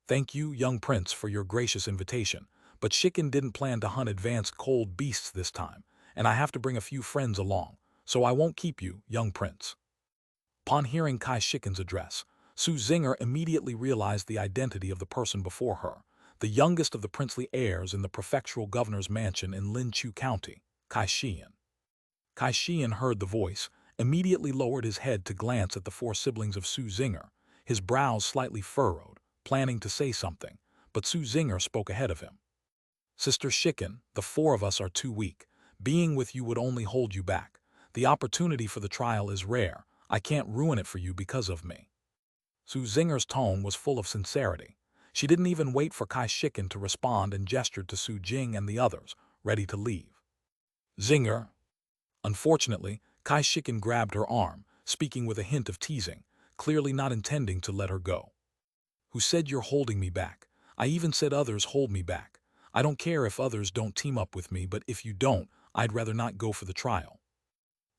Thank you, young prince, for your gracious invitation, but Shikin didn't plan to hunt advanced cold beasts this time, and I have to bring a few friends along, so I won't keep you, young prince. Upon hearing Kai Shikin's address, Su Zinger immediately realized the identity of the person before her, the youngest of the princely heirs in the prefectural governor's mansion in Linqiu County, Kai Shiyan. Kai Shiyan heard the voice, immediately lowered his head to glance at the four siblings of Su Zinger, his brows slightly furrowed, planning to say something, but Su Zinger spoke ahead of him. Sister Shikin, the four of us are too weak. Being with you would only hold you back. The opportunity for the trial is rare. I can't ruin it for you because of me. Su Zinger's tone was full of sincerity. She didn't even wait for Kai Shikin to respond and gestured to Su Jing and the others, ready to leave. Zinger. Unfortunately, Kai Shikin grabbed her arm, speaking with a hint of teasing, clearly not intending to let her go. Who said you're holding me back? I even said others hold me back. I don't care if others don't team up with me, but if you don't, I'd rather not go for the trial.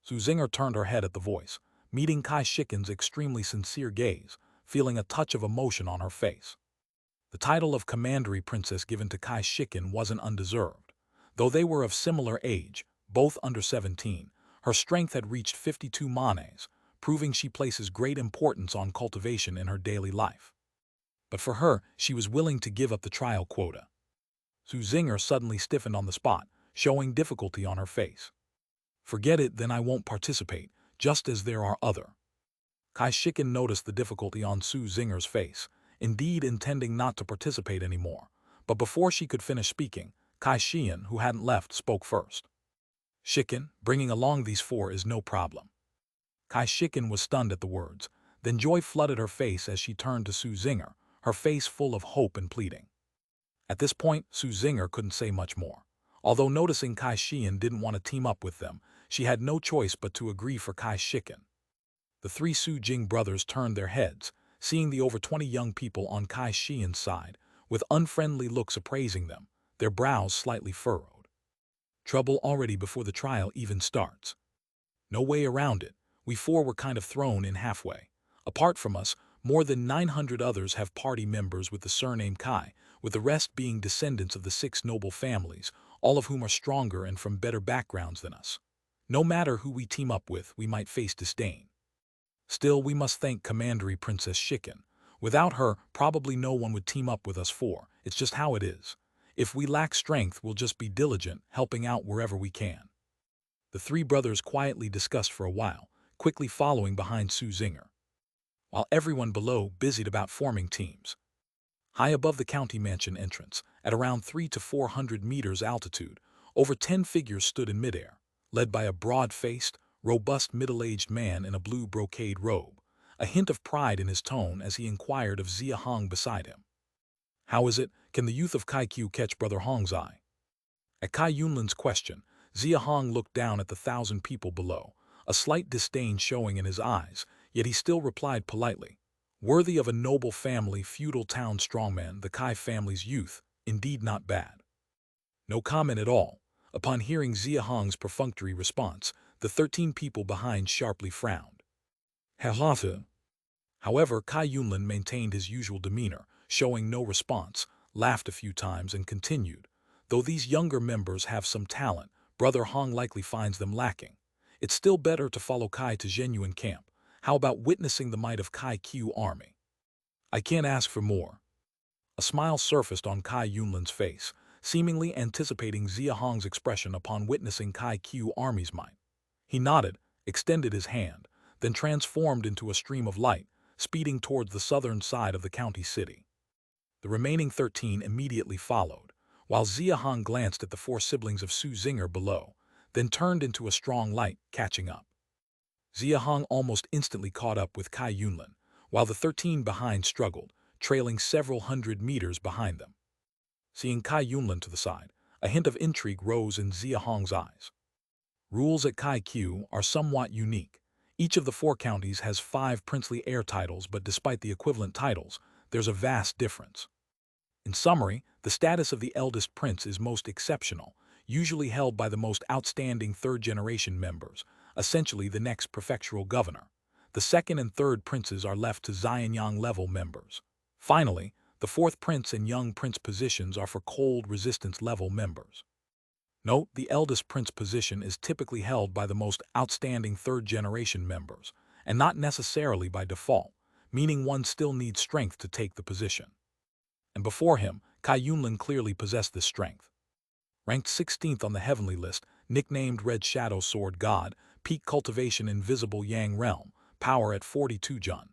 Su Zinger turned her head at the voice, meeting Kai Shikin's extremely sincere gaze, feeling a touch of emotion on her face. The title of commandery princess given to Kai Shikin wasn't undeserved. Though they were of similar age, both under 17, her strength had reached 52 manes, proving she places great importance on cultivation in her daily life. But for her, she was willing to give up the trial quota. Su Zinger suddenly stiffened on the spot, showing difficulty on her face. Forget it, then I won't participate, just as there are other. Kai Shikin noticed the difficulty on Su Zinger's face, indeed intending not to participate anymore. But before she could finish speaking, Kai Shiyan, who hadn't left, spoke first. Shikin, bringing along these four is no problem. Kai Shikin was stunned at the words, then joy flooded her face as she turned to Su Zinger, her face full of hope and pleading. At this point, Su Zinger couldn't say much more. Although noticing Kai Shiyan didn't want to team up with them, she had no choice but to agree for Kai Shikin. The three Su Jing brothers turned their heads, seeing the over 20 young people on Kai Shiyan's side, with unfriendly looks appraising them, their brows slightly furrowed. Trouble already before the trial even starts. No way around it, we four were kind of thrown in halfway. Apart from us, more than 900 others have party members with the surname Kai, with the rest being descendants of the 6 noble families, all of whom are stronger and from better backgrounds than us. No matter who we team up with, we might face disdain. Still, we must thank Commandery Princess Shikin. Without her, probably no one would team up with us four. It's just how it is. If we lack strength, we'll just be diligent, helping out wherever we can. The three brothers quietly discussed for a while, quickly following behind Su Zinger, while everyone below busied about forming teams. High above the county mansion entrance, at around 300 to 400 meters altitude, over 10 figures stood in midair, led by a broad-faced, robust middle-aged man in a blue brocade robe, a hint of pride in his tone as he inquired of Xia Hong beside him. How is it, can the youth of Kaiku catch Brother Hong's eye? At Kai Yunlin's question, Xia Hong looked down at the 1,000 people below, a slight disdain showing in his eyes, yet he still replied politely. Worthy of a noble family, feudal town strongman, the Kai family's youth, indeed not bad. No comment at all. Upon hearing Xia Hong's perfunctory response, the 13 people behind sharply frowned. However, Kai Yunlin maintained his usual demeanor, showing no response, laughed a few times and continued. Though these younger members have some talent, Brother Hong likely finds them lacking. It's still better to follow Kai to genuine camp. How about witnessing the might of Kai Q army? I can't ask for more. A smile surfaced on Kai Yunlin's face, seemingly anticipating Xia Hong's expression upon witnessing Kai Q army's might. He nodded, extended his hand, then transformed into a stream of light, speeding towards the southern side of the county city. The remaining 13 immediately followed, while Xia Hong glanced at the 4 siblings of Su Zinger below, then turned into a strong light, catching up. Xia Hong almost instantly caught up with Kai Yunlin, while the 13 behind struggled, trailing several hundred meters behind them. Seeing Kai Yunlin to the side, a hint of intrigue rose in Xia Hong's eyes. Rules at Kai Q are somewhat unique. Each of the 4 counties has 5 princely heir titles, but despite the equivalent titles, there's a vast difference. In summary, the status of the eldest prince is most exceptional, usually held by the most outstanding third-generation members, essentially the next prefectural governor. The second and third princes are left to Xianyang-level members. Finally, The fourth prince and young prince positions are for cold resistance level members. Note, the eldest prince position is typically held by the most outstanding third-generation members, and not necessarily by default, meaning one still needs strength to take the position. And before him, Kai Yunlin clearly possessed this strength. Ranked 16th on the heavenly list, nicknamed Red Shadow Sword God, peak cultivation invisible Yang realm, power at 42 Jun.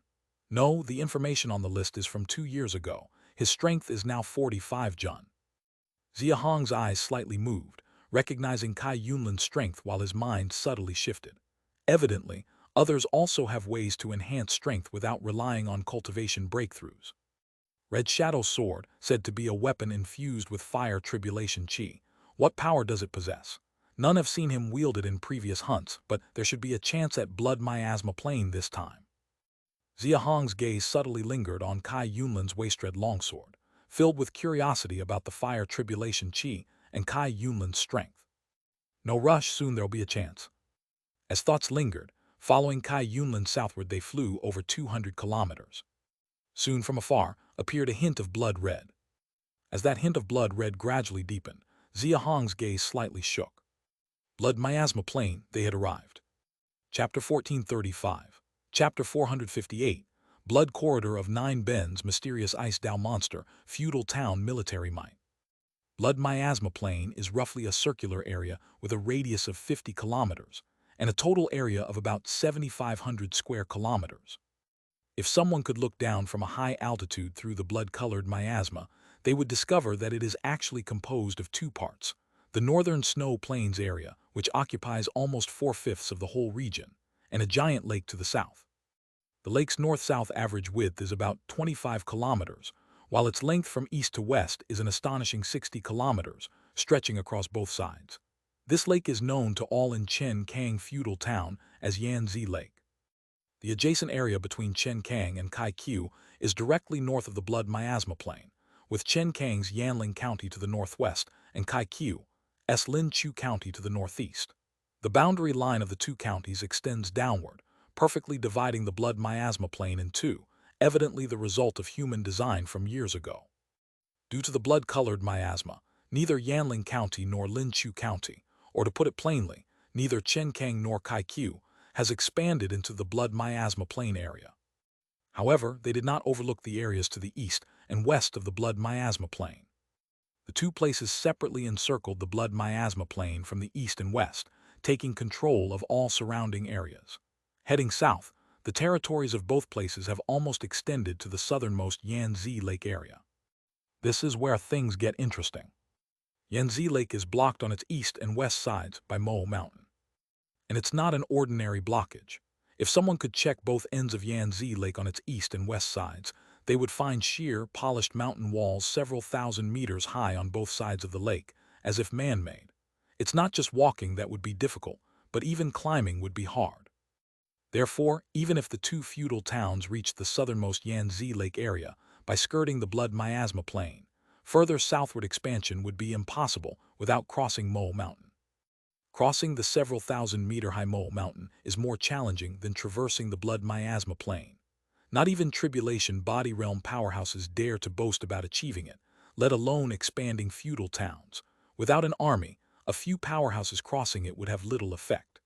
No, the information on the list is from 2 years ago. His strength is now 45 Jun. Xia Hong's eyes slightly moved, recognizing Kai Yunlin's strength while his mind subtly shifted. Evidently, others also have ways to enhance strength without relying on cultivation breakthroughs. Red Shadow Sword, said to be a weapon infused with fire tribulation chi. What power does it possess? None have seen him wield it in previous hunts, but there should be a chance at blood miasma plane this time. Xia Hong's gaze subtly lingered on Kai Yunlin's waist-red longsword, filled with curiosity about the fire tribulation chi and Kai Yunlin's strength. No rush, soon there'll be a chance. As thoughts lingered, following Kai Yunlin southward they flew over 200 kilometers. Soon from afar appeared a hint of blood red. As that hint of blood red gradually deepened, Xia Hong's gaze slightly shook. Blood miasma plane, they had arrived. Chapter 1435. Chapter 458. Blood Corridor of Nine Bends, Mysterious Ice Dow Monster, Feudal Town Military Might. Blood miasma plane is roughly a circular area with a radius of 50 kilometers and a total area of about 7,500 square kilometers. If someone could look down from a high altitude through the blood-colored miasma, they would discover that it is actually composed of two parts: the northern snow plains area, which occupies almost 4/5 of the whole region, and a giant lake to the south. The lake's north-south average width is about 25 kilometers, while its length from east to west is an astonishing 60 kilometers, stretching across both sides. This lake is known to all in Chen Kang feudal town as Yanzi Lake. The adjacent area between Chen Kang and Kai Qiu is directly north of the blood miasma plain, with Chen Kang's Yanling County to the northwest and Kai Qiu's Lin Chu County to the northeast. The boundary line of the two counties extends downward, perfectly dividing the blood miasma plain in two, evidently the result of human design from years ago. Due to the blood-colored miasma, neither Yanling County nor Lin Chu County, or to put it plainly, neither Chen Kang nor Kai Qiu, has expanded into the blood miasma plain area. However, they did not overlook the areas to the east and west of the blood miasma plain. The two places separately encircled the blood miasma plain from the east and west, taking control of all surrounding areas. Heading south, the territories of both places have almost extended to the southernmost Yanzi Lake area. This is where things get interesting. Yanzi Lake is blocked on its east and west sides by Mo Mountain. And it's not an ordinary blockage. If someone could check both ends of Yanzi Lake on its east and west sides, they would find sheer, polished mountain walls several thousand meters high on both sides of the lake, as if man-made. It's not just walking that would be difficult, but even climbing would be hard. Therefore, even if the two feudal towns reached the southernmost Yanzi Lake area by skirting the blood miasma plain, further southward expansion would be impossible without crossing Mo Mountain. Crossing the several thousand-meter-high Mo Mountain is more challenging than traversing the blood miasma plain. Not even tribulation body realm powerhouses dare to boast about achieving it, let alone expanding feudal towns. Without an army, a few powerhouses crossing it would have little effect.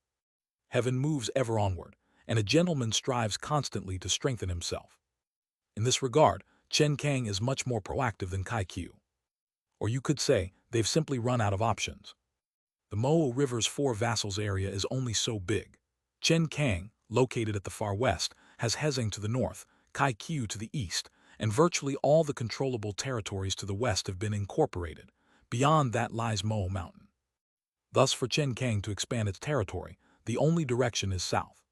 Heaven moves ever onward, and a gentleman strives constantly to strengthen himself. In this regard, Chen Kang is much more proactive than Kai Qiu. Or you could say, they've simply run out of options. The Mo River's four vassals area is only so big. Chen Kang, located at the far west, has Hezeng to the north, Kai Qiu to the east, and virtually all the controllable territories to the west have been incorporated. Beyond that lies Mo Mountain. Thus, for Chen Kang to expand its territory, the only direction is south.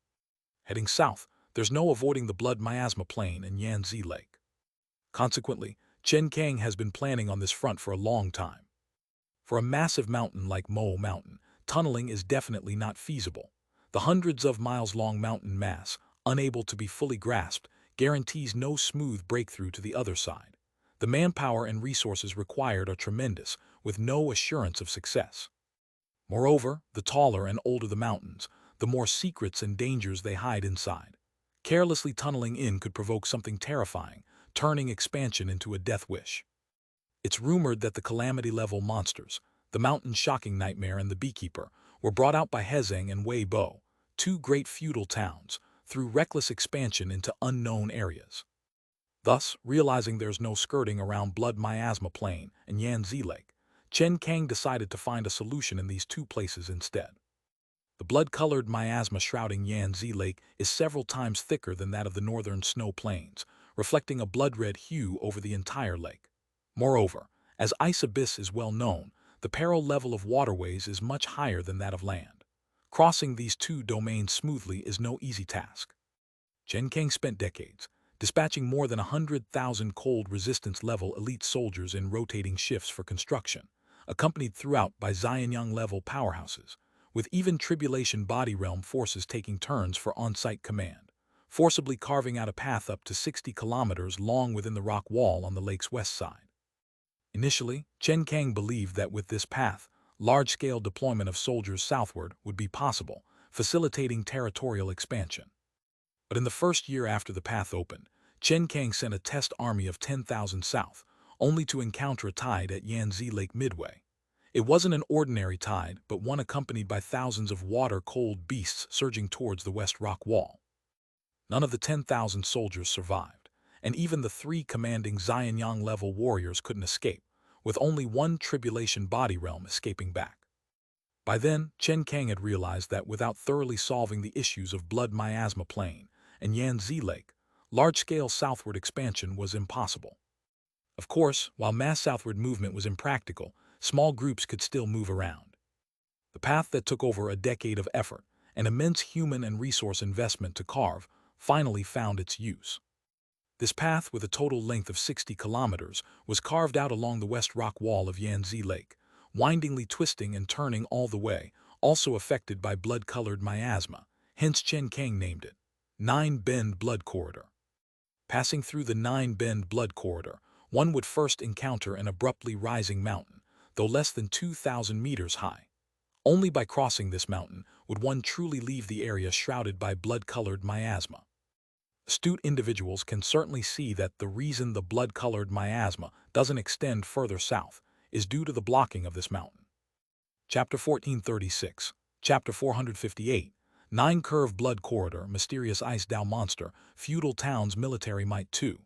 Heading south, there's no avoiding the blood miasma plain and Yanzi Lake. Consequently, Chen Kang has been planning on this front for a long time. For a massive mountain like Mo Mountain, tunneling is definitely not feasible. The hundreds of miles-long mountain mass, unable to be fully grasped, guarantees no smooth breakthrough to the other side. The manpower and resources required are tremendous, with no assurance of success. Moreover, the taller and older the mountains, the more secrets and dangers they hide inside. Carelessly tunneling in could provoke something terrifying, turning expansion into a death wish. It's rumored that the calamity-level monsters, the mountain's shocking nightmare and the beekeeper, were brought out by Hezeng and Wei Bo, two great feudal towns, through reckless expansion into unknown areas. Thus, realizing there's no skirting around Blood Miasma Plain and Yanzi Lake, Chen Kang decided to find a solution in these two places instead. The blood-colored miasma shrouding Yanzi Lake is several times thicker than that of the northern snow plains, reflecting a blood-red hue over the entire lake. Moreover, as Ice Abyss is well known, the peril level of waterways is much higher than that of land. Crossing these two domains smoothly is no easy task. Chen Kang spent decades dispatching more than 100,000 cold resistance-level elite soldiers in rotating shifts for construction, accompanied throughout by Xianyang-level powerhouses, with even Tribulation Body Realm forces taking turns for on-site command, forcibly carving out a path up to 60 kilometers long within the rock wall on the lake's west side. Initially, Chen Kang believed that with this path, large-scale deployment of soldiers southward would be possible, facilitating territorial expansion. But in the first year after the path opened, Chen Kang sent a test army of 10,000 south, only to encounter a tide at Yanzi Lake midway. It wasn't an ordinary tide, but one accompanied by thousands of water-cold beasts surging towards the west rock wall. None of the 10,000 soldiers survived, and even the three commanding Xianyang-level warriors couldn't escape, with only one Tribulation Body Realm escaping back. By then, Chen Kang had realized that without thoroughly solving the issues of Blood Miasma Plain and Yanzi Lake, large-scale southward expansion was impossible. Of course, while mass southward movement was impractical, small groups could still move around. The path that took over a decade of effort and immense human and resource investment to carve finally found its use. This path, with a total length of 60 kilometers, was carved out along the west rock wall of Yanzi Lake, windingly twisting and turning all the way, also affected by blood-colored miasma, hence Chen Kang named it Nine Bend Blood Corridor. Passing through the Nine Bend Blood Corridor, one would first encounter an abruptly rising mountain, though less than 2,000 meters high. Only by crossing this mountain would one truly leave the area shrouded by blood-colored miasma. Astute individuals can certainly see that the reason the blood-colored miasma doesn't extend further south is due to the blocking of this mountain. Chapter 1436, Chapter 458, Nine Curve Blood Corridor, Mysterious Ice Dow Monster, Feudal Town's Military Might 2.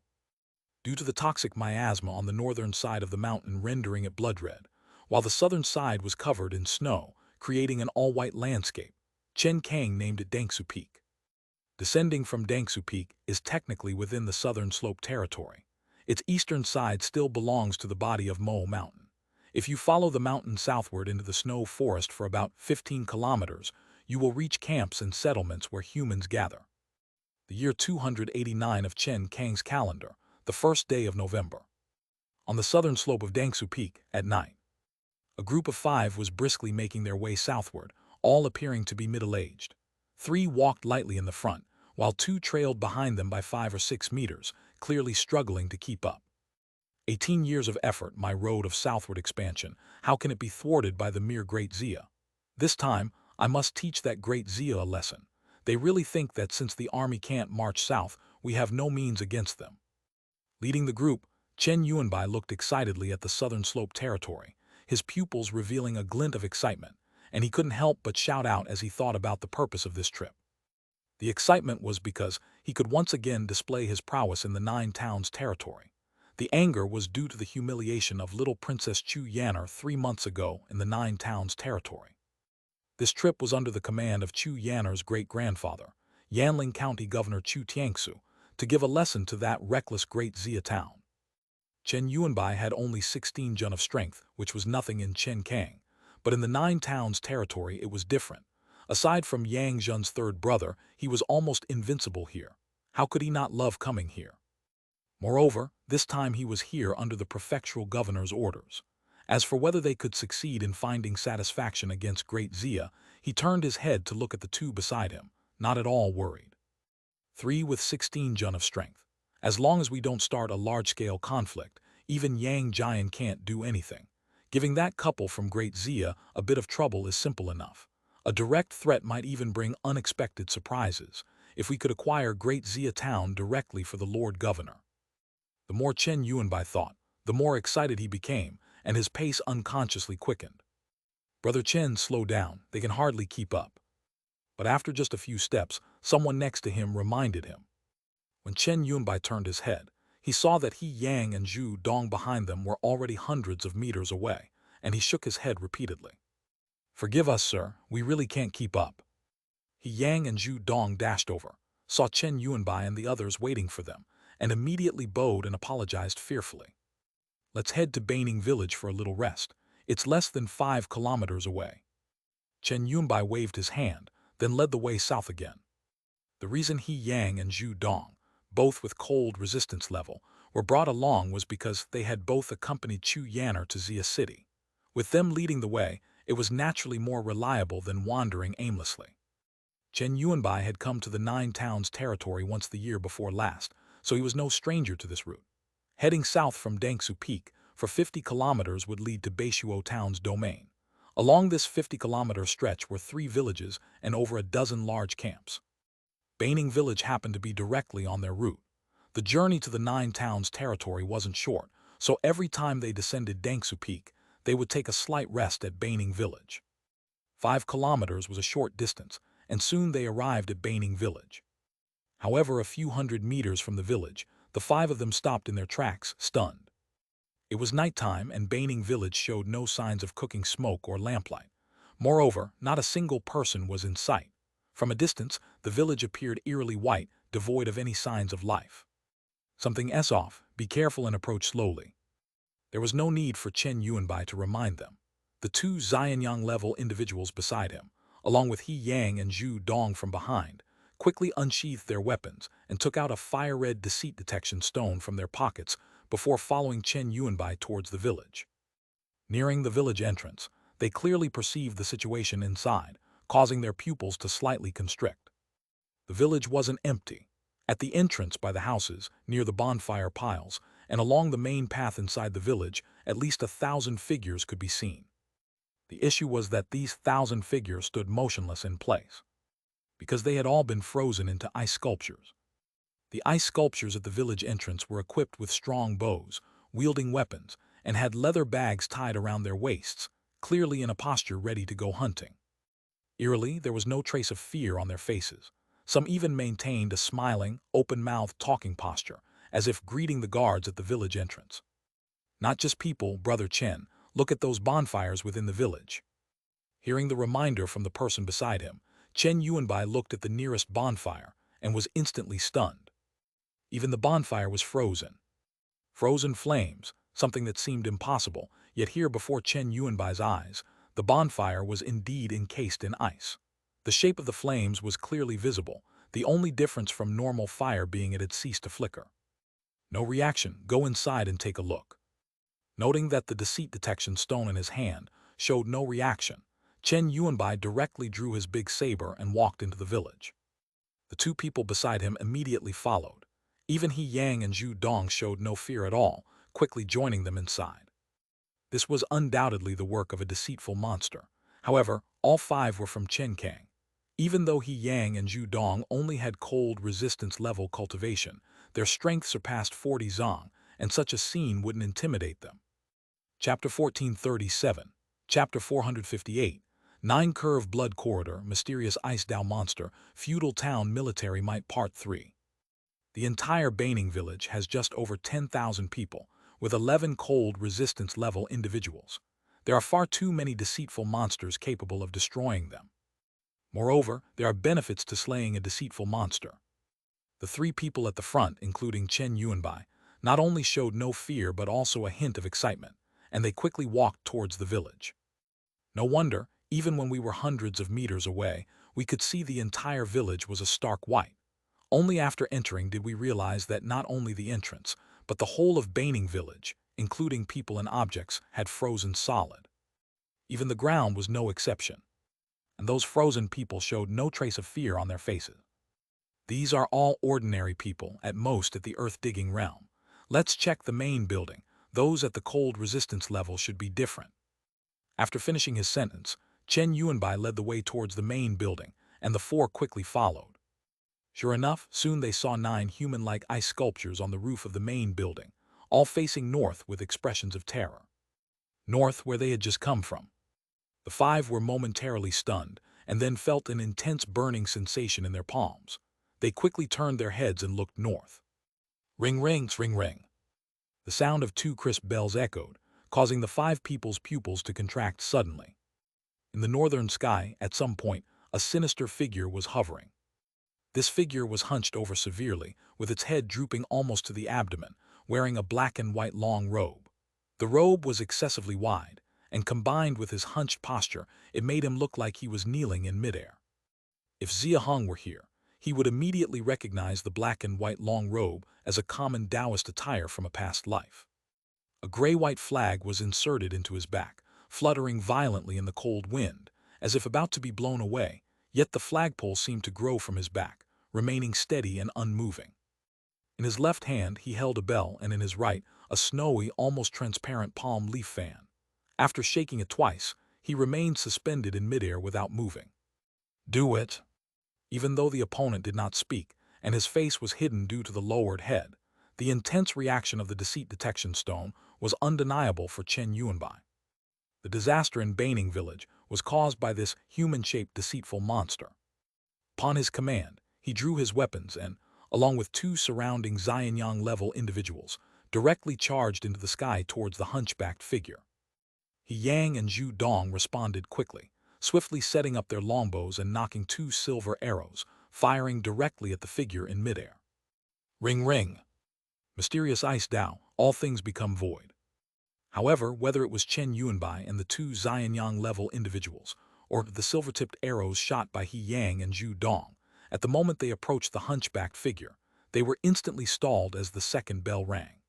Due to the toxic miasma on the northern side of the mountain rendering it blood-red, while the southern side was covered in snow, creating an all-white landscape, Chen Kang named it Dangsu Peak. Descending from Dangsu Peak is technically within the southern slope territory. Its eastern side still belongs to the body of Mo Mountain. If you follow the mountain southward into the snow forest for about 15 kilometers, you will reach camps and settlements where humans gather. The year 289 of Chen Kang's calendar, the first day of November. On the southern slope of Dangsu Peak, at night, a group of 5 was briskly making their way southward, all appearing to be middle-aged. 3 walked lightly in the front, while 2 trailed behind them by 5 or 6 meters, clearly struggling to keep up. 18 years of effort, my road of southward expansion, how can it be thwarted by the mere Great Xia? This time, I must teach that Great Xia a lesson. They really think that since the army can't march south, we have no means against them. Leading the group, Chen Yuanbai looked excitedly at the southern slope territory, his pupils revealing a glint of excitement, and he couldn't help but shout out as he thought about the purpose of this trip. The excitement was because he could once again display his prowess in the 9 towns territory. The anger was due to the humiliation of little Princess Chu Yanner 3 months ago in the 9 towns territory. This trip was under the command of Chu Yanner's great-grandfather, Yanling County Governor Chu Tiangsu, to give a lesson to that reckless Great Xia town. Chen Yuanbai had only 16 jun of strength, which was nothing in Chen Kang, but in the 9 towns territory it was different. Aside from Yang Zhen's third brother, he was almost invincible here. How could he not love coming here? Moreover, this time he was here under the prefectural governor's orders. As for whether they could succeed in finding satisfaction against Great Xia, he turned his head to look at the 2 beside him, not at all worried. 3 with 16 jun of strength. As long as we don't start a large-scale conflict, even Yang Jian can't do anything. Giving that couple from Great Xia a bit of trouble is simple enough. A direct threat might even bring unexpected surprises, if we could acquire Great Xia town directly for the Lord Governor. The more Chen Yuanbai thought, the more excited he became, and his pace unconsciously quickened. Brother Chen, slow down, they can hardly keep up. But after just a few steps, someone next to him reminded him. When Chen Yunbai turned his head, he saw that He Yang and Zhu Dong behind them were already hundreds of meters away, and he shook his head repeatedly. "Forgive us, sir, we really can't keep up." He Yang and Zhu Dong dashed over, saw Chen Yunbai and the others waiting for them, and immediately bowed and apologized fearfully. "Let's head to Baining Village for a little rest. It's less than 5 kilometers away." Chen Yunbai waved his hand, then led the way south again. The reason He Yang and Zhu Dong, both with cold resistance level, were brought along was because they had both accompanied Chu Yanner to Xia City. With them leading the way, it was naturally more reliable than wandering aimlessly. Chen Yuanbai had come to the Nine Towns territory once the year before last, so he was no stranger to this route. Heading south from Dangsu Peak for 50 kilometers would lead to Beishuo Town's domain. Along this 50-kilometer stretch were 3 villages and over a dozen large camps. Baining Village happened to be directly on their route. The journey to the Nine Towns territory wasn't short, so every time they descended Dangsu Peak, they would take a slight rest at Baining Village. 5 kilometers was a short distance, and soon they arrived at Baining Village. However, a few hundred meters from the village, the 5 of them stopped in their tracks, stunned. It was nighttime, and Baining Village showed no signs of cooking smoke or lamplight. Moreover, not a single person was in sight. From a distance, the village appeared eerily white, devoid of any signs of life. "Something's off, be careful and approach slowly." There was no need for Chen Yuanbai to remind them. The 2 Xianyang-level individuals beside him, along with He Yang and Zhu Dong from behind, quickly unsheathed their weapons and took out a fire-red deceit detection stone from their pockets before following Chen Yuanbai towards the village. Nearing the village entrance, they clearly perceived the situation inside, causing their pupils to slightly constrict. The village wasn't empty. At the entrance by the houses, near the bonfire piles, and along the main path inside the village, at least 1,000 figures could be seen. The issue was that these 1,000 figures stood motionless in place, because they had all been frozen into ice sculptures. The ice sculptures at the village entrance were equipped with strong bows, wielding weapons, and had leather bags tied around their waists, clearly in a posture ready to go hunting. Eerily, there was no trace of fear on their faces. Some even maintained a smiling, open-mouthed talking posture, as if greeting the guards at the village entrance. "Not just people, Brother Chen, look at those bonfires within the village." Hearing the reminder from the person beside him, Chen Yuanbai looked at the nearest bonfire and was instantly stunned. Even the bonfire was frozen. Frozen flames, something that seemed impossible, yet here before Chen Yuanbai's eyes, the bonfire was indeed encased in ice. The shape of the flames was clearly visible, the only difference from normal fire being it had ceased to flicker. "No reaction, go inside and take a look." Noting that the deceit detection stone in his hand showed no reaction, Chen Yuanbai directly drew his big saber and walked into the village. The 2 people beside him immediately followed. Even He Yang and Zhu Dong showed no fear at all, quickly joining them inside. This was undoubtedly the work of a deceitful monster. However, all 5 were from Chenkang. Even though He Yang and Zhu Dong only had cold resistance level cultivation, their strength surpassed 40 zong, and such a scene wouldn't intimidate them. Chapter 1437, Chapter 458, 9 Curve Blood Corridor, Mysterious Ice Dao Monster, Feudal Town Military Might Part 3. The entire Baining Village has just over 10,000 people, with 11 cold resistance level individuals. There are far too many deceitful monsters capable of destroying them. Moreover, there are benefits to slaying a deceitful monster. The 3 people at the front, including Chen Yuanbai, not only showed no fear but also a hint of excitement, and they quickly walked towards the village. No wonder, even when we were hundreds of meters away, we could see the entire village was a stark white. Only after entering did we realize that not only the entrance, but the whole of Baining Village, including people and objects, had frozen solid. Even the ground was no exception, and those frozen people showed no trace of fear on their faces. These are all ordinary people, at most at the earth-digging realm. Let's check the main building. Those at the cold resistance level should be different. After finishing his sentence, Chen Yuanbai led the way towards the main building, and the 4 quickly followed. Sure enough, soon they saw 9 human-like ice sculptures on the roof of the main building, all facing north with expressions of terror. North, where they had just come from. The five were momentarily stunned, and then felt an intense burning sensation in their palms. They quickly turned their heads and looked north. Ring rings, ring ring. The sound of two crisp bells echoed, causing the five people's pupils to contract suddenly. In the northern sky, at some point, a sinister figure was hovering. This figure was hunched over severely, with its head drooping almost to the abdomen, wearing a black and white long robe. The robe was excessively wide, and combined with his hunched posture, it made him look like he was kneeling in midair. If Xia Hong were here, he would immediately recognize the black and white long robe as a common Taoist attire from a past life. A gray-white flag was inserted into his back, fluttering violently in the cold wind, as if about to be blown away, yet the flagpole seemed to grow from his back, remaining steady and unmoving. In his left hand he held a bell, and in his right a snowy, almost transparent palm leaf fan. After shaking it twice, he remained suspended in midair without moving. "Do it." Even though the opponent did not speak, and his face was hidden due to the lowered head, the intense reaction of the deceit detection stone was undeniable for Chen Yuanbai. The disaster in Baining village was caused by this human-shaped deceitful monster. Upon his command, he drew his weapons and, along with two surrounding Xianyang-level individuals, directly charged into the sky towards the hunchbacked figure. He Yang and Zhu Dong responded quickly, swiftly setting up their longbows and knocking two silver arrows, firing directly at the figure in midair. Ring ring. Mysterious ice Dao, all things become void. However, whether it was Chen Yuanbai and the two Xianyang-level individuals, or the silver-tipped arrows shot by He Yang and Zhu Dong, at the moment they approached the hunchbacked figure, they were instantly stalled as the second bell rang.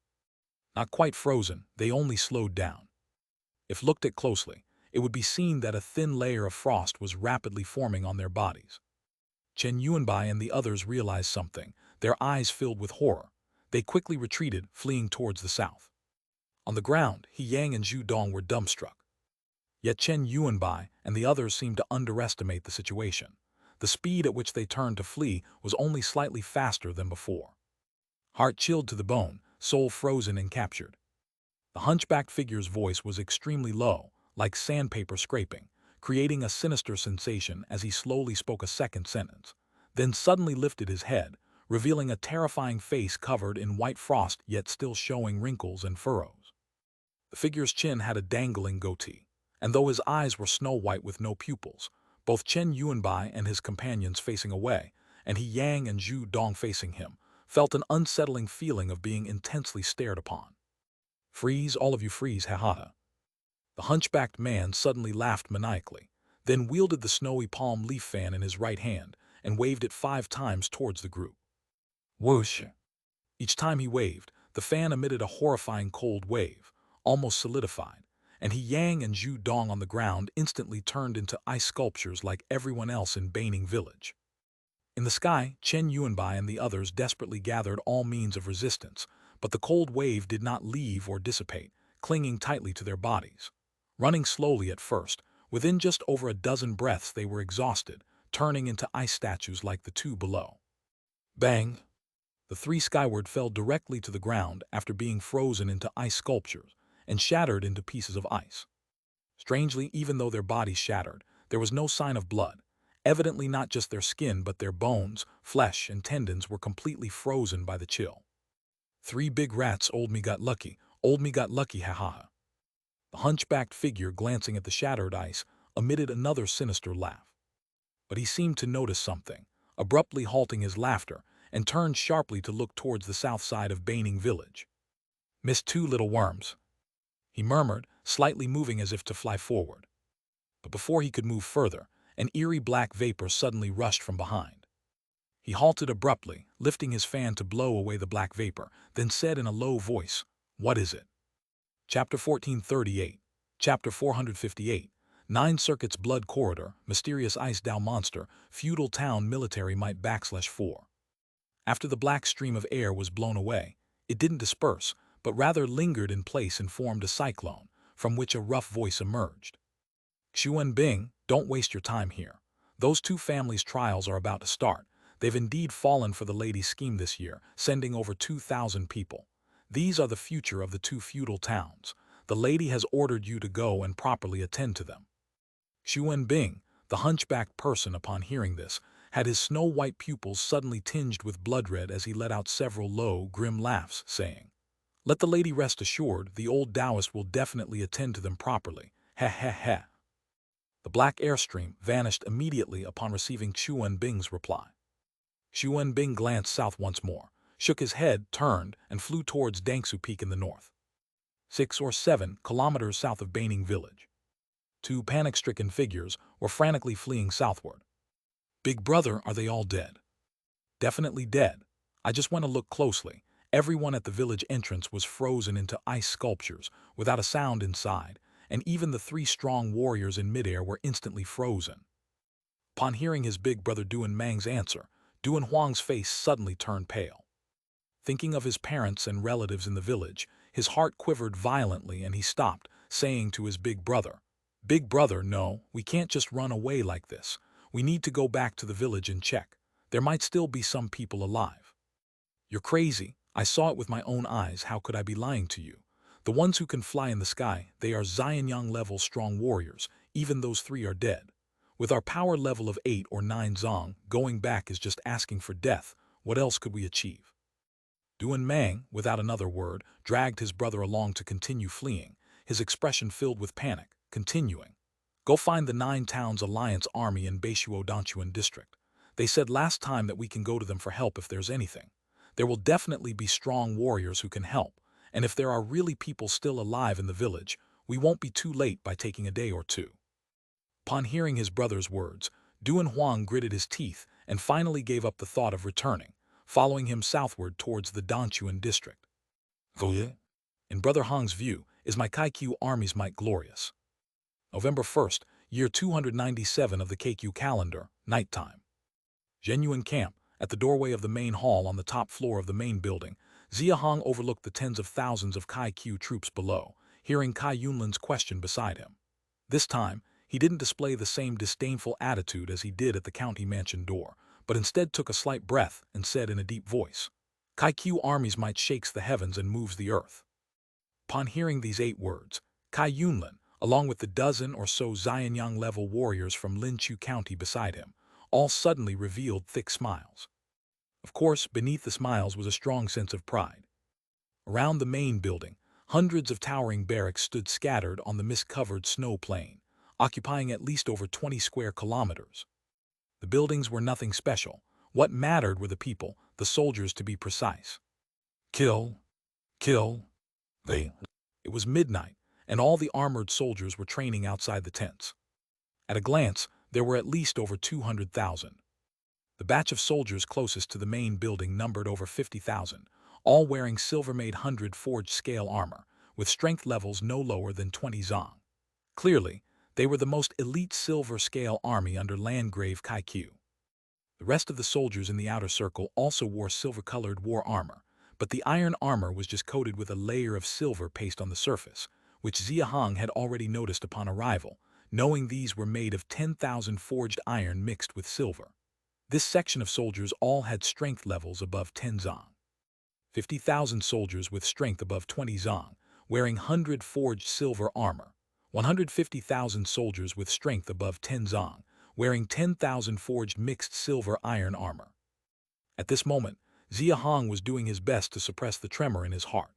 Not quite frozen, they only slowed down. If looked at closely, it would be seen that a thin layer of frost was rapidly forming on their bodies. Chen Yuanbai and the others realized something, their eyes filled with horror. They quickly retreated, fleeing towards the south. On the ground, He Yang and Zhu Dong were dumbstruck. Yet Chen Yuanbai and the others seemed to underestimate the situation. The speed at which they turned to flee was only slightly faster than before. Heart chilled to the bone, soul frozen and captured. The hunchbacked figure's voice was extremely low, like sandpaper scraping, creating a sinister sensation as he slowly spoke a second sentence, then suddenly lifted his head, revealing a terrifying face covered in white frost yet still showing wrinkles and furrows. The figure's chin had a dangling goatee, and though his eyes were snow-white with no pupils, both Chen Yuanbai and his companions facing away, and He Yang and Zhu Dong facing him, felt an unsettling feeling of being intensely stared upon. "Freeze, all of you freeze, ha ha ha." The hunchbacked man suddenly laughed maniacally, then wielded the snowy palm leaf fan in his right hand and waved it 5 times towards the group. Whoosh! Each time he waved, the fan emitted a horrifying cold wave, almost solidified, and He Yang and Zhu Dong on the ground instantly turned into ice sculptures like everyone else in Baining village. In the sky, Chen Yuanbai and the others desperately gathered all means of resistance, but the cold wave did not leave or dissipate, clinging tightly to their bodies. Running slowly at first, within just over a dozen breaths they were exhausted, turning into ice statues like the two below. Bang! The 3 skyward fell directly to the ground after being frozen into ice sculptures and shattered into pieces of ice. Strangely, even though their bodies shattered, there was no sign of blood. Evidently not just their skin but their bones, flesh, and tendons were completely frozen by the chill. 3 big rats, old me got lucky, ha ha ha. The hunchbacked figure, glancing at the shattered ice, emitted another sinister laugh. But he seemed to notice something, abruptly halting his laughter, and turned sharply to look towards the south side of Baining village. "Missed 2 little worms," he murmured, slightly moving as if to fly forward. But before he could move further, an eerie black vapor suddenly rushed from behind. He halted abruptly, lifting his fan to blow away the black vapor, then said in a low voice, "What is it?" Chapter 1438, Chapter 458, 9 Circuits Blood Corridor, Mysterious Ice Dao Monster, Feudal Town Military Might /4. After the black stream of air was blown away, it didn't disperse, but rather lingered in place and formed a cyclone, from which a rough voice emerged. "Xuan Bing, don't waste your time here. Those 2 families' trials are about to start. They've indeed fallen for the lady's scheme this year, sending over 2,000 people. These are the future of the two feudal towns. The lady has ordered you to go and properly attend to them." Xu Bing, the hunchbacked person, upon hearing this, had his snow-white pupils suddenly tinged with blood red as he let out several low, grim laughs, saying, "Let the lady rest assured, the old Taoist will definitely attend to them properly. Ha ha ha." The black airstream vanished immediately upon receiving Xu Bing's reply. Xu Bing glanced south once more, shook his head, turned, and flew towards Dangsu Peak in the north, 6 or 7 kilometers south of Baining village. Two panic-stricken figures were frantically fleeing southward. "Big brother, are they all dead?" "Definitely dead. I just went to look closely. Everyone at the village entrance was frozen into ice sculptures, without a sound inside, and even the 3 strong warriors in midair were instantly frozen." Upon hearing his big brother Duan Mang's answer, Duan Huang's face suddenly turned pale. Thinking of his parents and relatives in the village, his heart quivered violently and he stopped, saying to his big brother, "Big brother, no, we can't just run away like this. We need to go back to the village and check. There might still be some people alive." "You're crazy. I saw it with my own eyes. How could I be lying to you? The ones who can fly in the sky, they are Xianyang level strong warriors. Even those 3 are dead. With our power level of 8 or 9 Zong, going back is just asking for death. What else could we achieve?" Duan Mang, without another word, dragged his brother along to continue fleeing, his expression filled with panic, continuing, "Go find the 9 Towns Alliance Army in Beishuo Danchuan district. They said last time that we can go to them for help if there's anything. There will definitely be strong warriors who can help, and if there are really people still alive in the village, we won't be too late by taking a day or 2. Upon hearing his brother's words, Duan Huang gritted his teeth and finally gave up the thought of returning, following him southward towards the Danchuan district. In Brother Hong's view, is my Kaiku army's might glorious. November 1st, year 297 of the KQ calendar, nighttime. Genuine camp, at the doorway of the main hall on the top floor of the main building, Xia Hong overlooked the tens of thousands of Kaiku troops below, hearing Kai Yunlin's question beside him. This time, he didn't display the same disdainful attitude as he did at the county mansion door, but instead took a slight breath and said in a deep voice, "Kaiku army's might shakes the heavens and moves the earth." Upon hearing these 8 words, Kai Yunlin, along with the dozen or so Xianyang-level warriors from Linqiu County beside him, all suddenly revealed thick smiles. Of course, beneath the smiles was a strong sense of pride. Around the main building, hundreds of towering barracks stood scattered on the mist-covered snow plain, occupying at least over 20 square kilometers. The buildings were nothing special. What mattered were the people, the soldiers to be precise. Kill. Kill. They. It was midnight, and all the armored soldiers were training outside the tents. At a glance, there were at least over 200,000. The batch of soldiers closest to the main building numbered over 50,000, all wearing silver-made 100-forged scale armor, with strength levels no lower than 20 Zong. Clearly, they were the most elite silver-scale army under Landgrave Kaiku. The rest of the soldiers in the outer circle also wore silver-colored war armor, but the iron armor was just coated with a layer of silver paste on the surface, which Xia Hong had already noticed upon arrival, knowing these were made of 10,000 forged iron mixed with silver. This section of soldiers all had strength levels above 10 Zong. 50,000 soldiers with strength above 20 Zong, wearing 100 forged silver armor. 150,000 soldiers with strength above 10 Zong, wearing 10,000 forged mixed silver-iron armor. At this moment, Xia Hong was doing his best to suppress the tremor in his heart.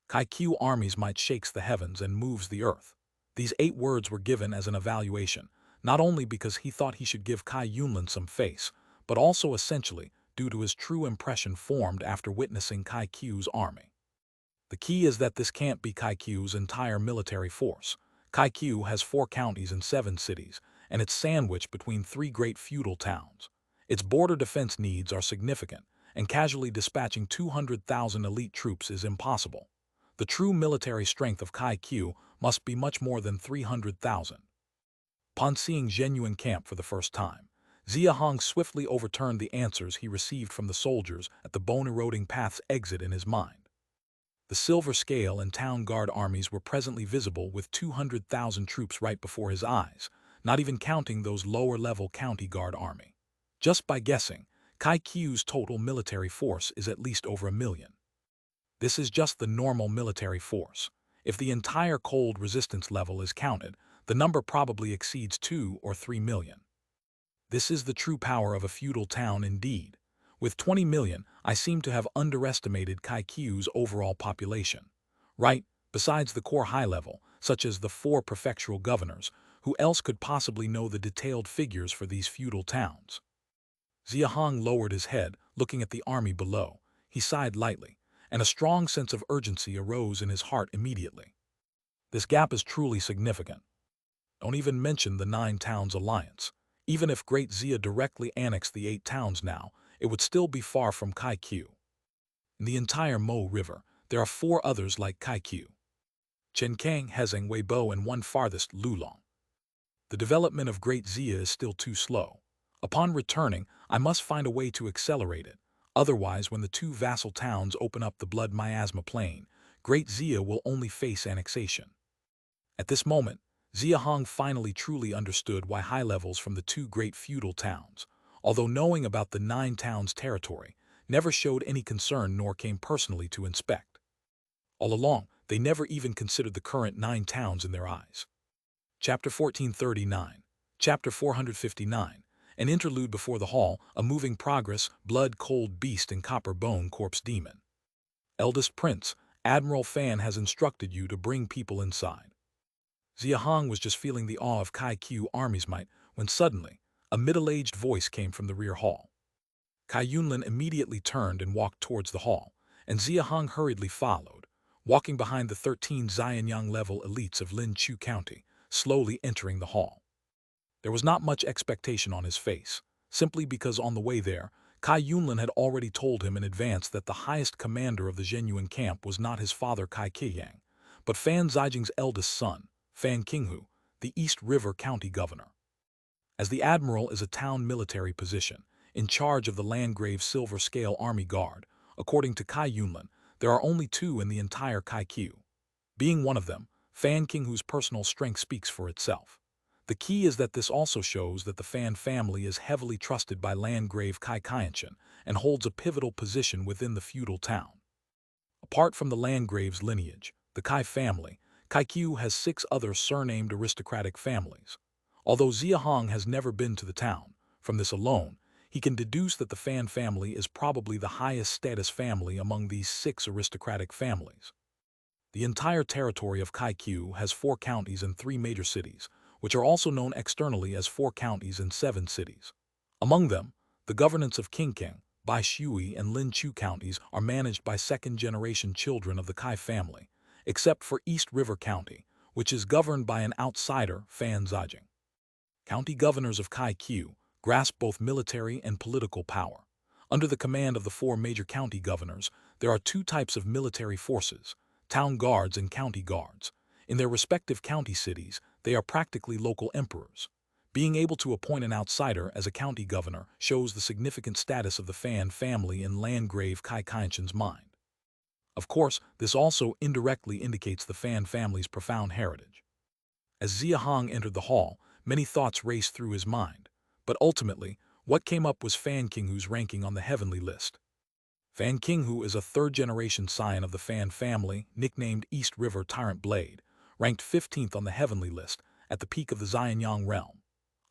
Kaiku army's might shakes the heavens and moves the earth. These 8 words were given as an evaluation, not only because he thought he should give Kai Yunlin some face, but also essentially due to his true impression formed after witnessing Kaiku's army. The key is that this can't be Kaiku's entire military force. Kaiku has 4 counties and 7 cities, and it's sandwiched between 3 great feudal towns. Its border defense needs are significant, and casually dispatching 200,000 elite troops is impossible. The true military strength of Kaiku must be much more than 300,000. Upon seeing genuine camp for the first time, Xia Hong swiftly overturned the answers he received from the soldiers at the bone-eroding path's exit in his mind. The Silver Scale and Town Guard armies were presently visible with 200,000 troops right before his eyes, not even counting those lower-level County Guard army. Just by guessing, Kaiku's total military force is at least over 1 million. This is just the normal military force. If the entire cold resistance level is counted, the number probably exceeds 2 or 3 million. This is the true power of a feudal town indeed. With 20 million, I seem to have underestimated Kaikiu's overall population. Right, besides the core high level, such as the 4 prefectural governors, who else could possibly know the detailed figures for these feudal towns? Xia Hong lowered his head, looking at the army below. He sighed lightly, and a strong sense of urgency arose in his heart immediately. This gap is truly significant. Don't even mention the 9 towns alliance. Even if Great Xia directly annexed the 8 towns now, it would still be far from Kaikiu. In the entire Mo River, there are 4 others like Kaikiu: Chenkang, Hezeng, Weibo, and one farthest, Lulong. The development of Great Xia is still too slow. Upon returning, I must find a way to accelerate it. Otherwise, when the 2 vassal towns open up the Blood Miasma Plain, Great Xia will only face annexation. At this moment, Xia Hong finally truly understood why high levels from the 2 great feudal towns, although knowing about the 9 towns' territory, never showed any concern nor came personally to inspect. All along, they never even considered the current 9 towns in their eyes. Chapter 1439, Chapter 459, an interlude before the hall, a moving progress, blood, cold beast, and copper bone corpse demon. Eldest Prince, Admiral Fan has instructed you to bring people inside. Xia Hong was just feeling the awe of Kaikiu army's might when suddenly, a middle-aged voice came from the rear hall. Kai Yunlin immediately turned and walked towards the hall, and Xia Hong hurriedly followed, walking behind the 13 Xianyang-level elites of Lin Chu County, slowly entering the hall. There was not much expectation on his face, simply because on the way there, Kai Yunlin had already told him in advance that the highest commander of the Zhenyuan camp was not his father Kai Qiyang, but Fan Zijing's eldest son, Fan Qinghu, the East River County governor. As the admiral is a town military position, in charge of the Landgrave's Silver Scale Army Guard, according to Kai Yunlin, there are only 2 in the entire Kaikiu. Being one of them, Fan Qinghu's personal strength speaks for itself. The key is that this also shows that the Fan family is heavily trusted by Landgrave Kai Qianshan and holds a pivotal position within the feudal town. Apart from the Landgrave's lineage, the Kai family, Kaikiu has 6 other surnamed aristocratic families. Although Xia Hong has never been to the town, from this alone, he can deduce that the Fan family is probably the highest status family among these 6 aristocratic families. The entire territory of Kaikiu has 4 counties and 3 major cities, which are also known externally as 4 counties and 7 cities. Among them, the governance of Qingkang, Baishui, and Lin Chu counties are managed by second-generation children of the Kai family, except for East River County, which is governed by an outsider, Fan Zijing. County governors of Kaikiu grasp both military and political power. Under the command of the 4 major county governors, there are 2 types of military forces: town guards and county guards. In their respective county cities, they are practically local emperors. Being able to appoint an outsider as a county governor shows the significant status of the Fan family in Landgrave Kai Qianshan's mind. Of course, this also indirectly indicates the Fan family's profound heritage. As Xia Hong entered the hall, many thoughts raced through his mind, but ultimately, what came up was Fan Qinghu's ranking on the heavenly list. Fan Qinghu is a 3rd-generation scion of the Fan family, nicknamed East River Tyrant Blade, ranked 15th on the heavenly list, at the peak of the Xianyang realm.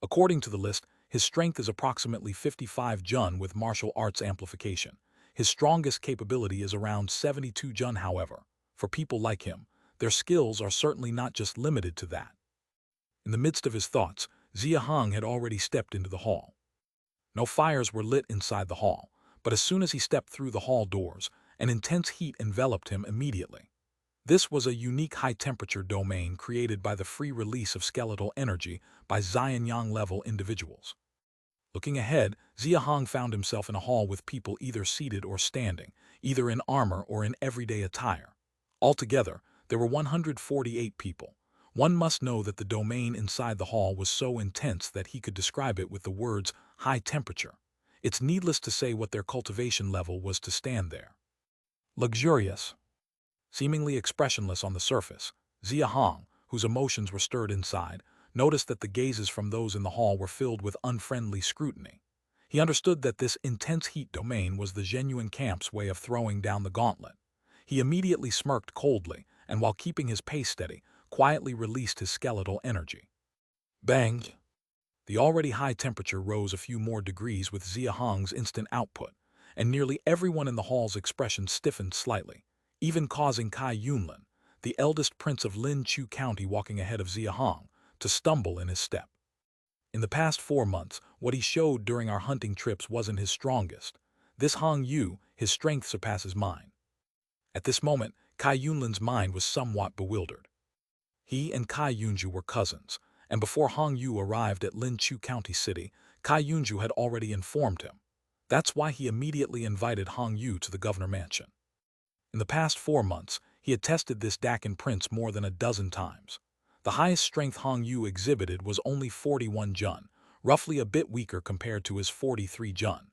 According to the list, his strength is approximately 55 Jun with martial arts amplification. His strongest capability is around 72 Jun, however. For people like him, their skills are certainly not just limited to that. In the midst of his thoughts, Xia Hong had already stepped into the hall. No fires were lit inside the hall, but as soon as he stepped through the hall doors, an intense heat enveloped him immediately. This was a unique high-temperature domain created by the free release of skeletal energy by Xianyang-level individuals. Looking ahead, Xia Hong found himself in a hall with people either seated or standing, either in armor or in everyday attire. Altogether, there were 148 people. One must know that the domain inside the hall was so intense that he could describe it with the words high temperature. It's needless to say what their cultivation level was to stand there. Luxurious. Seemingly expressionless on the surface, Xia Hong, whose emotions were stirred inside, noticed that the gazes from those in the hall were filled with unfriendly scrutiny. He understood that this intense heat domain was the Zhenyuan camp's way of throwing down the gauntlet. He immediately smirked coldly, and while keeping his pace steady, quietly released his skeletal energy. Bang! The already high temperature rose a few more degrees with Xia Hong's instant output, and nearly everyone in the hall's expression stiffened slightly, even causing Cai Yunlin, the eldest prince of Lin Chu County walking ahead of Xia Hong, to stumble in his step. In the past 4 months, what he showed during our hunting trips wasn't his strongest. This Hong Yu, his strength surpasses mine. At this moment, Cai Yunlin's mind was somewhat bewildered. He and Cai Yunju were cousins, and before Hong Yu arrived at Lin Chu County City, Cai Yunju had already informed him. That's why he immediately invited Hong Yu to the governor mansion. In the past 4 months, he had tested this Dakin prince more than a dozen times. The highest strength Hong Yu exhibited was only 41 jun, roughly a bit weaker compared to his 43 jun.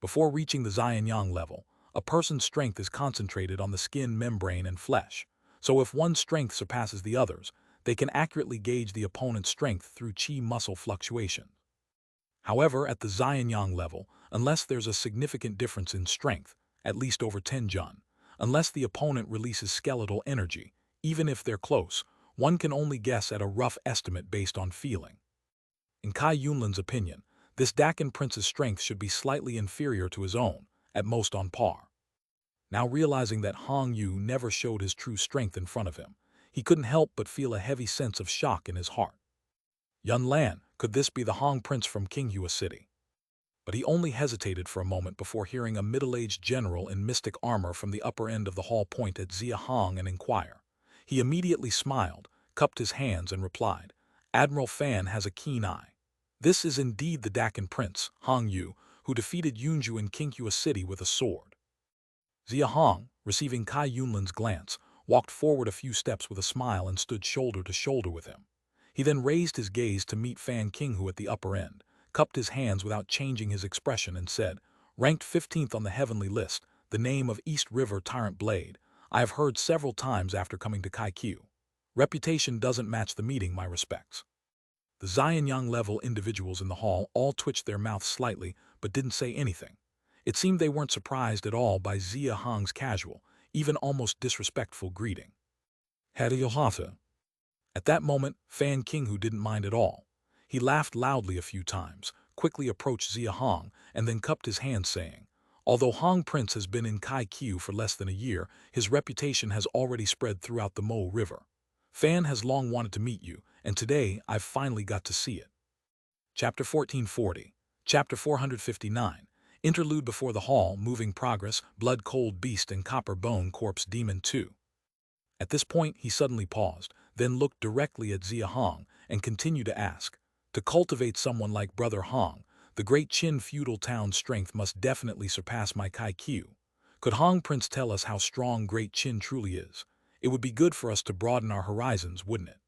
Before reaching the Xianyang level, a person's strength is concentrated on the skin membrane and flesh, so if one strength surpasses the others, they can accurately gauge the opponent's strength through qi muscle fluctuation. However, at the Xianyang level, unless there's a significant difference in strength, at least over 10 jun, unless the opponent releases skeletal energy, even if they're close, one can only guess at a rough estimate based on feeling. In Cai Yunlin's opinion, this Dakin prince's strength should be slightly inferior to his own, at most on par. Now realizing that Hong Yu never showed his true strength in front of him, he couldn't help but feel a heavy sense of shock in his heart. Yun Lan, could this be the Hong prince from Qinghua City? But he only hesitated for a moment before hearing a middle-aged general in mystic armor from the upper end of the hall point at Xia Hong and inquire. He immediately smiled, cupped his hands, and replied, "Admiral Fan has a keen eye. This is indeed the Dakin prince, Hong Yu, who defeated Yunju in Qinghua City with a sword." Xia Hong, receiving Cai Yunlin's glance, walked forward a few steps with a smile and stood shoulder to shoulder with him. He then raised his gaze to meet Fan Qinghu at the upper end, cupped his hands without changing his expression, and said, "Ranked 15th on the heavenly list, the name of East River Tyrant Blade, I have heard several times after coming to Kaiku. Reputation doesn't match the meeting, my respects." The Xianyang level individuals in the hall all twitched their mouths slightly but didn't say anything. It seemed they weren't surprised at all by Xia Hong's casual, even almost disrespectful greeting. "Hadiyahata." At that moment, Fan Qinghu didn't mind at all. He laughed loudly a few times, quickly approached Xia Hong, and then cupped his hands, saying, "Although Hong Prince has been in Kaiku for less than a year, his reputation has already spread throughout the Mo River. Fan has long wanted to meet you, and today I've finally got to see it." Chapter 1440, Chapter 459, Interlude before the Hall, Moving Progress, Blood Cold Beast and Copper Bone Corpse Demon 2. At this point, he suddenly paused, then looked directly at Xia Hong, and continued to ask, "To cultivate someone like Brother Hong, the Great Qin feudal town's strength must definitely surpass my Kaiku. Could Hong Prince tell us how strong Great Qin truly is? It would be good for us to broaden our horizons, wouldn't it?"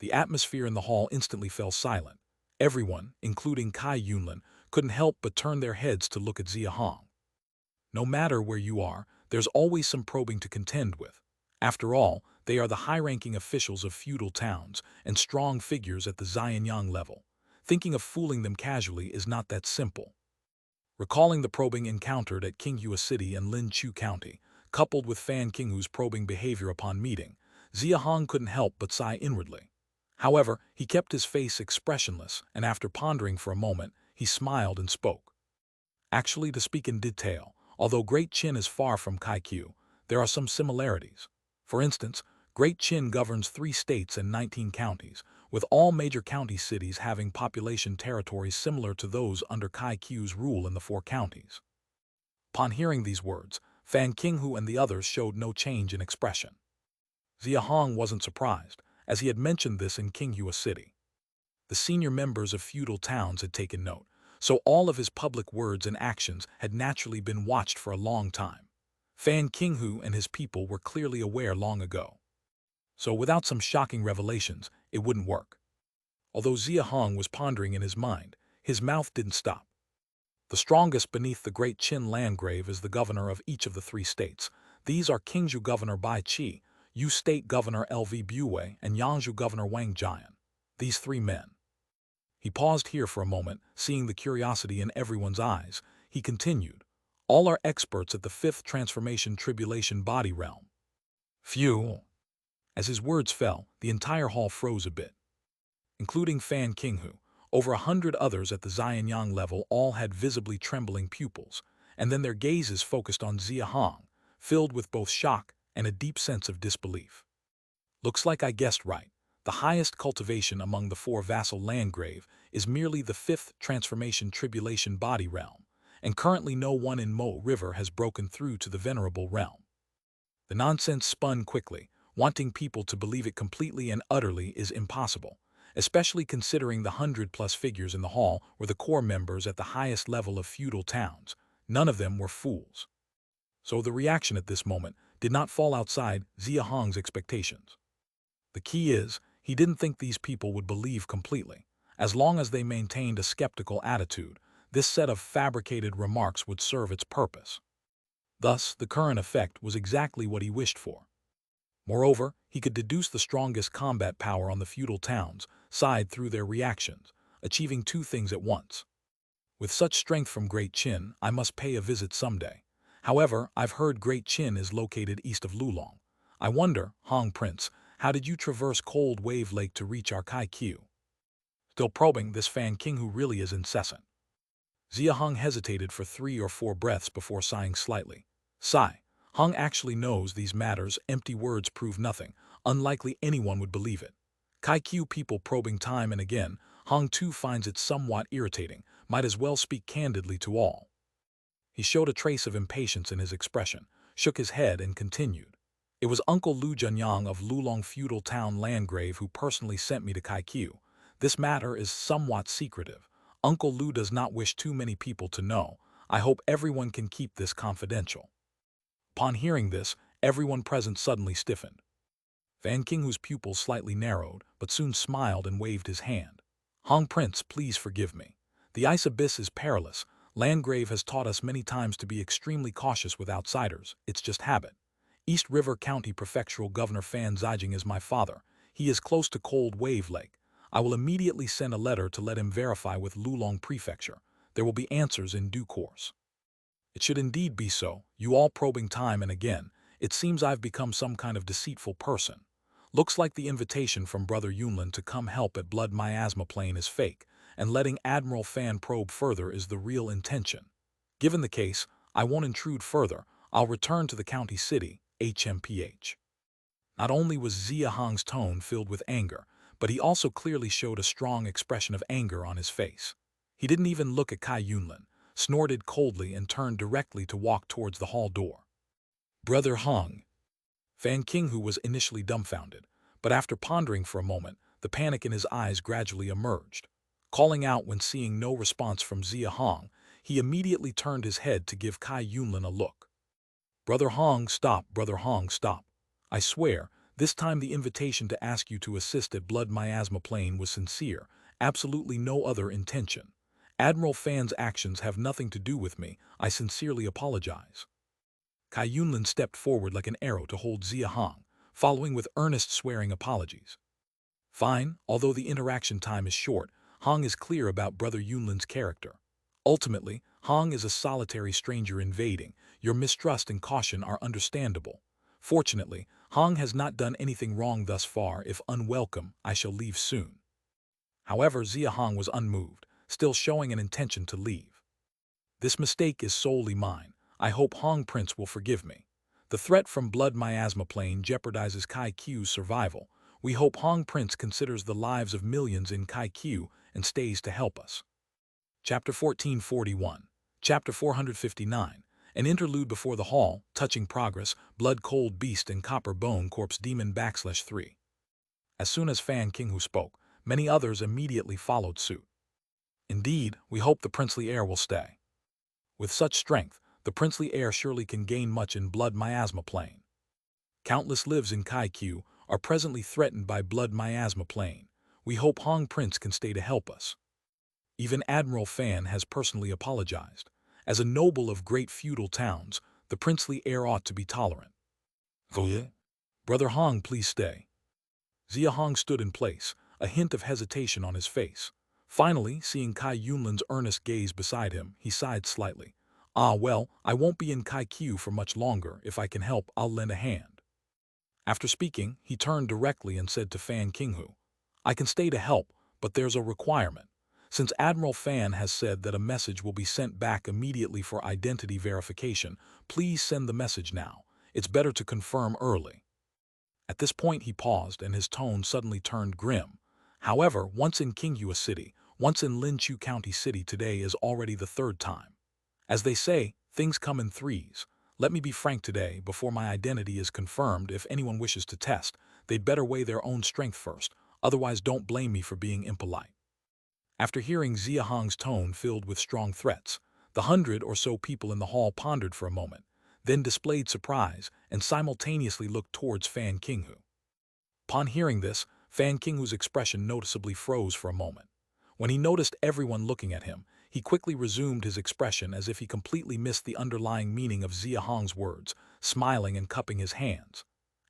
The atmosphere in the hall instantly fell silent. Everyone, including Cai Yunlin, couldn't help but turn their heads to look at Xia Hong. No matter where you are, there's always some probing to contend with. After all, they are the high-ranking officials of feudal towns and strong figures at the Xianyang level. Thinking of fooling them casually is not that simple. Recalling the probing encountered at Qinghua City and Lin Chu County, coupled with Fan Qinghu's probing behavior upon meeting, Xia Hong couldn't help but sigh inwardly. However, he kept his face expressionless, and after pondering for a moment, he smiled and spoke. "Actually, to speak in detail, although Great Qin is far from Kaiku, there are some similarities. For instance, Great Qin governs 3 states and 19 counties, with all major county cities having population territories similar to those under Kaiku's rule in the 4 counties." Upon hearing these words, Fan Qinghu and the others showed no change in expression. Xia Hong wasn't surprised, as he had mentioned this in Qinghua City. The senior members of feudal towns had taken note, so all of his public words and actions had naturally been watched for a long time. Fan Qinghu and his people were clearly aware long ago. So without some shocking revelations, it wouldn't work. Although Xia Hong was pondering in his mind, his mouth didn't stop. The strongest beneath the Great Qin Landgrave is the governor of each of the 3 states. These are Qingzhou Governor Bai Qi, Yu State Governor Lv Bue, and Yangzhou Governor Wang Jian. These 3 men. He paused here for a moment, seeing the curiosity in everyone's eyes. He continued, All are experts at the fifth transformation tribulation body realm. Phew. As his words fell, the entire hall froze a bit, including Fan Qinghu. Over 100 others at the Xianyang level all had visibly trembling pupils, and then their gazes focused on Xia Hong, filled with both shock and a deep sense of disbelief. Looks like I guessed right. The highest cultivation among the four vassal landgrave is merely the fifth transformation tribulation body realm, and currently no one in Mo River has broken through to the venerable realm. The nonsense spun quickly. Wanting people to believe it completely and utterly is impossible, especially considering the 100+ figures in the hall were the core members at the highest level of feudal towns. None of them were fools. So the reaction at this moment did not fall outside Xia Hong's expectations. The key is, he didn't think these people would believe completely. As long as they maintained a skeptical attitude, this set of fabricated remarks would serve its purpose. Thus, the current effect was exactly what he wished for. Moreover, he could deduce the strongest combat power on the feudal towns side through their reactions, achieving two things at once. With such strength from Great Qin, I must pay a visit someday. However, I've heard Great Qin is located east of Lulong. I wonder, Hong Prince, how did you traverse Cold Wave Lake to reach our Kaiku? Still probing, this Fan Qinghu really is incessant. Xia Hong hesitated for 3 or 4 breaths before sighing slightly. Sigh. Hong actually knows these matters, empty words prove nothing. Unlikely anyone would believe it. Kaiku people probing time and again, Hong too finds it somewhat irritating, might as well speak candidly to all. He showed a trace of impatience in his expression, shook his head and continued. It was Uncle Lu Junyang of Lulong feudal town Landgrave who personally sent me to Kaiku. This matter is somewhat secretive. Uncle Lu does not wish too many people to know. I hope everyone can keep this confidential. Upon hearing this, everyone present suddenly stiffened. Fan Qinghu's pupils slightly narrowed, but soon smiled and waved his hand. Hong Prince, please forgive me. The ice abyss is perilous. Landgrave has taught us many times to be extremely cautious with outsiders. It's just habit. East River County Prefectural Governor Fan Zijing is my father. He is close to Cold Wave Lake. I will immediately send a letter to let him verify with Lulong Prefecture. There will be answers in due course. It should indeed be so, you all probing time and again. It seems I've become some kind of deceitful person. Looks like the invitation from Brother Yunlin to come help at Blood Miasma Plain is fake, and letting Admiral Fan probe further is the real intention. Given the case, I won't intrude further. I'll return to the county city, HMPH. Not only was Xia Hong's tone filled with anger, but he also clearly showed a strong expression of anger on his face. He didn't even look at Kai Yunlin, snorted coldly and turned directly to walk towards the hall door. Brother Hong. Fan Qinghu was initially dumbfounded, but after pondering for a moment, the panic in his eyes gradually emerged. Calling out when seeing no response from Xia Hong, he immediately turned his head to give Kai Yunlin a look. Brother Hong, stop, Brother Hong, stop. I swear, this time the invitation to ask you to assist at Blood Miasma Plain was sincere, absolutely no other intention. Admiral Fan's actions have nothing to do with me. I sincerely apologize. Kai Yunlin stepped forward like an arrow to hold Xia Hong, following with earnest swearing apologies. Fine, although the interaction time is short, Hong is clear about Brother Yunlin's character. Ultimately, Hong is a solitary stranger invading. Your mistrust and caution are understandable. Fortunately, Hong has not done anything wrong thus far. If unwelcome, I shall leave soon. However, Xia Hong was unmoved, still showing an intention to leave. This mistake is solely mine. I hope Hong Prince will forgive me. The threat from Blood Miasma Plain jeopardizes Kai Q's survival. We hope Hong Prince considers the lives of millions in Kai Q and stays to help us. Chapter 1441. Chapter 459. An interlude before the hall, touching progress, Blood Cold Beast and Copper Bone Corpse Demon /3. As soon as Fan Qinghu spoke, many others immediately followed suit. Indeed, we hope the princely heir will stay. With such strength, the princely heir surely can gain much in Blood Miasma Plain. Countless lives in Kai Q are presently threatened by Blood Miasma Plain. We hope Hong Prince can stay to help us. Even Admiral Fan has personally apologized. As a noble of great feudal towns, the princely heir ought to be tolerant. Oh yeah? Brother Hong, please stay. Xia Hong stood in place, a hint of hesitation on his face. Finally, seeing Kai Yunlin's earnest gaze beside him, he sighed slightly. Ah well, I won't be in Kaiku for much longer. If I can help, I'll lend a hand. After speaking, he turned directly and said to Fan Qinghu, I can stay to help, but there's a requirement. Since Admiral Fan has said that a message will be sent back immediately for identity verification, please send the message now. It's better to confirm early. At this point he paused and his tone suddenly turned grim. However, once in Qinghua City, once in Linqiu County City today is already the third time. As they say, things come in threes. Let me be frank today, before my identity is confirmed. If anyone wishes to test, they'd better weigh their own strength first, otherwise don't blame me for being impolite. After hearing Xia Hong's tone filled with strong threats, the 100 or so people in the hall pondered for a moment, then displayed surprise and simultaneously looked towards Fan Qinghu. Upon hearing this, Fan Qinghu's expression noticeably froze for a moment. When he noticed everyone looking at him, he quickly resumed his expression as if he completely missed the underlying meaning of Xia Hong's words, smiling and cupping his hands.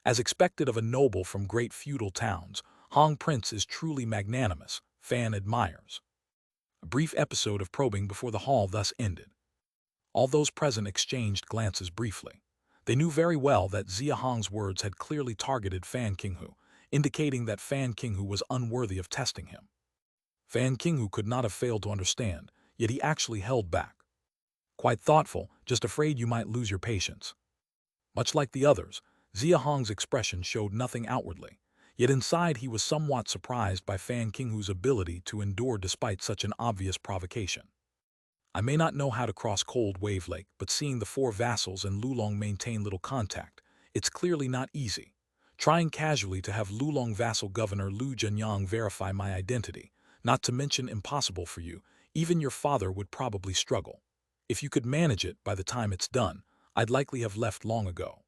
As expected of a noble from great feudal towns, Hong Prince is truly magnanimous, Fan admires. A brief episode of probing before the hall thus ended. All those present exchanged glances briefly. They knew very well that Xia Hong's words had clearly targeted Fan Qinghu, indicating that Fan Qinghu was unworthy of testing him. Fan Qinghu could not have failed to understand, yet he actually held back. Quite thoughtful, just afraid you might lose your patience. Much like the others, Xia Hong's expression showed nothing outwardly, yet inside he was somewhat surprised by Fan Qinghu's ability to endure despite such an obvious provocation. I may not know how to cross Cold Wave Lake, but seeing the 4 vassals and Lulong maintain little contact, it's clearly not easy. Trying casually to have Lulong vassal governor Lu Jianyang verify my identity, not to mention impossible for you, even your father would probably struggle. If you could manage it by the time it's done, I'd likely have left long ago.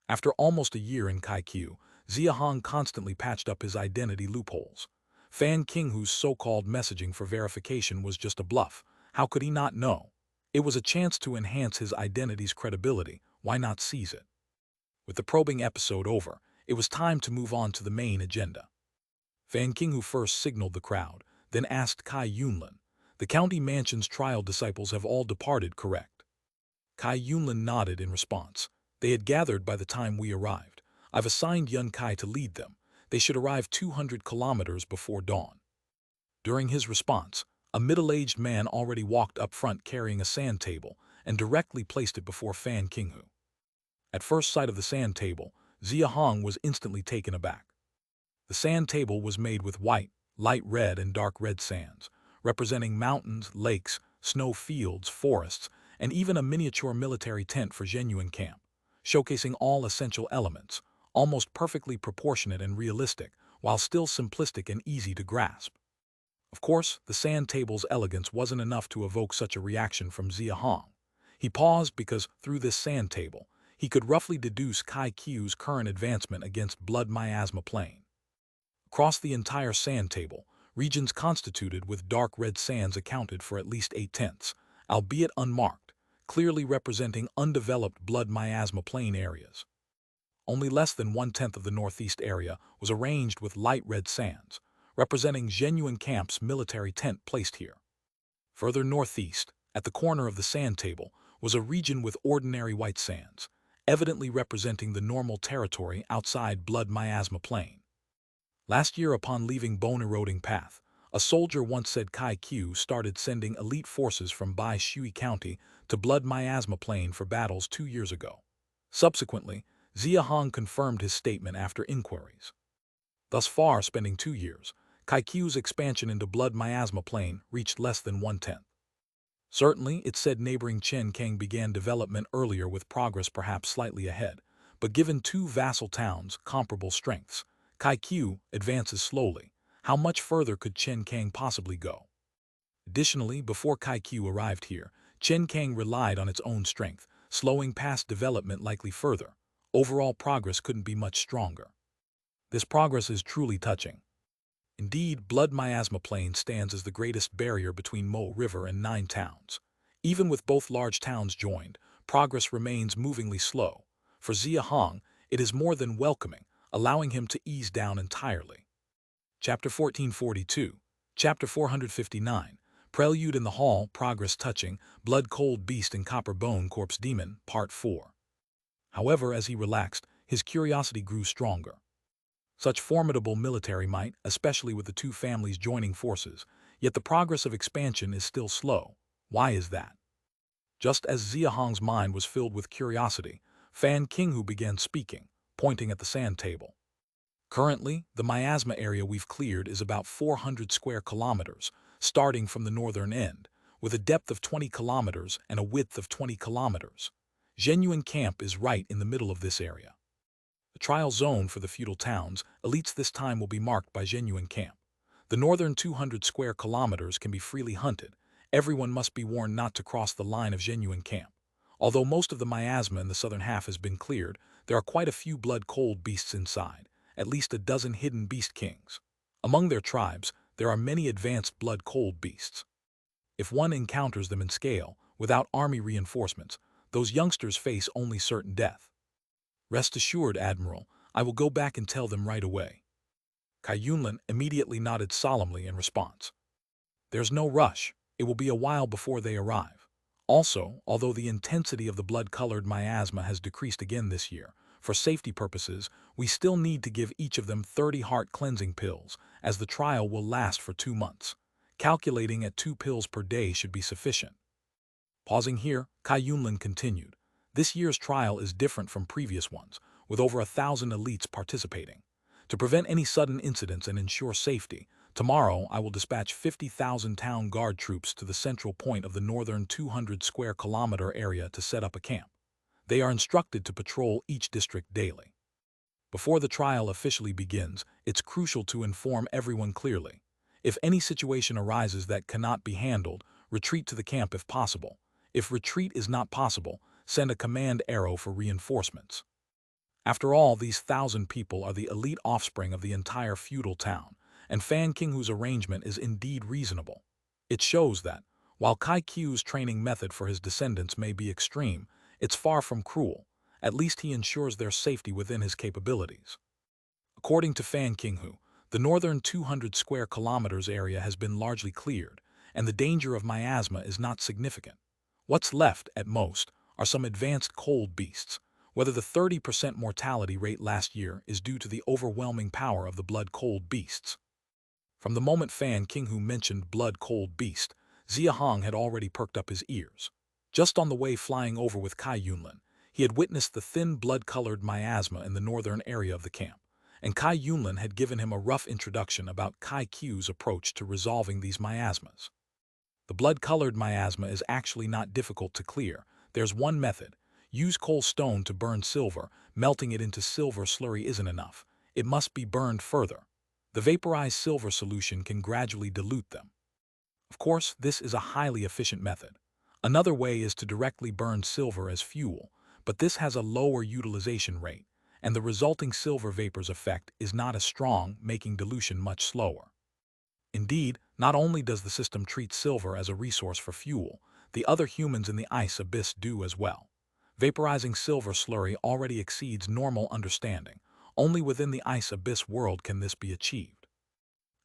After almost a year in Kaiku, Xia Hong constantly patched up his identity loopholes. Fan Qinghu's so-called messaging for verification was just a bluff. How could he not know? It was a chance to enhance his identity's credibility. Why not seize it? With the probing episode over, it was time to move on to the main agenda. Fan Qinghu first signaled the crowd, then asked Kai Yunlin, the county mansion's trial disciples have all departed, correct? Kai Yunlin nodded in response. They had gathered by the time we arrived. I've assigned Yun Kai to lead them. They should arrive 200 kilometers before dawn. During his response, a middle-aged man already walked up front carrying a sand table and directly placed it before Fan Qinghu. At first sight of the sand table, Xia Hong was instantly taken aback. The sand table was made with white, light red and dark red sands, representing mountains, lakes, snow fields, forests, and even a miniature military tent for genuine camp, showcasing all essential elements, almost perfectly proportionate and realistic, while still simplistic and easy to grasp. Of course, the sand table's elegance wasn't enough to evoke such a reaction from Xia Hong. He paused because, through this sand table, he could roughly deduce Kai Qiu's current advancement against Blood Miasma Plain. Across the entire sand table, regions constituted with dark red sands accounted for at least 8/10, albeit unmarked, clearly representing undeveloped Blood Miasma Plain areas. Only less than 1/10 of the northeast area was arranged with light red sands, representing genuine camp's military tent placed here. Further northeast, at the corner of the sand table, was a region with ordinary white sands, evidently representing the normal territory outside Blood Miasma Plain. Last year, upon leaving Bone Eroding Path, a soldier once said Kai Qiu started sending elite forces from Bai Shui County to Blood Miasma Plain for battles 2 years ago. Subsequently, Xia Hong confirmed his statement after inquiries. Thus far, spending 2 years, Kai Qiu's expansion into Blood Miasma Plain reached less than 1/10. Certainly, it said neighboring Chen Kang began development earlier with progress perhaps slightly ahead, but given 2 vassal towns' comparable strengths, Kai Qiu advances slowly. How much further could Chen Kang possibly go? Additionally, before Kai Qiu arrived here, Chen Kang relied on its own strength, slowing past development likely further. Overall progress couldn't be much stronger. This progress is truly touching. Indeed, Blood Miasma Plain stands as the greatest barrier between Mo River and 9 towns. Even with both large towns joined, progress remains movingly slow. For Xia Hong, it is more than welcoming, allowing him to ease down entirely. Chapter 1442, Chapter 459, Prelude in the Hall, Progress Touching, Blood Cold Beast and Copper Bone Corpse Demon, Part 4. However, as he relaxed, his curiosity grew stronger. Such formidable military might, especially with the two families joining forces, yet the progress of expansion is still slow. Why is that? Just as Xia Hong's mind was filled with curiosity, Fan Qinghu began speaking, pointing at the sand table. Currently, the miasma area we've cleared is about 400 square kilometers, starting from the northern end, with a depth of 20 kilometers and a width of 20 kilometers. Zhenyuan Camp is right in the middle of this area. The trial zone for the feudal towns, elites this time will be marked by Zhenyuan Camp. The northern 200 square kilometers can be freely hunted. Everyone must be warned not to cross the line of Zhenyuan Camp. Although most of the miasma in the southern half has been cleared, there are quite a few blood-cold beasts inside, at least a dozen hidden beast kings. Among their tribes, there are many advanced blood-cold beasts. If one encounters them in scale, without army reinforcements, those youngsters face only certain death. Rest assured, Admiral, I will go back and tell them right away. Kai Yunlin immediately nodded solemnly in response. There's no rush. It will be a while before they arrive. Also, although the intensity of the blood-colored miasma has decreased again this year, for safety purposes, we still need to give each of them 30 heart cleansing pills, as the trial will last for 2 months. Calculating at 2 pills per day should be sufficient. Pausing here, Kai Yunlin continued. This year's trial is different from previous ones, with over 1,000 elites participating. To prevent any sudden incidents and ensure safety, tomorrow I will dispatch 50,000 town guard troops to the central point of the northern 200 square kilometer area to set up a camp. They are instructed to patrol each district daily. Before the trial officially begins, it's crucial to inform everyone clearly. If any situation arises that cannot be handled, retreat to the camp if possible. If retreat is not possible, send a command arrow for reinforcements. After all, these 1,000 people are the elite offspring of the entire feudal town, and Fan Qinghu's arrangement is indeed reasonable. It shows that, while Kai Qiu's training method for his descendants may be extreme, it's far from cruel. At least he ensures their safety within his capabilities. According to Fan Qinghu, the northern 200 square kilometers area has been largely cleared, and the danger of miasma is not significant. What's left, at most, are some advanced cold beasts. Whether the 30% mortality rate last year is due to the overwhelming power of the blood-cold beasts. From the moment Fan Qinghu mentioned blood-cold beast, Xia Hong had already perked up his ears. Just on the way flying over with Kai Yunlin, he had witnessed the thin blood-colored miasma in the northern area of the camp, and Kai Yunlin had given him a rough introduction about Kai Qiu's approach to resolving these miasmas. The blood-colored miasma is actually not difficult to clear. There's one method. Use coal stone to burn silver. Melting it into silver slurry isn't enough. It must be burned further. The vaporized silver solution can gradually dilute them. Of course, this is a highly efficient method. Another way is to directly burn silver as fuel, but this has a lower utilization rate, and the resulting silver vapor's effect is not as strong, making dilution much slower. Indeed, not only does the system treat silver as a resource for fuel, the other humans in the ice abyss do as well. Vaporizing silver slurry already exceeds normal understanding. Only within the ice abyss world can this be achieved.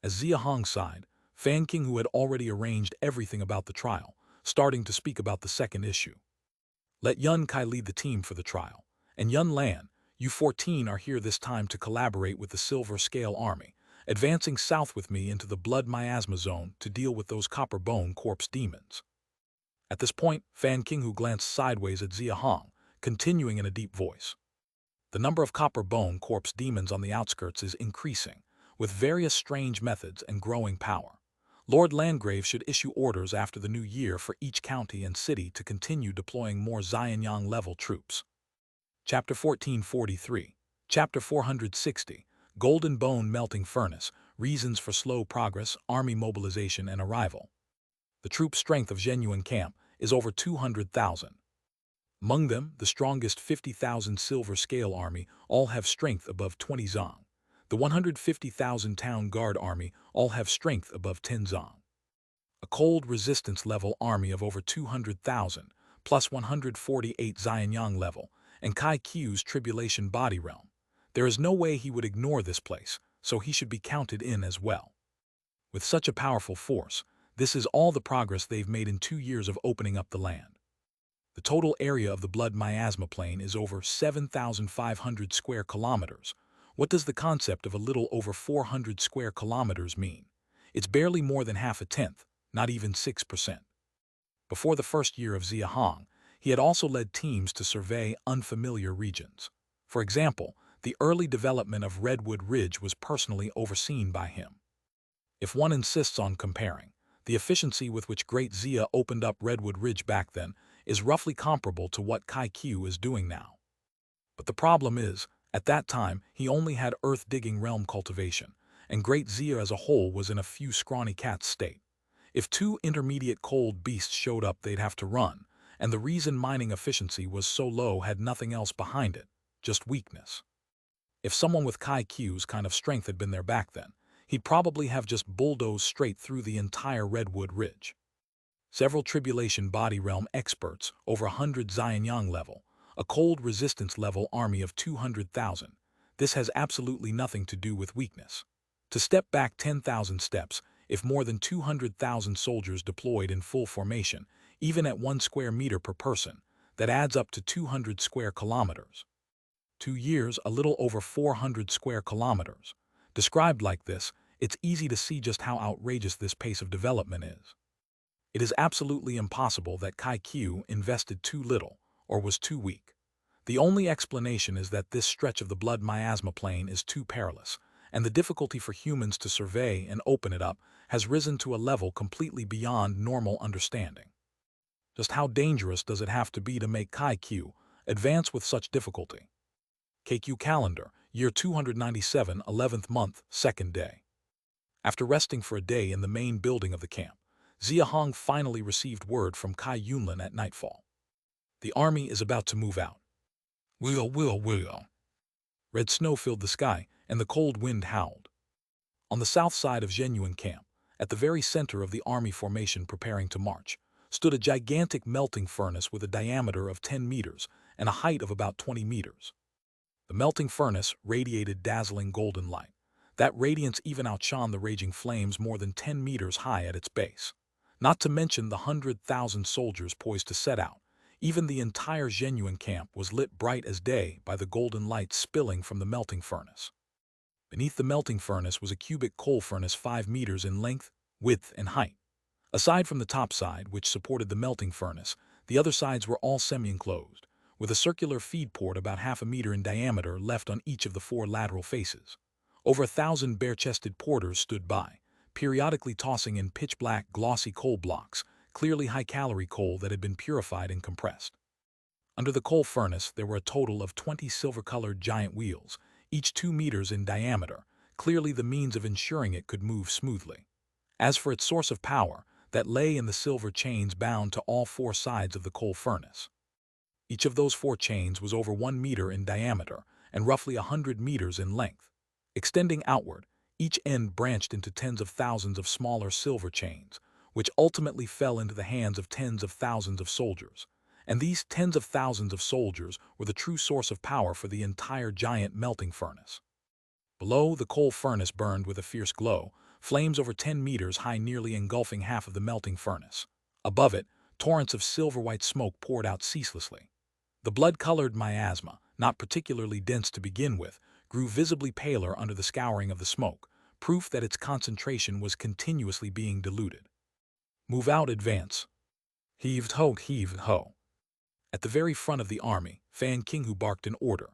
As Xia Hong sighed, Fan Qinghu had already arranged everything about the trial, starting to speak about the second issue. Let Yun Kai lead the team for the trial, and Yun Lan, you 14 are here this time to collaborate with the Silver Scale Army, advancing south with me into the Blood Miasma Zone to deal with those Copper Bone Corpse demons. At this point, Fan Qinghu glanced sideways at Xia Hong, continuing in a deep voice. The number of Copper Bone Corpse demons on the outskirts is increasing, with various strange methods and growing power. Lord Landgrave should issue orders after the new year for each county and city to continue deploying more Xianyang-level troops. Chapter 1443. Chapter 460. Golden Bone Melting Furnace, Reasons for Slow Progress, Army Mobilization and Arrival. The troop strength of Zhenyuan Camp is over 200,000. Among them, the strongest 50,000 Silver Scale Army all have strength above 20 zong. The 150,000 Town Guard Army all have strength above 10 zong. A cold resistance level army of over 200,000, plus 148 Xianyang level, and Kai Qiu's Tribulation Body Realm. There is no way he would ignore this place, so he should be counted in as well. With such a powerful force, This is all the progress they've made in 2 years of opening up the land. The total area of the blood miasma plain is over 7,500 square kilometers. What does the concept of a little over 400 square kilometers mean? It's barely more than half a tenth, not even 6%. Before the first year of Xia Hong, he had also led teams to survey unfamiliar regions. For example, the early development of Redwood Ridge was personally overseen by him. If one insists on comparing, the efficiency with which Great Xia opened up Redwood Ridge back then is roughly comparable to what Kai Q is doing now. But the problem is, at that time, he only had earth-digging realm cultivation, and Great Xia as a whole was in a few scrawny cats state. If two intermediate cold beasts showed up, they'd have to run, and the reason mining efficiency was so low had nothing else behind it, just weakness. If someone with Kai Q's kind of strength had been there back then, he'd probably have just bulldozed straight through the entire Redwood Ridge. Several Tribulation Body Realm experts, over 100 Xianyang level, a cold resistance level army of 200,000. This has absolutely nothing to do with weakness. To step back 10,000 steps, if more than 200,000 soldiers deployed in full formation, even at 1 square meter per person, that adds up to 200 square kilometers. 2 years, a little over 400 square kilometers. Described like this, it's easy to see just how outrageous this pace of development is. It is absolutely impossible that Kai Q invested too little or was too weak. The only explanation is that this stretch of the blood miasma plain is too perilous, and the difficulty for humans to survey and open it up has risen to a level completely beyond normal understanding. Just how dangerous does it have to be to make Kai Q advance with such difficulty? KQ calendar, year 297, 11th month, 2nd day. After resting for a day in the main building of the camp, Xia Hong finally received word from Kai Yunlin at nightfall. The army is about to move out. Will. Red snow filled the sky, and the cold wind howled. On the south side of Zhenyuan camp, at the very center of the army formation preparing to march, stood a gigantic melting furnace with a diameter of 10 meters and a height of about 20 meters. The melting furnace radiated dazzling golden light. That radiance even outshone the raging flames more than 10 meters high at its base. Not to mention the 100,000 soldiers poised to set out. Even the entire Zhenyuan camp was lit bright as day by the golden light spilling from the melting furnace. Beneath the melting furnace was a cubic coal furnace 5 meters in length, width, and height. Aside from the top side, which supported the melting furnace, the other sides were all semi-enclosed, with a circular feed port about half a meter in diameter left on each of the 4 lateral faces. Over 1,000 bare-chested porters stood by, periodically tossing in pitch-black, glossy coal blocks, clearly high-calorie coal that had been purified and compressed. Under the coal furnace, there were a total of 20 silver-colored giant wheels, each 2 meters in diameter, clearly the means of ensuring it could move smoothly. As for its source of power, that lay in the silver chains bound to all 4 sides of the coal furnace. Each of those 4 chains was over 1 meter in diameter and roughly 100 meters in length. Extending outward, each end branched into tens of thousands of smaller silver chains, which ultimately fell into the hands of tens of thousands of soldiers. And these tens of thousands of soldiers were the true source of power for the entire giant melting furnace. Below, the coal furnace burned with a fierce glow, flames over 10 meters high nearly engulfing half of the melting furnace. Above it, torrents of silver-white smoke poured out ceaselessly. The blood-colored miasma, not particularly dense to begin with, grew visibly paler under the scouring of the smoke, proof that its concentration was continuously being diluted. Move out, advance. Heaved ho. At the very front of the army, Fan Qinghu barked an order.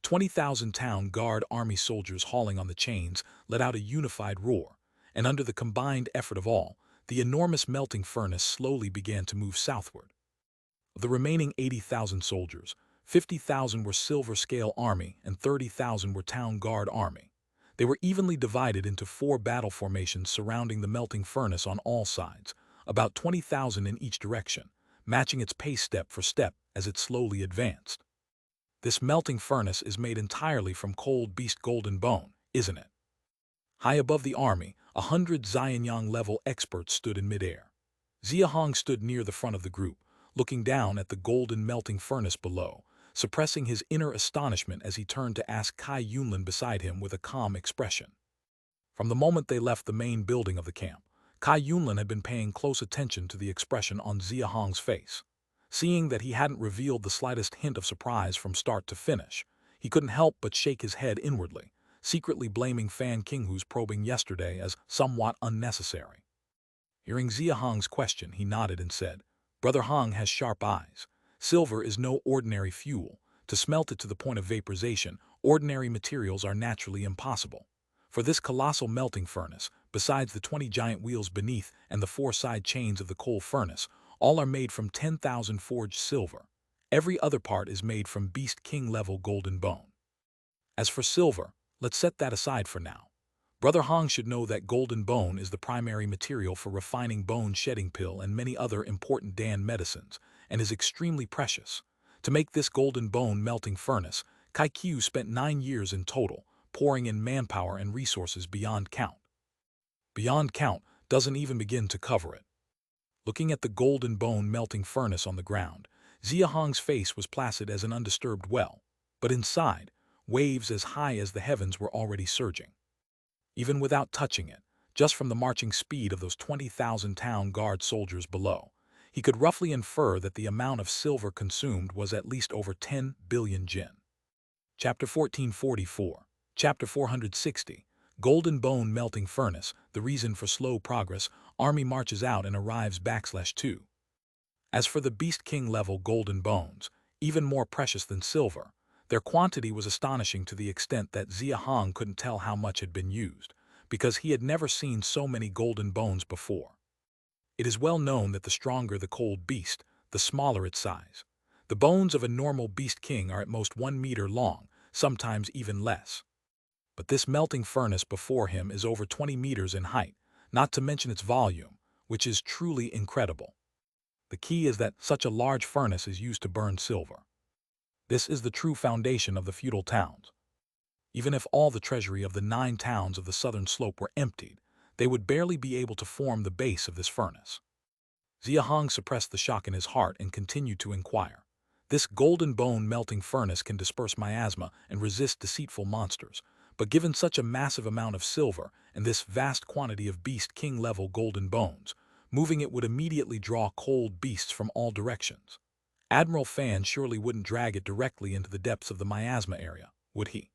20,000 town guard army soldiers hauling on the chains let out a unified roar, and under the combined effort of all, the enormous melting furnace slowly began to move southward. Of the remaining 80,000 soldiers, 50,000 were Silver Scale Army and 30,000 were Town Guard Army. They were evenly divided into 4 battle formations surrounding the melting furnace on all sides, about 20,000 in each direction, matching its pace step for step as it slowly advanced. This melting furnace is made entirely from cold beast golden bone, isn't it? High above the army, 100 Xianyang-level experts stood in midair. Xia Hong stood near the front of the group, looking down at the golden melting furnace below, suppressing his inner astonishment as he turned to ask Kai Yunlin beside him with a calm expression. From the moment they left the main building of the camp, Kai Yunlin had been paying close attention to the expression on Xia Hong's face. Seeing that he hadn't revealed the slightest hint of surprise from start to finish, he couldn't help but shake his head inwardly, secretly blaming Fan Qinghu's probing yesterday as somewhat unnecessary. Hearing Xia Hong's question, he nodded and said, "Brother Hong has sharp eyes. Silver is no ordinary fuel. To smelt it to the point of vaporization, ordinary materials are naturally impossible. For this colossal melting furnace, besides the 20 giant wheels beneath and the 4 side chains of the coal furnace, all are made from 10,000 forged silver. Every other part is made from Beast King level golden bone. As for silver, let's set that aside for now. Brother Hong should know that golden bone is the primary material for refining bone shedding pill and many other important Dan medicines, and is extremely precious. To make this golden bone melting furnace, Kai Qiu spent 9 years in total, pouring in manpower and resources beyond count. Beyond count doesn't even begin to cover it." Looking at the golden bone melting furnace on the ground, Xia Hong's face was placid as an undisturbed well, but inside, waves as high as the heavens were already surging. Even without touching it, just from the marching speed of those 20,000 town guard soldiers below, he could roughly infer that the amount of silver consumed was at least over 10 billion jin. Chapter 1444, Chapter 460, Golden Bone Melting Furnace, the reason for slow progress, army marches out and arrives /2. As for the Beast King level golden bones, even more precious than silver, their quantity was astonishing to the extent that Xia Hong couldn't tell how much had been used, because he had never seen so many golden bones before. It is well known that the stronger the cold beast, the smaller its size. The bones of a normal Beast King are at most 1 meter long, sometimes even less. But this melting furnace before him is over 20 meters in height, not to mention its volume, which is truly incredible. The key is that such a large furnace is used to burn silver. This is the true foundation of the feudal towns. Even if all the treasury of the 9 towns of the southern slope were emptied, they would barely be able to form the base of this furnace. Xia Hong suppressed the shock in his heart and continued to inquire. This golden bone melting furnace can disperse miasma and resist deceitful monsters, but given such a massive amount of silver and this vast quantity of Beast King level golden bones, moving it would immediately draw cold beasts from all directions. Admiral Fan surely wouldn't drag it directly into the depths of the miasma area, would he?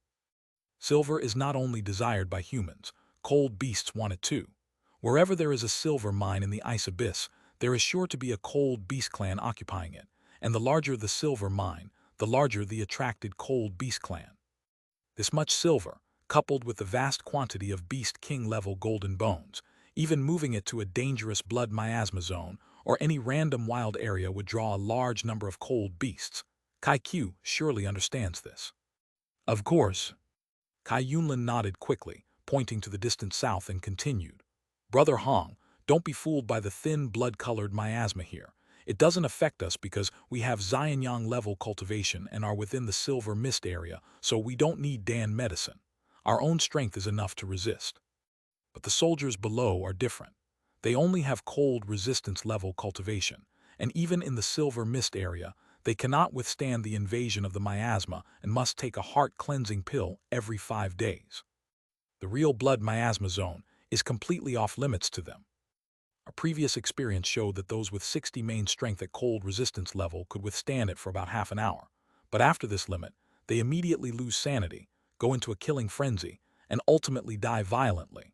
Silver is not only desired by humans, cold beasts want it too. Wherever there is a silver mine in the ice abyss, there is sure to be a cold beast clan occupying it, and the larger the silver mine, the larger the attracted cold beast clan. This much silver, coupled with the vast quantity of Beast King level golden bones, even moving it to a dangerous blood miasma zone or any random wild area would draw a large number of cold beasts. Kai Qiu surely understands this. Of course. Kai Yunlin nodded quickly, pointing to the distant south, and continued, "Brother Hong, don't be fooled by the thin blood-colored miasma here. It doesn't affect us because we have Xianyang level cultivation and are within the silver mist area, so we don't need Dan medicine. Our own strength is enough to resist. But the soldiers below are different. They only have cold resistance level cultivation, and even in the silver mist area, they cannot withstand the invasion of the miasma and must take a heart-cleansing pill every 5 days. The real blood miasma zone is completely off-limits to them. Our previous experience showed that those with 60 main strength at cold resistance level could withstand it for about half an hour, but after this limit, they immediately lose sanity, go into a killing frenzy, and ultimately die violently.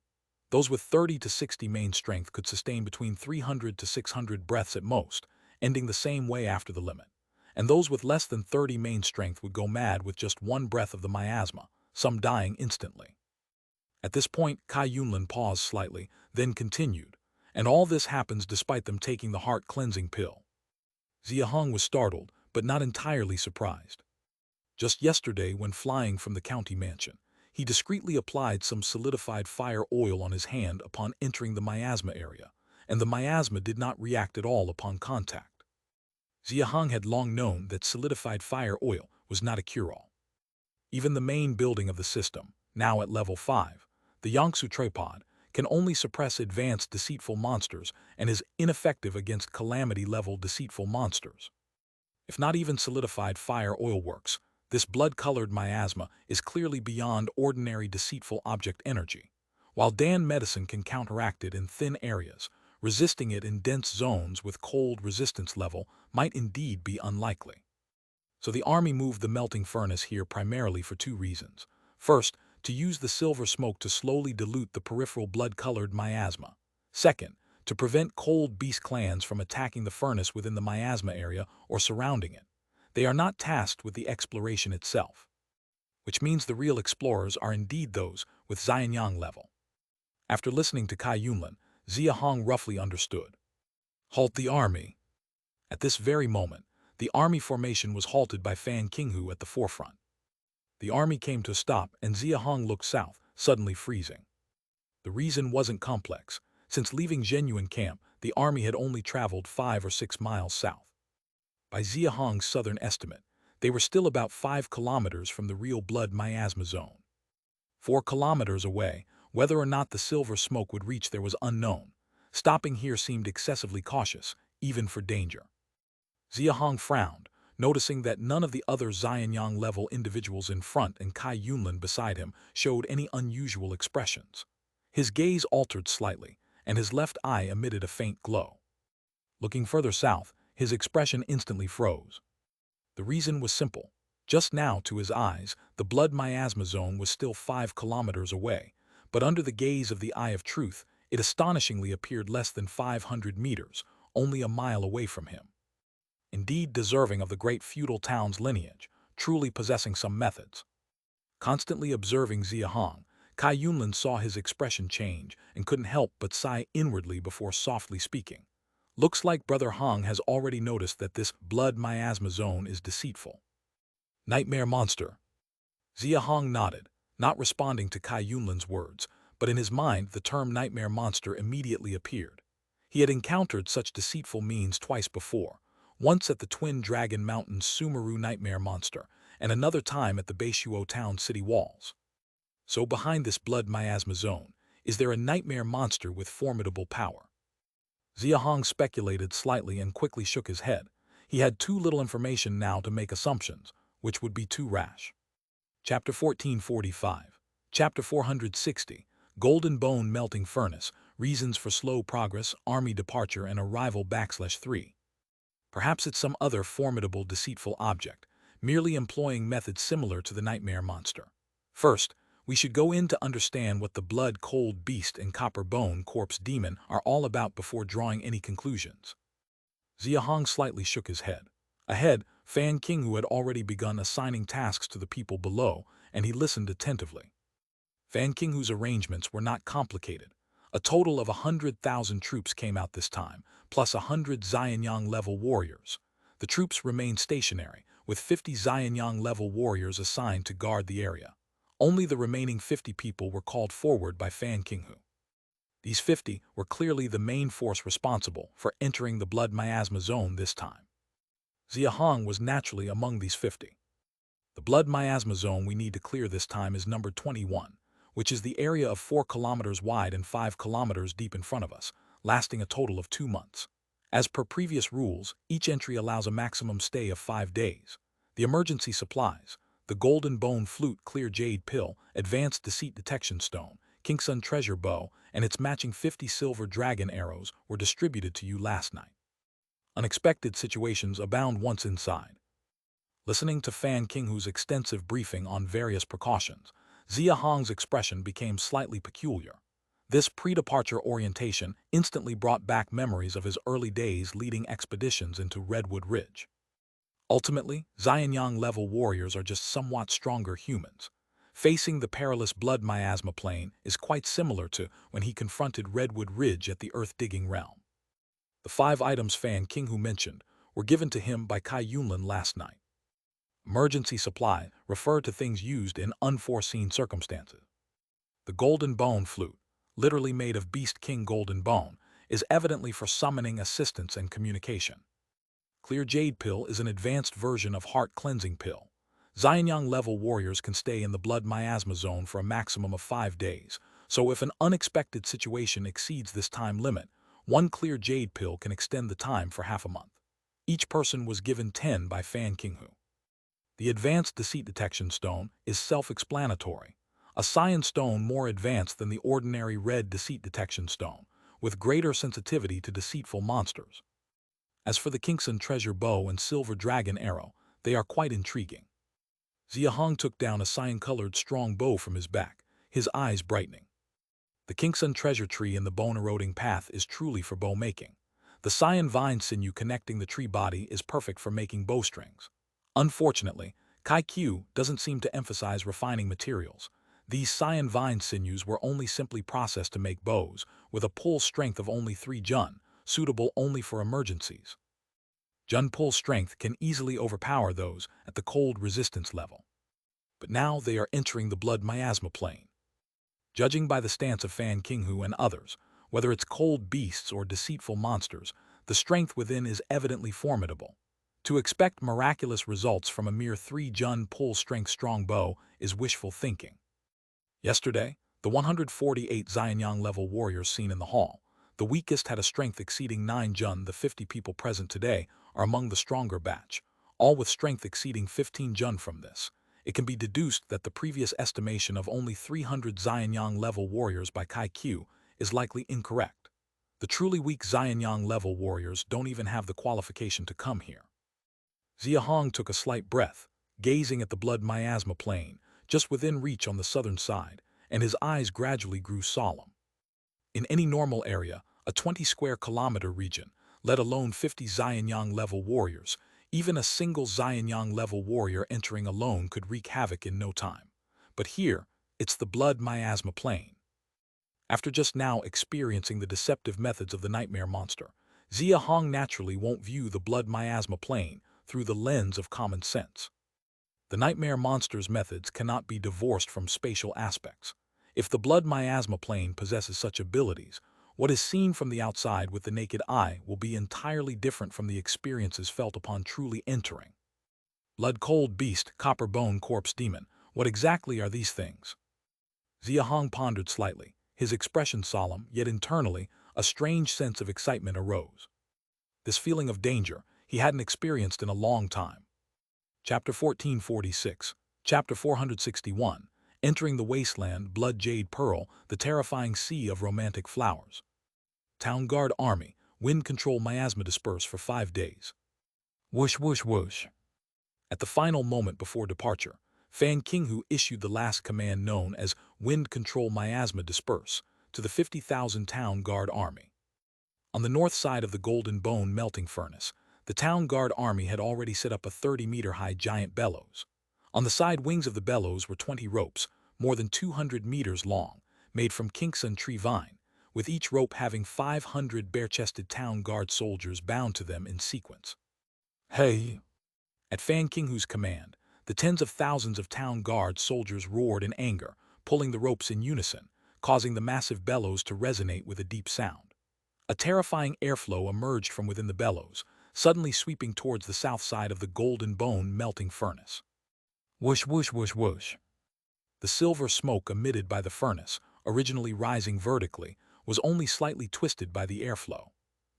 Those with 30 to 60 main strength could sustain between 300 to 600 breaths at most, ending the same way after the limit. And those with less than 30 main strength would go mad with just 1 breath of the miasma, some dying instantly. At this point, Kai Yunlin paused slightly, then continued, and all this happens despite them taking the heart-cleansing pill. Xia Hong was startled, but not entirely surprised. Just yesterday, when flying from the county mansion, he discreetly applied some solidified fire oil on his hand upon entering the miasma area, and the miasma did not react at all upon contact. Xia Hong had long known that solidified fire oil was not a cure-all. Even the main building of the system, now at level 5, the Yangtze tripod, can only suppress advanced deceitful monsters and is ineffective against calamity-level deceitful monsters. If not even solidified fire oil works, this blood-colored miasma is clearly beyond ordinary deceitful object energy. while Dan medicine can counteract it in thin areas. Resisting it in dense zones with cold resistance level might indeed be unlikely. So the army moved the melting furnace here primarily for two reasons. First, to use the silver smoke to slowly dilute the peripheral blood-colored miasma. Second, to prevent cold beast clans from attacking the furnace within the miasma area or surrounding it. They are not tasked with the exploration itself, which means the real explorers are indeed those with Xianyang level. After listening to Kai Yunlin, Xia Hong roughly understood. Halt the army. At this very moment, the army formation was halted by Fan Qinghu at the forefront. The army came to a stop and Xia Hong looked south, suddenly freezing. The reason wasn't complex. Since leaving Zhenyuan camp, the army had only traveled 5 or 6 miles south. By Xia Hong's southern estimate, they were still about 5 kilometers from the real blood miasma zone. 4 kilometers away, whether or not the silver smoke would reach there was unknown. Stopping here seemed excessively cautious, even for danger. Xia Hong frowned, noticing that none of the other Xianyang-level individuals in front and Kai Yunlin beside him showed any unusual expressions. His gaze altered slightly, and his left eye emitted a faint glow. Looking further south, his expression instantly froze. The reason was simple. Just now, to his eyes, the blood miasma zone was still 5 kilometers away, but under the gaze of the Eye of Truth, it astonishingly appeared less than 500 meters, only a mile away from him. Indeed deserving of the great feudal town's lineage, truly possessing some methods. Constantly observing Xia Hong, Kai Yunlin saw his expression change and couldn't help but sigh inwardly before softly speaking. Looks like Brother Hong has already noticed that this blood miasma zone is deceitful. Nightmare monster. Xia Hong nodded, not responding to Kai Yunlin's words, but in his mind the term nightmare monster immediately appeared. He had encountered such deceitful means twice before, once at the Twin Dragon Mountain's Sumeru nightmare monster, and another time at the Beishuo town city walls. So behind this blood miasma zone, is there a nightmare monster with formidable power? Xia Hong speculated slightly and quickly shook his head. He had too little information now to make assumptions, which would be too rash. Chapter 1445. Chapter 460. Golden Bone Melting Furnace, Reasons for Slow Progress, Army Departure and Arrival /3. Perhaps it's some other formidable deceitful object, merely employing methods similar to the nightmare monster. First, we should go in to understand what the blood-cold beast and copper bone corpse demon are all about before drawing any conclusions. Xia Hong slightly shook his head. Ahead, Fan Qinghu had already begun assigning tasks to the people below, and he listened attentively. Fan Qinghu's arrangements were not complicated. A total of 100,000 troops came out this time, plus 100 Xianyang-level warriors. The troops remained stationary, with 50 Xianyang-level warriors assigned to guard the area. Only the remaining 50 people were called forward by Fan Qinghu. These 50 were clearly the main force responsible for entering the blood miasma zone this time. Xia Hong was naturally among these 50. The blood miasma zone we need to clear this time is number 21, which is the area of 4 kilometers wide and 5 kilometers deep in front of us, lasting a total of 2 months. As per previous rules, each entry allows a maximum stay of 5 days. The emergency supplies, the Golden Bone Flute Clear Jade Pill, Advanced Deceit Detection Stone, Kingsun Treasure Bow, and its matching 50 silver dragon arrows were distributed to you last night. Unexpected situations abound once inside. Listening to Fan Qinghu's extensive briefing on various precautions, Xia Hong's expression became slightly peculiar. This pre-departure orientation instantly brought back memories of his early days leading expeditions into Redwood Ridge. Ultimately, Xianyang-level warriors are just somewhat stronger humans. Facing the perilous blood miasma plane is quite similar to when he confronted Redwood Ridge at the earth-digging realm. The 5 items Fan Qinghu mentioned were given to him by Kai Yunlin last night. Emergency supply referred to things used in unforeseen circumstances. The Golden Bone Flute, literally made of Beast King Golden Bone, is evidently for summoning assistance and communication. Clear Jade Pill is an advanced version of Heart Cleansing Pill. Xianyang-level warriors can stay in the blood miasma zone for a maximum of 5 days, so if an unexpected situation exceeds this time limit, 1 Clear Jade Pill can extend the time for half a month. Each person was given 10 by Fan Qinghu. The Advanced Deceit Detection Stone is self-explanatory. a cyan stone more advanced than the ordinary red deceit detection stone, with greater sensitivity to deceitful monsters. As for the Kingston treasure bow and silver dragon arrow, they are quite intriguing. Xia Hong took down a cyan-colored strong bow from his back, his eyes brightening. The Kingston treasure tree in the bone-eroding path is truly for bow making. The cyan vine sinew connecting the tree body is perfect for making bowstrings. Unfortunately, Kai Q doesn't seem to emphasize refining materials. These cyan vine sinews were only simply processed to make bows, with a pull strength of only 3 jun, suitable only for emergencies. Jun pull strength can easily overpower those at the cold resistance level. But now they are entering the blood miasma plane. Judging by the stance of Fan Qinghu and others, whether it's cold beasts or deceitful monsters, the strength within is evidently formidable. To expect miraculous results from a mere 3 jun pull strength strong bow is wishful thinking. Yesterday, the 148 Xianyang level warriors seen in the hall, the weakest had a strength exceeding 9 jun. The 50 people present today are among the stronger batch, all with strength exceeding 15 jun. From this, it can be deduced that the previous estimation of only 300 Xianyang level warriors by Kai Q is likely incorrect. The truly weak Xianyang level warriors don't even have the qualification to come here. Xia Hong took a slight breath, gazing at the blood miasma plane, just within reach on the southern side, and his eyes gradually grew solemn. In any normal area, a 20 square kilometer region, let alone 50 Xianyang level warriors, even a single Xianyang level warrior entering alone could wreak havoc in no time. But here, it's the blood miasma plane. After just now experiencing the deceptive methods of the nightmare monster, Xia Hong naturally won't view the blood miasma plane through the lens of common sense. The nightmare monster's methods cannot be divorced from spatial aspects. If the blood miasma plane possesses such abilities, what is seen from the outside with the naked eye will be entirely different from the experiences felt upon truly entering. Blood-cold beast, copper bone corpse demon, what exactly are these things? Xia Hong pondered slightly, his expression solemn, yet internally, a strange sense of excitement arose. This feeling of danger he hadn't experienced in a long time. Chapter 1446, Chapter 461, Entering the Wasteland, Blood Jade Pearl, the Terrifying Sea of Romantic Flowers. Town Guard Army, Wind Control Miasma Disperse for 5 days. Whoosh whoosh whoosh. At the final moment before departure, Fan Qinghu issued the last command known as Wind Control Miasma Disperse to the 50,000 Town Guard Army. On the north side of the Golden Bone melting furnace, the Town Guard Army had already set up a 30-meter-high giant bellows. On the side wings of the bellows were 20 ropes, more than 200 meters long, made from Kingston tree vine, with each rope having 500 bare-chested Town Guard soldiers bound to them in sequence. Hey! At Fan Qinghu's command, the tens of thousands of Town Guard soldiers roared in anger, pulling the ropes in unison, causing the massive bellows to resonate with a deep sound. A terrifying airflow emerged from within the bellows, suddenly sweeping towards the south side of the Golden Bone melting furnace. Whoosh whoosh whoosh whoosh. The silver smoke emitted by the furnace, originally rising vertically, was only slightly twisted by the airflow.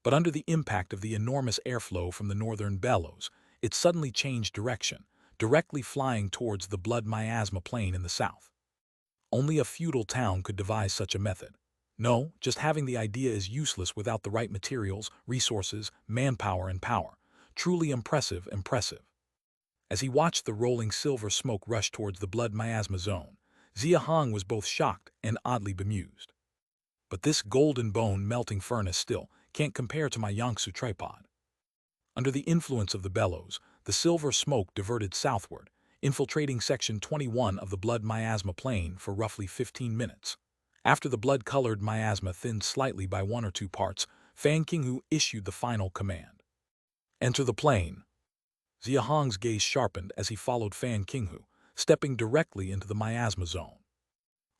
But under the impact of the enormous airflow from the northern bellows, it suddenly changed direction, directly flying towards the blood miasma plane in the south. Only a feudal town could devise such a method. No, just having the idea is useless without the right materials, resources, manpower, and power. Truly impressive. As he watched the rolling silver smoke rush towards the blood miasma zone, Xia Hong was both shocked and oddly bemused. But this Golden Bone melting furnace still can't compare to my Yangtze tripod. Under the influence of the bellows, the silver smoke diverted southward, infiltrating section 21 of the blood miasma plane for roughly 15 minutes. After the blood-colored miasma thinned slightly by 1 or 2 parts, Fan Qinghu issued the final command. Enter the plane. Xia Hong's gaze sharpened as he followed Fan Qinghu, stepping directly into the miasma zone.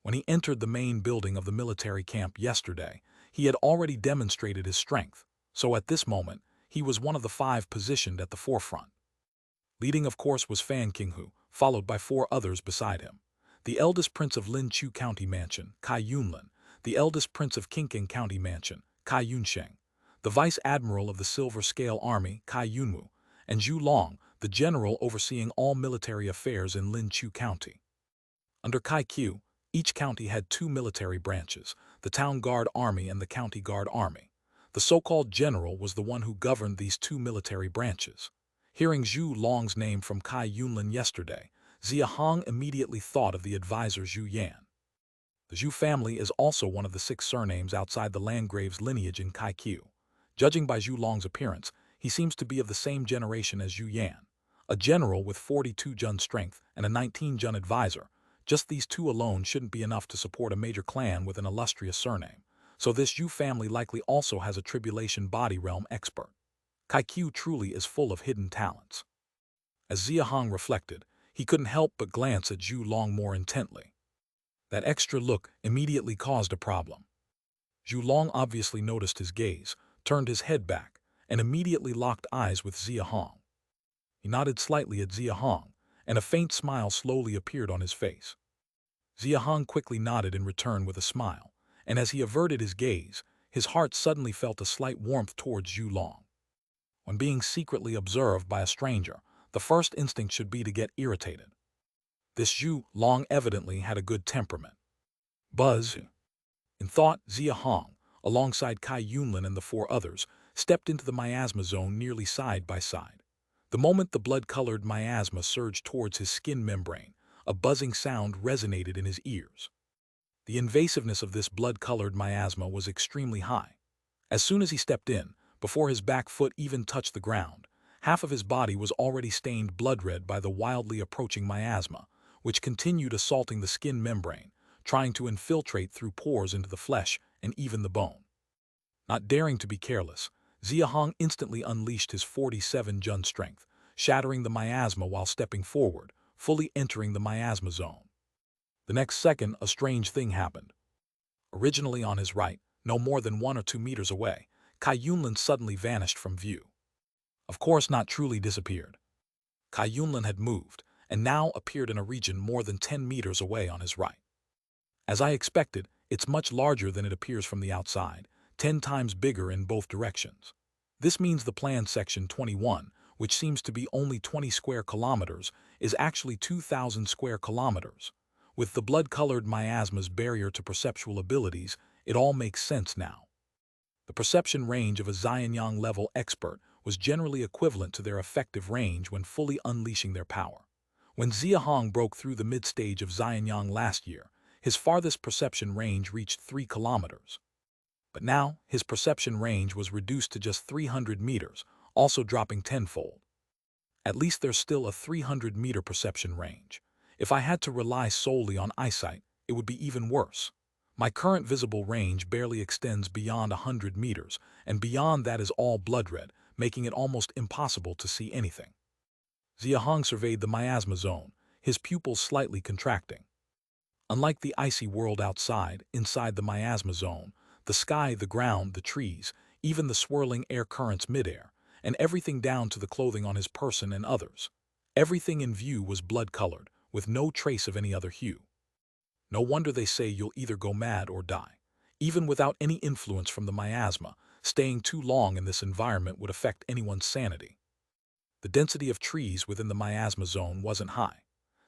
When he entered the main building of the military camp yesterday, he had already demonstrated his strength, so at this moment, he was one of the 5 positioned at the forefront. Leading, of course, was Fan Qinghu, followed by 4 others beside him. The eldest prince of Lin Chu County Mansion, Kai Yunlin, the eldest prince of Qingqing County Mansion, Kai Yunsheng, the vice admiral of the Silver Scale Army, Kai Yunwu, and Zhu Long, the general overseeing all military affairs in Lin Chu County. Under Kai Q, Each county had two military branches, the Town Guard Army and the County Guard Army. The so-called general was the one who governed these two military branches. Hearing Zhu Long's name from Kai Yunlin yesterday, Xia Hong immediately thought of the advisor Zhu Yan. The Zhu family is also one of the 6 surnames outside the Landgrave's lineage in Kaiku. Judging by Zhu Long's appearance, he seems to be of the same generation as Zhu Yan. A general with 42 Jun strength and a 19 Jun advisor. Just these two alone shouldn't be enough to support a major clan with an illustrious surname. So this Zhu family likely also has a tribulation body realm expert. Kaiku truly is full of hidden talents. As Xia Hong reflected, he couldn't help but glance at Zhu Long more intently. That extra look immediately caused a problem. Zhu Long obviously noticed his gaze, turned his head back, and immediately locked eyes with Xia Hong. He nodded slightly at Xia Hong, and a faint smile slowly appeared on his face. Xia Hong quickly nodded in return with a smile, and as he averted his gaze, his heart suddenly felt a slight warmth towards Zhu Long. When being secretly observed by a stranger, the first instinct should be to get irritated. This Zhu Long evidently had a good temperament. Buzz. In thought, Xia Hong, alongside Kai Yunlin and the 4 others, stepped into the miasma zone nearly side by side. The moment the blood-colored miasma surged towards his skin membrane, a buzzing sound resonated in his ears. The invasiveness of this blood-colored miasma was extremely high. As soon as he stepped in, before his back foot even touched the ground, half of his body was already stained blood-red by the wildly approaching miasma, which continued assaulting the skin membrane, trying to infiltrate through pores into the flesh and even the bone. Not daring to be careless, Xia Hong instantly unleashed his 47 Jun strength, shattering the miasma while stepping forward, fully entering the miasma zone. The next second, a strange thing happened. Originally on his right, no more than 1 or 2 meters away, Kai Yunlin suddenly vanished from view. Of course, not truly disappeared. Kai Yunlin had moved, and now appeared in a region more than 10 meters away on his right. As I expected, it's much larger than it appears from the outside, 10 times bigger in both directions. This means the planned section 21, which seems to be only 20 square kilometers, is actually 2,000 square kilometers. With the blood-colored miasma's barrier to perceptual abilities, it all makes sense now. The perception range of a Xianyang-level expert was generally equivalent to their effective range when fully unleashing their power. When Xia Hong broke through the mid-stage of Xianyang last year, his farthest perception range reached 3 kilometers. But now, his perception range was reduced to just 300 meters, also dropping tenfold. At least there's still a 300-meter perception range. If I had to rely solely on eyesight, it would be even worse. My current visible range barely extends beyond 100 meters, and beyond that is all blood-red, making it almost impossible to see anything. Xia Hong surveyed the miasma zone, his pupils slightly contracting. Unlike the icy world outside, inside the miasma zone, the sky, the ground, the trees, even the swirling air currents midair, and everything down to the clothing on his person and others. Everything in view was blood-colored, with no trace of any other hue. No wonder they say you'll either go mad or die. Even without any influence from the miasma, staying too long in this environment would affect anyone's sanity. The density of trees within the miasma zone wasn't high.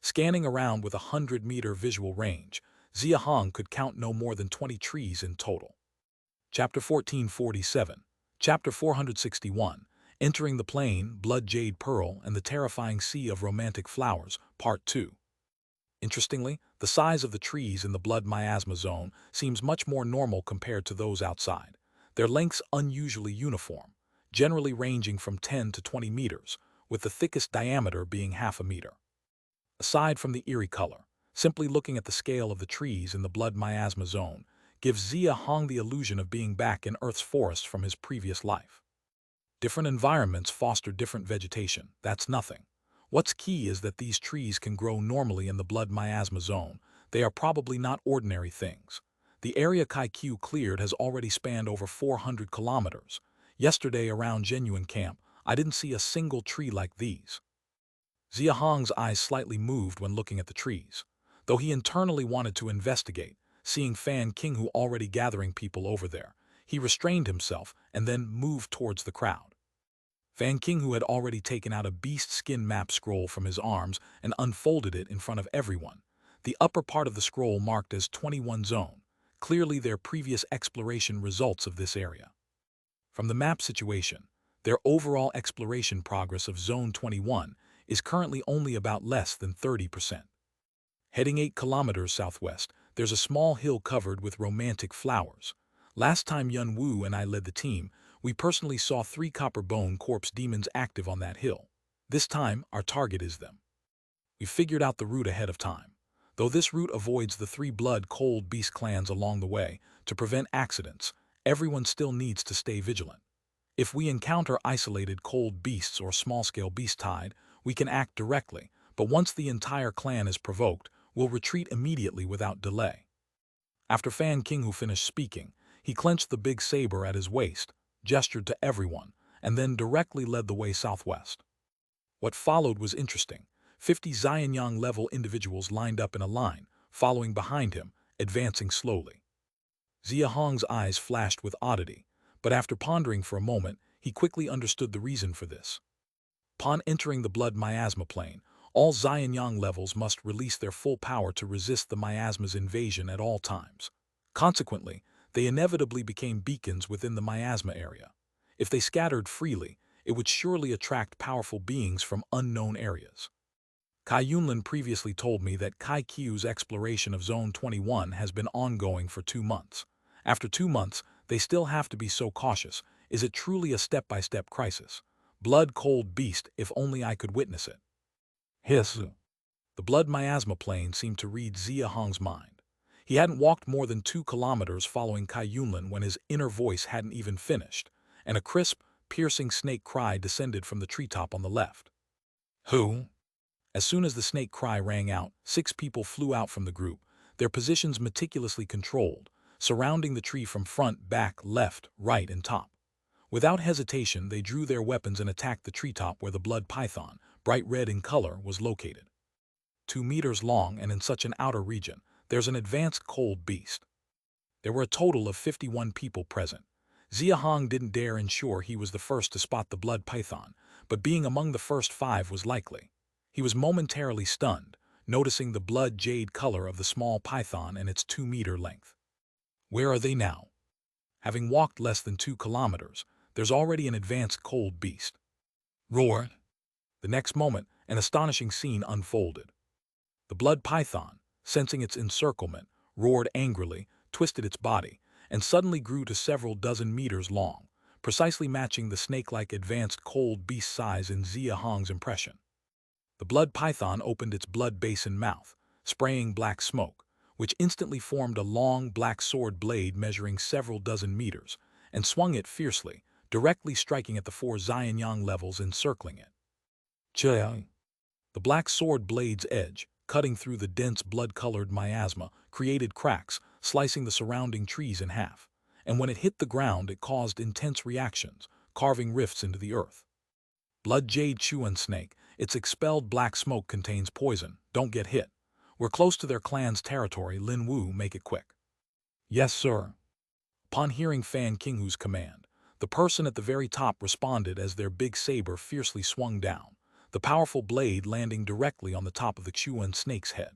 Scanning around with a 100-meter visual range, Xia Hong could count no more than 20 trees in total. Chapter 1447, Chapter 461, Entering the Plain, Blood Jade Pearl, and the Terrifying Sea of Romantic Flowers, Part 2. Interestingly, the size of the trees in the blood miasma zone seems much more normal compared to those outside. Their lengths unusually uniform, generally ranging from 10 to 20 meters, with the thickest diameter being half a meter. Aside from the eerie color, simply looking at the scale of the trees in the blood miasma zone gives Xia Hong the illusion of being back in Earth's forest from his previous life. Different environments foster different vegetation, that's nothing. What's key is that these trees can grow normally in the blood miasma zone. They are probably not ordinary things. The area Kaiku cleared has already spanned over 400 kilometers. Yesterday around Genuine Camp, I didn't see a single tree like these. Xia Hong's eyes slightly moved when looking at the trees. Though he internally wanted to investigate, seeing Fan Qinghu already gathering people over there, he restrained himself and then moved towards the crowd. Fan Qinghu had already taken out a beast skin map scroll from his arms and unfolded it in front of everyone. The upper part of the scroll marked as 21 Zone, clearly their previous exploration results of this area. From the map situation, their overall exploration progress of Zone 21 is currently only about less than 30%. Heading 8 kilometers southwest, there's a small hill covered with romantic flowers. Last time Yun Wu and I led the team, we personally saw 3 copper bone corpse demons active on that hill. This time, our target is them. We figured out the route ahead of time. Though this route avoids the 3 blood cold beast clans along the way to prevent accidents, everyone still needs to stay vigilant. If we encounter isolated cold beasts or small-scale beast tide, we can act directly, but once the entire clan is provoked, we'll retreat immediately without delay. After Fan Qinghu finished speaking, he clenched the big saber at his waist, gestured to everyone, and then directly led the way southwest. What followed was interesting. 50 Xianyang-level individuals lined up in a line, following behind him, advancing slowly. Xia Hong's eyes flashed with oddity, but after pondering for a moment, he quickly understood the reason for this. Upon entering the blood miasma plane, all Xianyang levels must release their full power to resist the miasma's invasion at all times. Consequently, they inevitably became beacons within the miasma area. If they scattered freely, it would surely attract powerful beings from unknown areas. Kai Yunlin previously told me that Kai Qiu's exploration of Zone 21 has been ongoing for 2 months. After 2 months, they still have to be so cautious. Is it truly a step-by-step crisis? Blood-cold beast, if only I could witness it. Hiss. The blood miasma plane seemed to read Xia Hong's mind. He hadn't walked more than 2 kilometers following Kai Yunlin when his inner voice hadn't even finished, and a crisp, piercing snake cry descended from the treetop on the left. Who? As soon as the snake cry rang out, 6 people flew out from the group, their positions meticulously controlled, surrounding the tree from front, back, left, right, and top. Without hesitation, they drew their weapons and attacked the treetop where the blood python, bright red in color, was located. 2 meters long and in such an outer region, there's an advanced cold beast. There were a total of 51 people present. Xia Hong didn't dare ensure he was the first to spot the blood python, but being among the first 5 was likely. He was momentarily stunned, noticing the blood jade color of the small python and its 2-meter length. Where are they now? Having walked less than 2 kilometers, there's already an advanced cold beast. Roar! The next moment, an astonishing scene unfolded. The blood python, sensing its encirclement, roared angrily, twisted its body, and suddenly grew to several dozen meters long, precisely matching the snake-like advanced cold beast size in Xia Hong's impression. The blood python opened its blood basin mouth, spraying black smoke, which instantly formed a long black sword blade measuring several dozen meters, and swung it fiercely, directly striking at the 4 Xianyang levels encircling it. Chia! The black sword blade's edge, cutting through the dense blood-colored miasma, created cracks, slicing the surrounding trees in half, and when it hit the ground it caused intense reactions, carving rifts into the earth. Blood Jade Chuan snake, its expelled black smoke contains poison, don't get hit. We're close to their clan's territory, Lin Wu, make it quick. Yes, sir. Upon hearing Fan Qinghu's command, the person at the very top responded as their big saber fiercely swung down, the powerful blade landing directly on the top of the Chuan snake's head.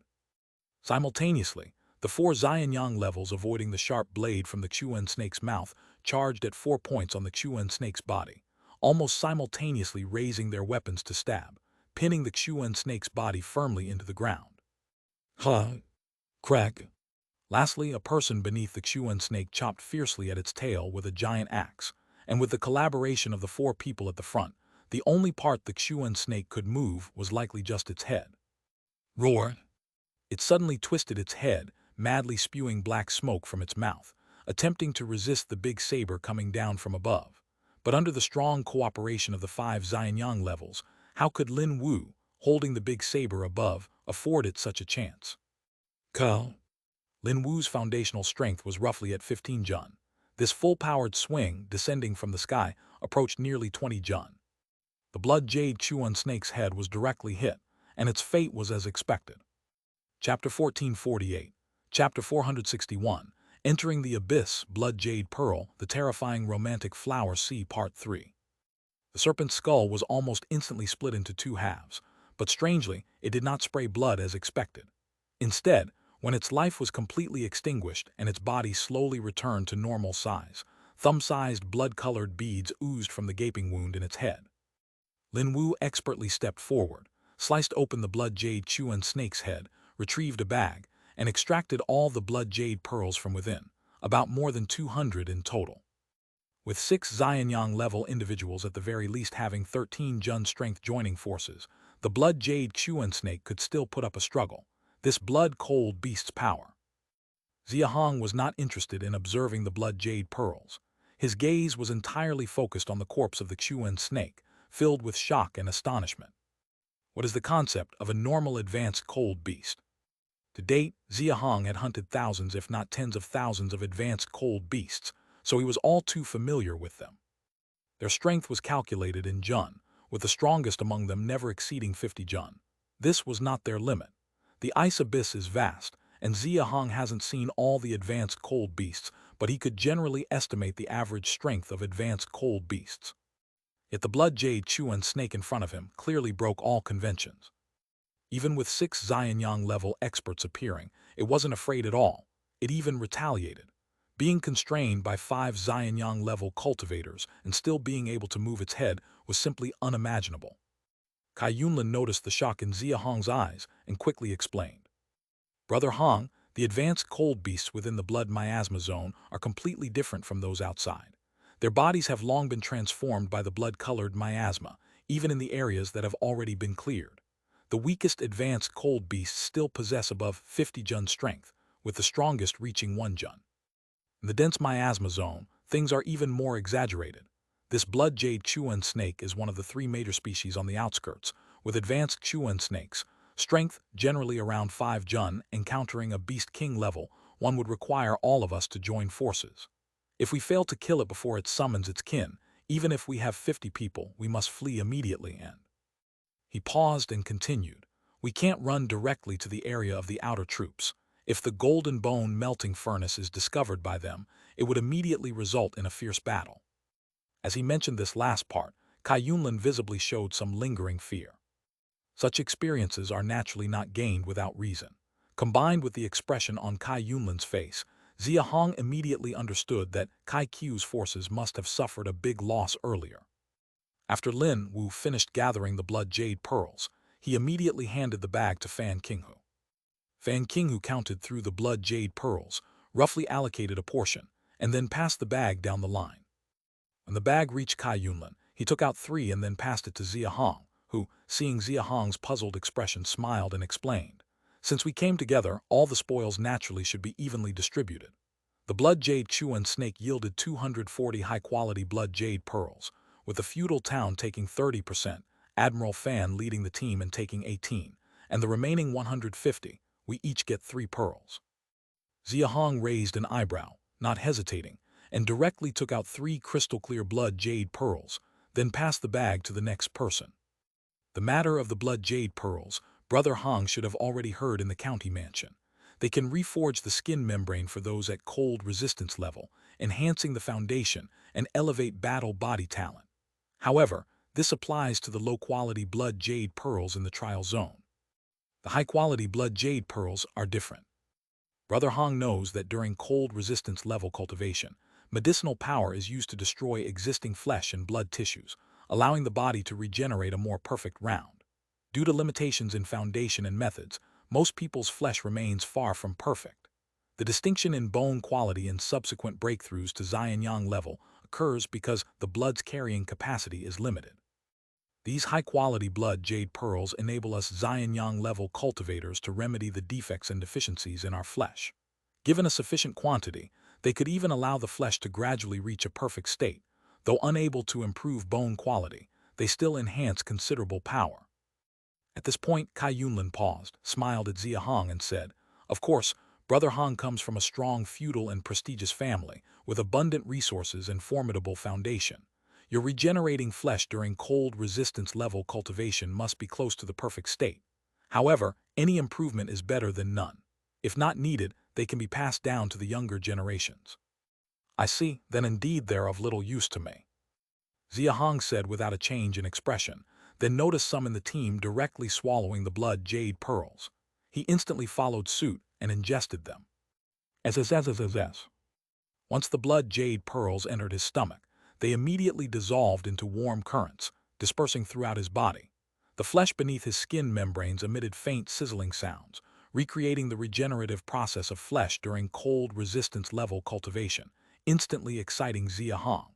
Simultaneously, the 4 Xianyang levels avoiding the sharp blade from the Chuan snake's mouth charged at 4 points on the Chuan snake's body, almost simultaneously raising their weapons to stab, pinning the Chuan snake's body firmly into the ground. Crack. Lastly, a person beneath the Chuan snake chopped fiercely at its tail with a giant axe, and with the collaboration of the 4 people at the front, the only part the Chuan snake could move was likely just its head. Roar! It suddenly twisted its head, madly spewing black smoke from its mouth, attempting to resist the big saber coming down from above. But under the strong cooperation of the 5 Xianyang levels, how could Lin Wu, holding the big saber above, afford it such a chance? Lin Wu's foundational strength was roughly at 15 jun. This full-powered swing, descending from the sky, approached nearly 20 jun. The blood jade Chuan snake's head was directly hit, and its fate was as expected. Chapter 1448, Chapter 461, Entering the Abyss, Blood Jade Pearl, The Terrifying Romantic Flower C Part 3. The serpent's skull was almost instantly split into 2 halves, but strangely, it did not spray blood as expected. Instead, when its life was completely extinguished and its body slowly returned to normal size, thumb-sized blood-colored beads oozed from the gaping wound in its head. Lin Wu expertly stepped forward, sliced open the blood jade Chuan snake's head, retrieved a bag, and extracted all the blood jade pearls from within, about more than 200 in total. With 6 Xianyang-level individuals at the very least having 13 Jun strength joining forces, the blood jade Chuan snake could still put up a struggle. This blood-cold beast's power. Xia Hong was not interested in observing the blood jade pearls. His gaze was entirely focused on the corpse of the Chuan snake, filled with shock and astonishment. What is the concept of a normal advanced cold beast? To date, Xia Hong had hunted thousands if not tens of thousands of advanced cold beasts, so he was all too familiar with them. Their strength was calculated in Jun, with the strongest among them never exceeding 50 Jun. This was not their limit. The ice abyss is vast, and Xia Hong hasn't seen all the advanced cold beasts, but he could generally estimate the average strength of advanced cold beasts. Yet the blood jade Chuan snake in front of him clearly broke all conventions. Even with 6 Xianyang-level experts appearing, it wasn't afraid at all. It even retaliated. Being constrained by 5 Xianyang-level cultivators and still being able to move its head was simply unimaginable. Kai Yunlin noticed the shock in Xia Hong's eyes and quickly explained. Brother Hong, the advanced cold beasts within the blood miasma zone are completely different from those outside. Their bodies have long been transformed by the blood-colored miasma, even in the areas that have already been cleared. The weakest advanced cold beasts still possess above 50 Jun strength, with the strongest reaching 1 Jun. In the dense miasma zone, things are even more exaggerated. This blood jade Chuan snake is one of the 3 major species on the outskirts, with advanced Chuan snakes, strength generally around 5 Jun, encountering a beast king level, one would require all of us to join forces. If we fail to kill it before it summons its kin, even if we have 50 people, we must flee immediately and... He paused and continued. We can't run directly to the area of the outer troops. If the golden bone melting furnace is discovered by them, it would immediately result in a fierce battle. As he mentioned this last part, Kai Yunlin visibly showed some lingering fear. Such experiences are naturally not gained without reason. Combined with the expression on Kai Yunlin's face, Xia Hong immediately understood that Kai Qiu's forces must have suffered a big loss earlier. After Lin Wu finished gathering the blood jade pearls, he immediately handed the bag to Fan Qinghu. Fan Qinghu counted through the blood jade pearls, roughly allocated a portion, and then passed the bag down the line. When the bag reached Kai Yunlin, he took out 3 and then passed it to Xia Hong, who, seeing Xia Hong's puzzled expression, smiled and explained. Since we came together, all the spoils naturally should be evenly distributed. The blood jade Chuan snake yielded 240 high-quality blood jade pearls, with the feudal town taking 30%, Admiral Fan leading the team and taking 18, and the remaining 150, we each get 3 pearls. Xia Hong raised an eyebrow, not hesitating, and directly took out 3 crystal-clear blood jade pearls, then passed the bag to the next person. The matter of the blood jade pearls, Brother Hong should have already heard in the county mansion. They can reforge the skin membrane for those at cold resistance level, enhancing the foundation and elevate battle body talent. However, this applies to the low-quality blood jade pearls in the trial zone. The high-quality blood jade pearls are different. Brother Hong knows that during cold resistance level cultivation, medicinal power is used to destroy existing flesh and blood tissues, allowing the body to regenerate a more perfect round. Due to limitations in foundation and methods, most people's flesh remains far from perfect. The distinction in bone quality in subsequent breakthroughs to Xianyang level occurs because the blood's carrying capacity is limited. These high-quality blood jade pearls enable us Xianyang level cultivators to remedy the defects and deficiencies in our flesh. Given a sufficient quantity, they could even allow the flesh to gradually reach a perfect state. Though unable to improve bone quality, they still enhance considerable power. At this point, Kai Yunlin paused, smiled at Xia Hong and said, "Of course, Brother Hong comes from a strong feudal and prestigious family, with abundant resources and formidable foundation. Your regenerating flesh during cold resistance level cultivation must be close to the perfect state. However, any improvement is better than none. If not needed, they can be passed down to the younger generations." "I see, then indeed they're of little use to me," Xia Hong said without a change in expression, then noticed some in the team directly swallowing the blood jade pearls. He instantly followed suit and ingested them. SSSSSS. Once the blood jade pearls entered his stomach, they immediately dissolved into warm currents, dispersing throughout his body. The flesh beneath his skin membranes emitted faint sizzling sounds, recreating the regenerative process of flesh during cold resistance level cultivation, instantly exciting Xia Hong.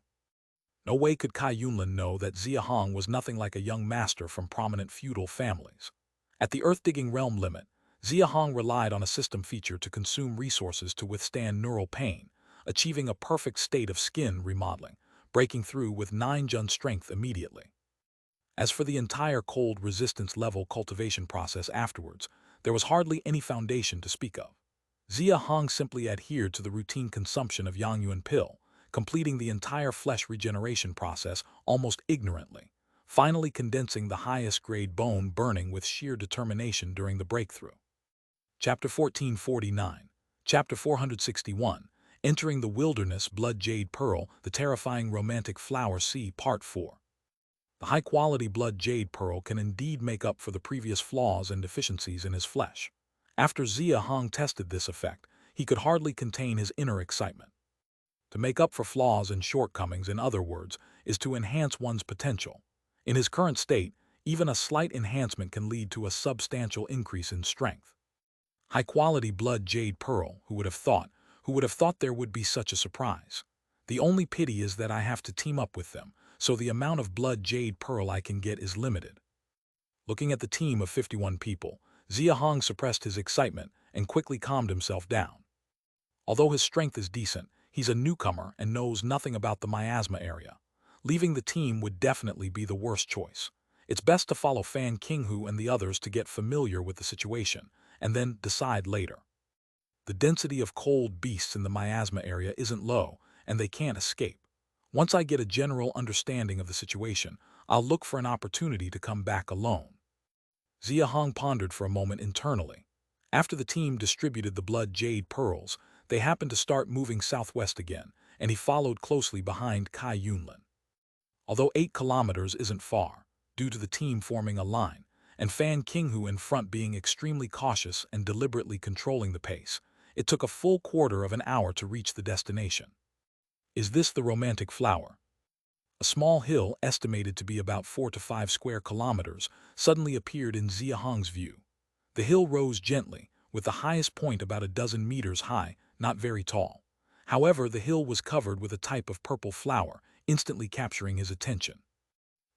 No way could Kai Yunlin know that Xia Hong was nothing like a young master from prominent feudal families. At the earth-digging realm limit, Xia Hong relied on a system feature to consume resources to withstand neural pain, achieving a perfect state of skin remodeling, breaking through with 9-Jun strength immediately. As for the entire cold resistance level cultivation process afterwards, there was hardly any foundation to speak of. Xia Hong simply adhered to the routine consumption of Yangyuan pill, completing the entire flesh regeneration process almost ignorantly, finally condensing the highest grade bone burning with sheer determination during the breakthrough. Chapter 1449, Chapter 461, Entering the Wilderness, Blood Jade Pearl, The Terrifying Romantic Flower C, Part 4. The high-quality blood jade pearl can indeed make up for the previous flaws and deficiencies in his flesh. After Xia Hong tested this effect, he could hardly contain his inner excitement. To make up for flaws and shortcomings, in other words, is to enhance one's potential. In his current state, even a slight enhancement can lead to a substantial increase in strength. High-quality blood jade pearl, who would have thought? Who would have thought there would be such a surprise? The only pity is that I have to team up with them, so the amount of blood jade pearl I can get is limited. Looking at the team of 51 people, Xia Hong suppressed his excitement and quickly calmed himself down. Although his strength is decent, he's a newcomer and knows nothing about the miasma area. Leaving the team would definitely be the worst choice. It's best to follow Fan Qinghu and the others to get familiar with the situation, and then decide later. The density of cold beasts in the miasma area isn't low, and they can't escape. Once I get a general understanding of the situation, I'll look for an opportunity to come back alone. Xia Hong pondered for a moment internally. After the team distributed the blood jade pearls, they happened to start moving southwest again, and he followed closely behind Kai Yunlin. Although 8 kilometers isn't far, due to the team forming a line, and Fan Qinghu in front being extremely cautious and deliberately controlling the pace, it took a full quarter of an hour to reach the destination. Is this the romantic flower? A small hill, estimated to be about 4 to 5 square kilometers, suddenly appeared in Xia Hong's view. The hill rose gently, with the highest point about a dozen meters high, not very tall. However, the hill was covered with a type of purple flower, instantly capturing his attention.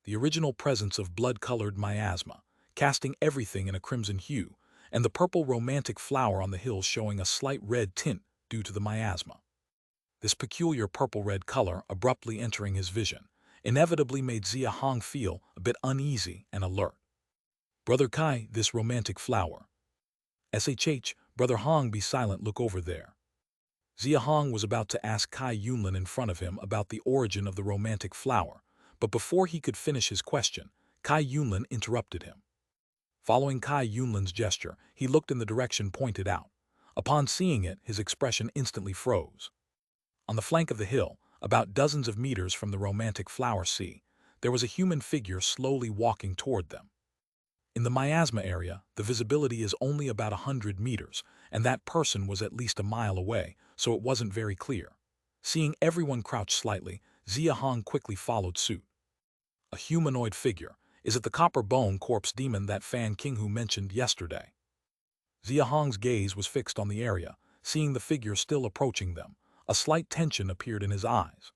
The original presence of blood-colored miasma, casting everything in a crimson hue, and the purple romantic flower on the hill showing a slight red tint due to the miasma. This peculiar purple-red color, abruptly entering his vision, inevitably made Xia Hong feel a bit uneasy and alert. Brother Kai, this romantic flower. SHH, Brother Hong, be silent, look over there. Xia Hong was about to ask Kai Yunlin in front of him about the origin of the romantic flower, but before he could finish his question, Kai Yunlin interrupted him. Following Kai Yunlin's gesture, he looked in the direction pointed out. Upon seeing it, his expression instantly froze. On the flank of the hill, about dozens of meters from the romantic flower sea, there was a human figure slowly walking toward them. In the miasma area, the visibility is only about 100 meters, and that person was at least a mile away, so it wasn't very clear. Seeing everyone crouch slightly, Xia Hong quickly followed suit. A humanoid figure. Is it the copper bone corpse demon that Fan Qinghu mentioned yesterday? Xia Hong's gaze was fixed on the area, seeing the figure still approaching them. A slight tension appeared in his eyes.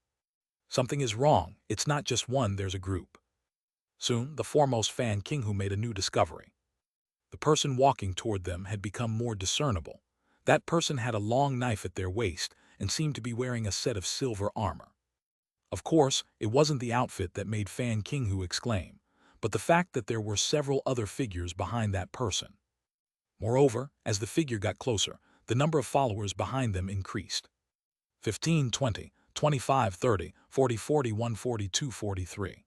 Something is wrong, it's not just one, there's a group. Soon, the foremost Fan Qinghu made a new discovery. The person walking toward them had become more discernible. That person had a long knife at their waist and seemed to be wearing a set of silver armor. Of course, it wasn't the outfit that made Fan Qinghu exclaim, but the fact that there were several other figures behind that person. Moreover, as the figure got closer, the number of followers behind them increased. 15, 20, 25, 30, 40, 41, 42, 43.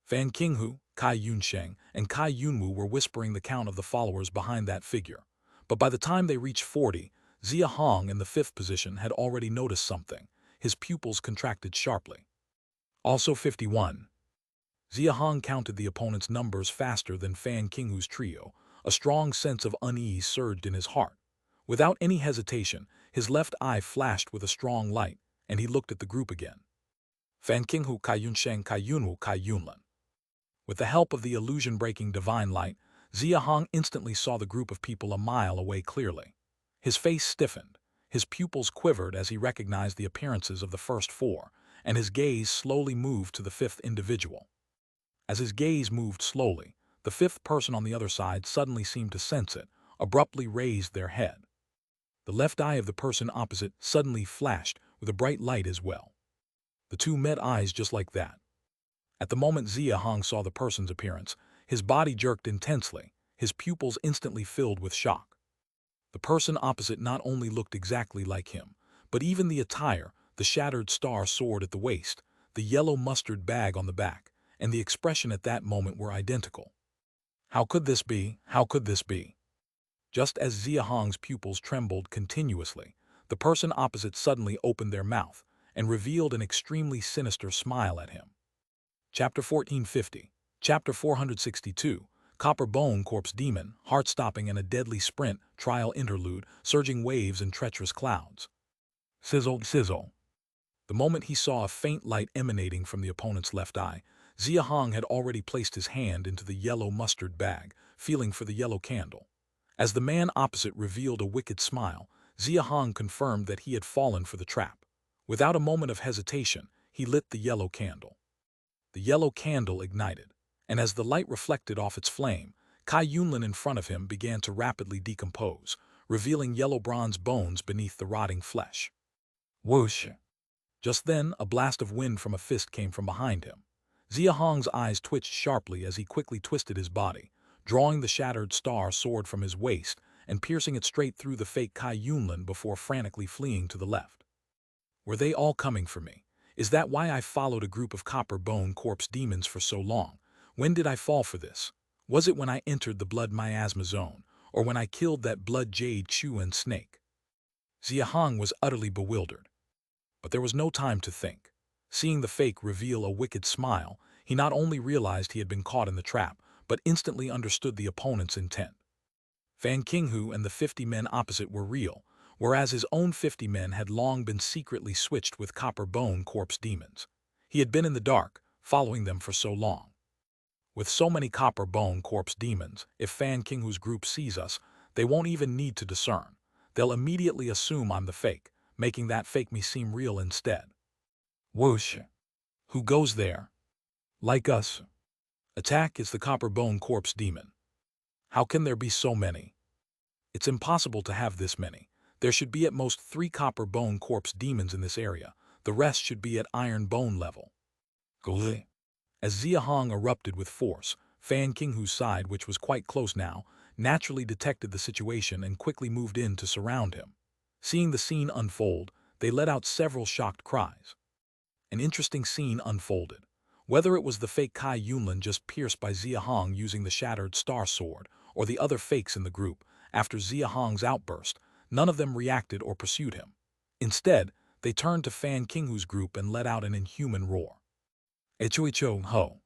Fan Qinghu, Kai Yunsheng, and Kai Yunwu were whispering the count of the followers behind that figure. But by the time they reached 40, Xia Hong in the 5th position had already noticed something. His pupils contracted sharply. Also 51. Xia Hong counted the opponent's numbers faster than Fan Qinghu's trio, A strong sense of unease surged in his heart. Without any hesitation, his left eye flashed with a strong light, and he looked at the group again. Fan Qinghu Kaiyunsheng Kaiyunwu Kaiyunlan. With the help of the illusion-breaking divine light, Xia Hong instantly saw the group of people a mile away clearly. His face stiffened, his pupils quivered as he recognized the appearances of the first four, and his gaze slowly moved to the fifth individual. As his gaze moved slowly, the fifth person on the other side suddenly seemed to sense it, abruptly raised their head. The left eye of the person opposite suddenly flashed with a bright light as well. The two met eyes just like that. At the moment Xia Hong saw the person's appearance, his body jerked intensely, his pupils instantly filled with shock. The person opposite not only looked exactly like him, but even the attire, the shattered star sword at the waist, the yellow mustard bag on the back, and the expression at that moment were identical. How could this be? How could this be? Just as Xia Hong's pupils trembled continuously, the person opposite suddenly opened their mouth and revealed an extremely sinister smile at him. Chapter 1450, Chapter 462, Copper Bone Corpse Demon, Heart-Stopping and a Deadly Sprint, Trial Interlude, Surging Waves and Treacherous Clouds. Sizzle, sizzle. The moment he saw a faint light emanating from the opponent's left eye, Xia Hong had already placed his hand into the yellow mustard bag, feeling for the yellow candle. As the man opposite revealed a wicked smile, Xia Hong confirmed that he had fallen for the trap. Without a moment of hesitation, he lit the yellow candle. The yellow candle ignited, and as the light reflected off its flame, Kai Yunlin in front of him began to rapidly decompose, revealing yellow bronze bones beneath the rotting flesh. Whoosh! Just then, a blast of wind from a fist came from behind him. Xia Hong's eyes twitched sharply as he quickly twisted his body, drawing the shattered star sword from his waist and piercing it straight through the fake Kai Yunlin before frantically fleeing to the left. Were they all coming for me? Is that why I followed a group of copper bone corpse demons for so long? When did I fall for this? Was it when I entered the blood miasma zone, or when I killed that blood jade Chu and snake? Xia Hong was utterly bewildered. But there was no time to think. Seeing the fake reveal a wicked smile, he not only realized he had been caught in the trap, but instantly understood the opponent's intent. Fan Qinghu and the 50 men opposite were real, whereas his own 50 men had long been secretly switched with copper bone corpse demons. He had been in the dark, following them for so long. With so many copper bone corpse demons, if Fan Qinghu's group sees us, they won't even need to discern. They'll immediately assume I'm the fake, making that fake me seem real instead. Whoosh! Who goes there? Like us. Attack is the copper bone corpse demon. How can there be so many? It's impossible to have this many. There should be at most 3 copper bone corpse demons in this area. The rest should be at iron bone level. Gully. As Xia Hong erupted with force, Fan Qinghu's side, which was quite close now, naturally detected the situation and quickly moved in to surround him. Seeing the scene unfold, they let out several shocked cries. An interesting scene unfolded. Whether it was the fake Kai Yunlin just pierced by Xia Hong using the shattered star sword, or the other fakes in the group, after Xia Hong's outburst, none of them reacted or pursued him. Instead, they turned to Fan Qinghu's group and let out an inhuman roar. Echo ho!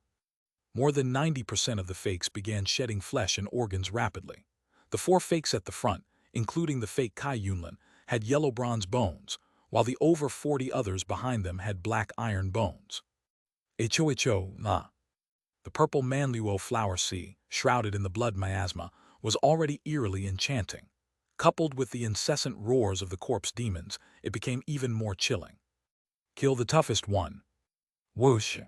More than 90% of the fakes began shedding flesh and organs rapidly. The 4 fakes at the front, including the fake Kai Yunlin, had yellow bronze bones, while the over 40 others behind them had black iron bones. Echo na. The purple Manluo flower sea, shrouded in the blood miasma, was already eerily enchanting. Coupled with the incessant roars of the corpse demons, it became even more chilling. Kill the toughest one. Whoosh!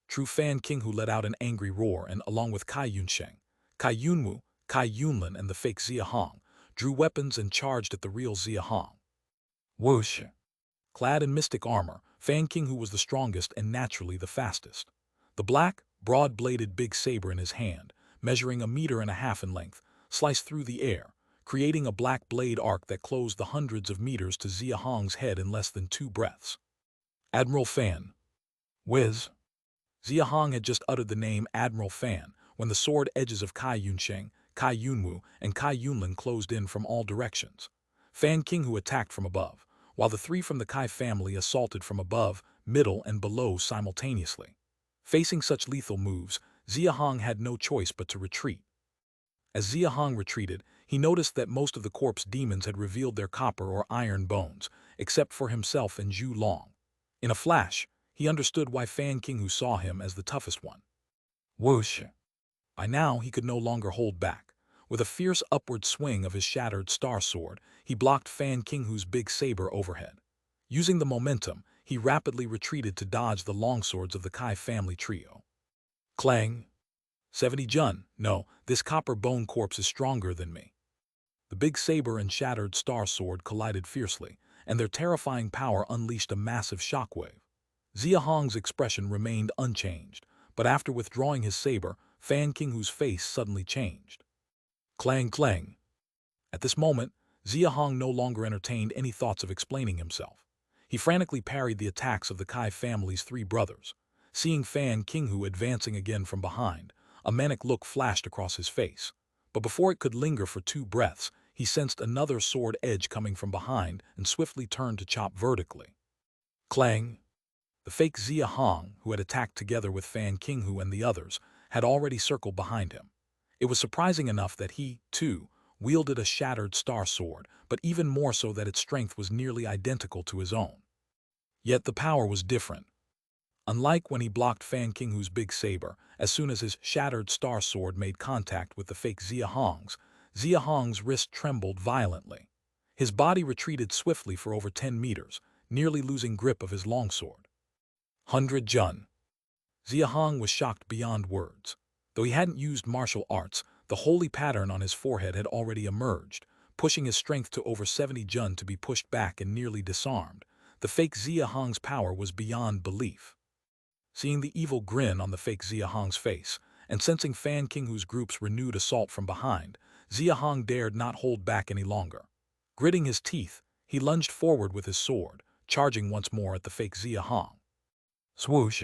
True Fan Qinghu let out an angry roar and, along with Kai Yunsheng, Kai Yunwu, Kai Yunlin and the fake Xia Hong, drew weapons and charged at the real Xia Hong. Whoosh! Clad in mystic armor, Fan Qinghu was the strongest and naturally the fastest. The black, broad-bladed big saber in his hand, measuring 1.5 meters in length, sliced through the air, creating a black blade arc that closed the hundreds of meters to Xia Hong's head in less than 2 breaths. Admiral Fan. Whiz! Xia Hong had just uttered the name Admiral Fan when the sword edges of Kai Yunsheng, Kai Yunwu, and Kai Yunlin closed in from all directions. Fan Qinghu attacked from above, while the 3 from the Kai family assaulted from above, middle, and below simultaneously. Facing such lethal moves, Xia Hong had no choice but to retreat. As Xia Hong retreated, he noticed that most of the corpse demons had revealed their copper or iron bones, except for himself and Zhu Long. In a flash, he understood why Fan Qinghu saw him as the toughest one. Whoosh! By now, he could no longer hold back. With a fierce upward swing of his shattered star sword, he blocked Fan Qinghu's big saber overhead. Using the momentum, he rapidly retreated to dodge the longswords of the Kai family trio. Clang! 70 Jun, no, this copper bone corpse is stronger than me. The big saber and shattered star sword collided fiercely, and their terrifying power unleashed a massive shockwave. Xia Hong's expression remained unchanged, but after withdrawing his saber, Fan Qinghu's face suddenly changed. Clang clang. At this moment, Xia Hong no longer entertained any thoughts of explaining himself. He frantically parried the attacks of the Kai family's three brothers. Seeing Fan Qinghu advancing again from behind, a manic look flashed across his face. But before it could linger for 2 breaths, he sensed another sword edge coming from behind and swiftly turned to chop vertically. Clang! The fake Xia Hong, who had attacked together with Fan Qinghu and the others, had already circled behind him. It was surprising enough that he, too, wielded a shattered star sword, but even more so that its strength was nearly identical to his own. Yet the power was different. Unlike when he blocked Fan Qinghu's big saber, as soon as his shattered star sword made contact with the fake Xia Hong's wrist trembled violently. His body retreated swiftly for over 10 meters, nearly losing grip of his longsword. 100 Jun. Xia Hong was shocked beyond words. Though he hadn't used martial arts, the holy pattern on his forehead had already emerged, pushing his strength to over 70 Jun to be pushed back and nearly disarmed. The fake Xia Hong's power was beyond belief. Seeing the evil grin on the fake Xia Hong's face, and sensing Fan Qinghu's group's renewed assault from behind, Xia Hong dared not hold back any longer. Gritting his teeth, he lunged forward with his sword, charging once more at the fake Xia Hong. Swoosh!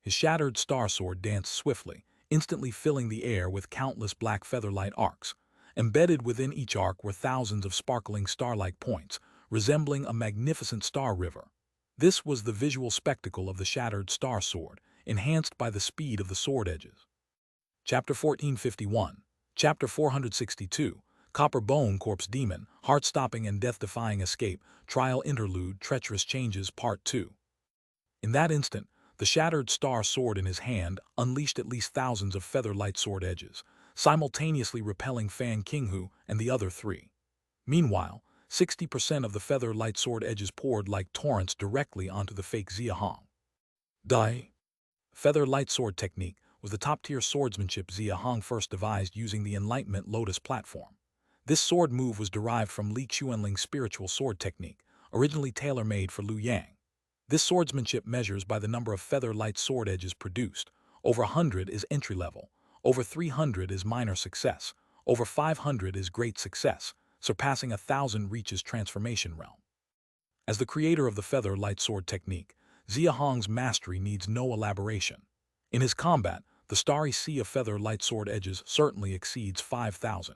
His shattered star sword danced swiftly, instantly filling the air with countless black feather-light arcs. Embedded within each arc were thousands of sparkling star-like points, resembling a magnificent star river. This was the visual spectacle of the shattered star sword, enhanced by the speed of the sword edges. Chapter 1451, Chapter 462, Copper Bone Corpse Demon, Heart-Stopping and Death-Defying Escape, Trial Interlude, Treacherous Changes, Part 2. In that instant, the shattered star sword in his hand unleashed at least thousands of feather-light sword edges, simultaneously repelling Fan Qinghu and the other 3. Meanwhile, 60% of the feather-light sword edges poured like torrents directly onto the fake Xia Hong. Die. Feather light sword technique was the top-tier swordsmanship Xia Hong first devised using the Enlightenment Lotus platform. This sword move was derived from Li Xuanling's spiritual sword technique, originally tailor-made for Liu Yang. This swordsmanship measures by the number of feather-light sword edges produced. Over 100 is entry-level, over 300 is minor success, over 500 is great success, surpassing 1,000 reaches transformation realm. As the creator of the feather-light sword technique, Xia Hong's mastery needs no elaboration. In his combat, the starry sea of feather-light sword edges certainly exceeds 5,000.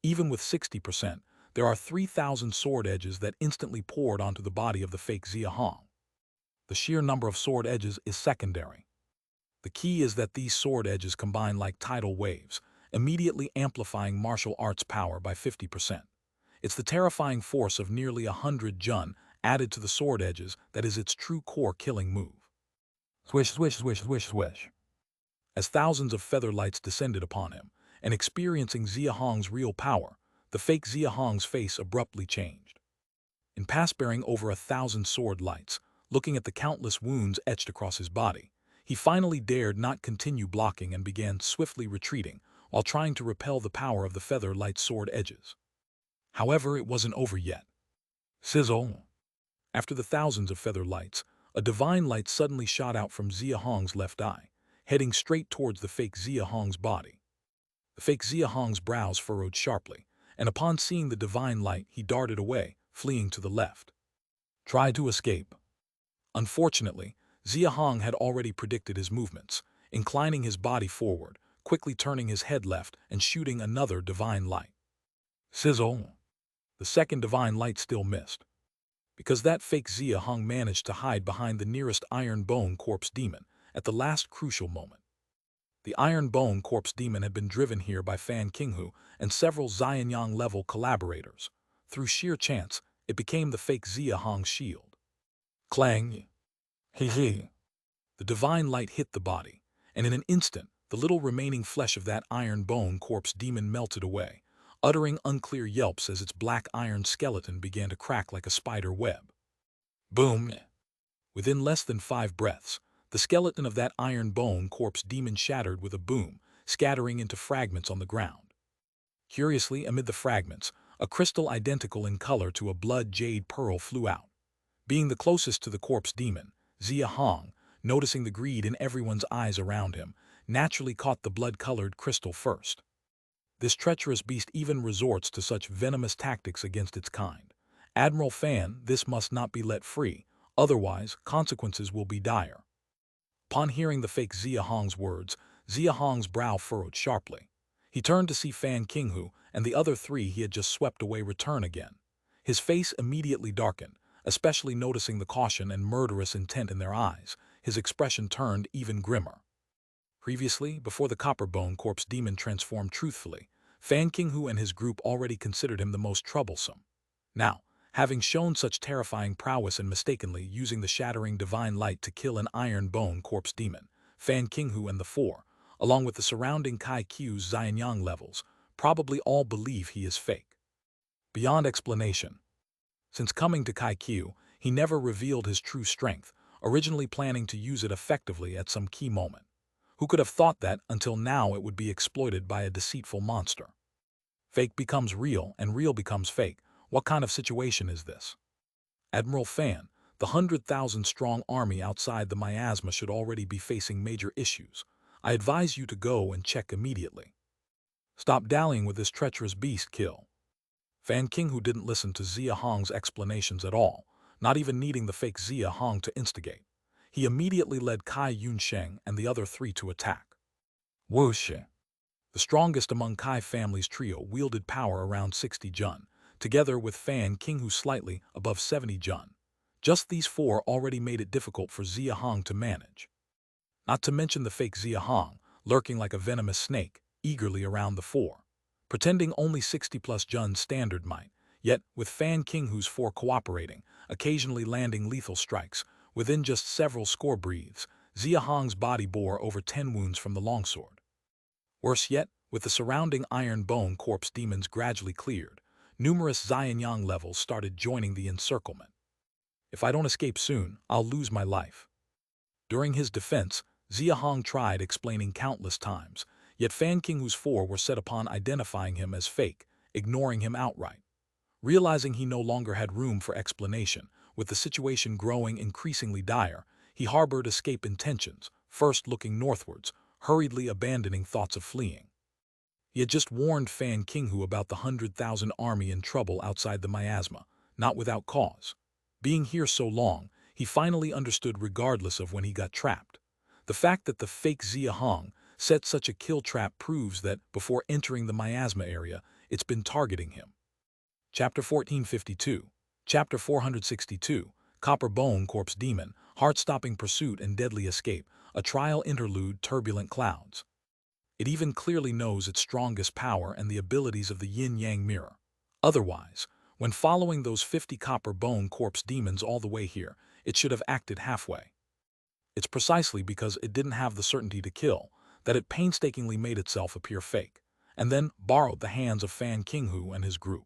Even with 60%, there are 3,000 sword edges that instantly poured onto the body of the fake Xia Hong. The sheer number of sword edges is secondary. The key is that these sword edges combine like tidal waves, immediately amplifying martial arts power by 50%. It's the terrifying force of nearly 100 Jun added to the sword edges that is its true core killing move. Swish, swish, swish, swish, swish. As thousands of feather lights descended upon him, and experiencing Xia Hong's real power, the fake Xia Hong's face abruptly changed. In past bearing over 1,000 sword lights, looking at the countless wounds etched across his body, he finally dared not continue blocking and began swiftly retreating while trying to repel the power of the feather light sword edges. However, it wasn't over yet. Sizzle! After the thousands of feather lights, a divine light suddenly shot out from Xia Hong's left eye, heading straight towards the fake Xia Hong's body. The fake Xia Hong's brows furrowed sharply, and upon seeing the divine light, he darted away, fleeing to the left. Try to escape. Unfortunately, Xia Hong had already predicted his movements, inclining his body forward, quickly turning his head left and shooting another divine light. Sizzle! The second divine light still missed. Because that fake Xia Hong managed to hide behind the nearest iron bone corpse demon at the last crucial moment. The Iron Bone Corpse Demon had been driven here by Fan Qinghu and several Xianyang-level collaborators. Through sheer chance, it became the fake Xia Hong shield. Clang! He. The divine light hit the body, and in an instant, the little remaining flesh of that Iron Bone Corpse Demon melted away, uttering unclear yelps as its black iron skeleton began to crack like a spider web. Boom! Within less than 5 breaths, the skeleton of that Iron Bone Corpse Demon shattered with a boom, scattering into fragments on the ground. Curiously, amid the fragments, a crystal identical in color to a blood jade pearl flew out. Being the closest to the corpse demon, Xia Hong, noticing the greed in everyone's eyes around him, naturally caught the blood-colored crystal first. This treacherous beast even resorts to such venomous tactics against its kind. Admiral Fan, this must not be let free, otherwise consequences will be dire. Upon hearing the fake Xia Hong's words, Xia Hong's brow furrowed sharply. He turned to see Fan Qinghu and the other 3 he had just swept away return again. His face immediately darkened, especially noticing the caution and murderous intent in their eyes. His expression turned even grimmer. Previously, before the Copperbone Corpse Demon transformed truthfully, Fan Qinghu and his group already considered him the most troublesome. Now, having shown such terrifying prowess and mistakenly using the shattering divine light to kill an Iron Bone Corpse Demon, Fan Qinghu and the 4, along with the surrounding Kai Q's Xianyang levels, probably all believe he is fake. Beyond explanation. Since coming to Kai Q, he never revealed his true strength, originally planning to use it effectively at some key moment. Who could have thought that until now it would be exploited by a deceitful monster? Fake becomes real and real becomes fake. What kind of situation is this? Admiral Fan, the 100,000-strong army outside the miasma should already be facing major issues. I advise you to go and check immediately. Stop dallying with this treacherous beast, kill. Fan Qinghu didn't listen to Xia Hong's explanations at all, not even needing the fake Xia Hong to instigate. He immediately led Kai Yunsheng and the other 3 to attack. Whoosh! The strongest among Kai family's trio wielded power around 60 jun, together with Fan Qinghu slightly above 70 jun. Just these 4 already made it difficult for Xia Hong to manage. Not to mention the fake Xia Hong, lurking like a venomous snake, eagerly around the 4. Pretending only 60+ jun standard might, yet with Fan Qinghu's 4 cooperating, occasionally landing lethal strikes, within just several score breathes, Xia Hong's body bore over 10 wounds from the longsword. Worse yet, with the surrounding Iron Bone Corpse Demons gradually cleared, numerous Xianyang levels started joining the encirclement. If I don't escape soon, I'll lose my life. During his defense, Xia Hong tried explaining countless times, yet Fan Qinghu's 4 were set upon identifying him as fake, ignoring him outright. Realizing he no longer had room for explanation, with the situation growing increasingly dire, he harbored escape intentions, first looking northwards, hurriedly abandoning thoughts of fleeing. He had just warned Fan Qinghu about the 100,000 army in trouble outside the miasma, not without cause. Being here so long, he finally understood regardless of when he got trapped. The fact that the fake Xia Hong set such a kill trap proves that, before entering the miasma area, it's been targeting him. Chapter 1452. Chapter 462. Copper Bone Corpse Demon, Heart-Stopping Pursuit and Deadly Escape, a Trial Interlude, Turbulent Clouds. It even clearly knows its strongest power and the abilities of the yin-yang mirror. Otherwise, when following those 50 Copper Bone Corpse Demons all the way here, it should have acted halfway. It's precisely because it didn't have the certainty to kill that it painstakingly made itself appear fake, and then borrowed the hands of Fan Qinghu and his group.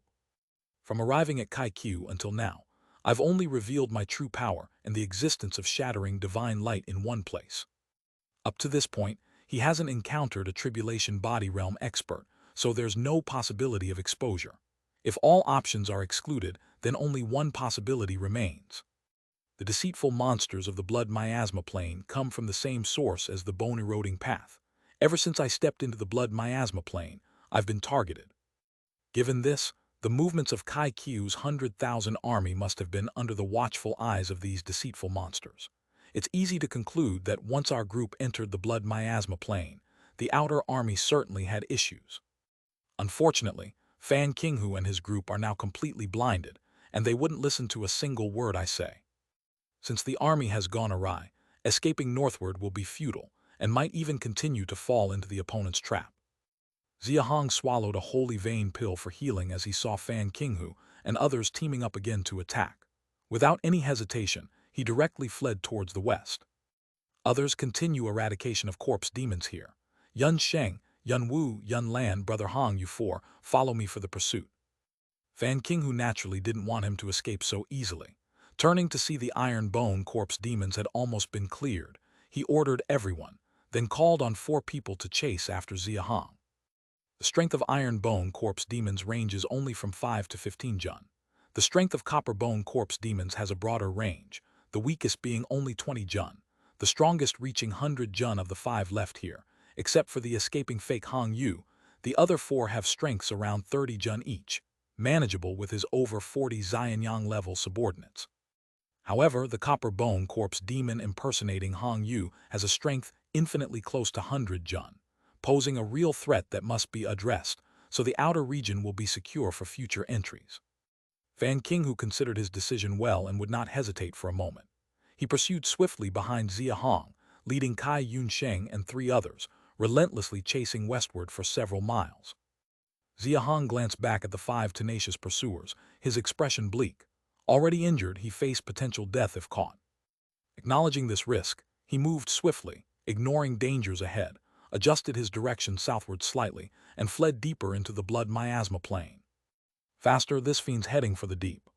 From arriving at Kai Q until now, I've only revealed my true power and the existence of shattering divine light in one place. Up to this point, he hasn't encountered a tribulation body realm expert, so there's no possibility of exposure. If all options are excluded, then only one possibility remains. The deceitful monsters of the blood miasma plane come from the same source as the bone-eroding path. Ever since I stepped into the blood miasma plane, I've been targeted. Given this, the movements of Kai Q's 100,000 army must have been under the watchful eyes of these deceitful monsters. It's easy to conclude that once our group entered the blood miasma plane, the outer army certainly had issues. Unfortunately, Fan Qinghu and his group are now completely blinded, and they wouldn't listen to a single word I say. Since the army has gone awry, escaping northward will be futile, and might even continue to fall into the opponent's trap. Xia Hong swallowed a holy vein pill for healing as he saw Fan Qinghu and others teaming up again to attack. Without any hesitation, he directly fled towards the west. Others continue eradication of corpse demons here. Yun Sheng, Yun Wu, Yun Lan, Brother Hong, you four, follow me for the pursuit. Fan Qinghu naturally didn't want him to escape so easily. Turning to see the iron bone corpse demons had almost been cleared, he ordered everyone, then called on 4 people to chase after Xia Hong. The strength of iron bone corpse demons ranges only from 5 to 15 jun. The strength of copper bone corpse demons has a broader range, the weakest being only 20 jun, the strongest reaching 100 jun of the 5 left here, except for the escaping fake Hong Yu. The other 4 have strengths around 30 jun each, manageable with his over 40 Xianyang level subordinates. However, the copper bone corpse demon impersonating Hong Yu has a strength infinitely close to 100 jun, posing a real threat that must be addressed, so the outer region will be secure for future entries. Fan Qinghu considered his decision well and would not hesitate for a moment. He pursued swiftly behind Xia Hong, leading Kai Yunsheng and 3 others, relentlessly chasing westward for several miles. Xia Hong glanced back at the 5 tenacious pursuers, his expression bleak. Already injured, he faced potential death if caught. Acknowledging this risk, he moved swiftly, ignoring dangers ahead, adjusted his direction southward slightly, and fled deeper into the blood miasma plain. Faster, this fiend's heading for the deep.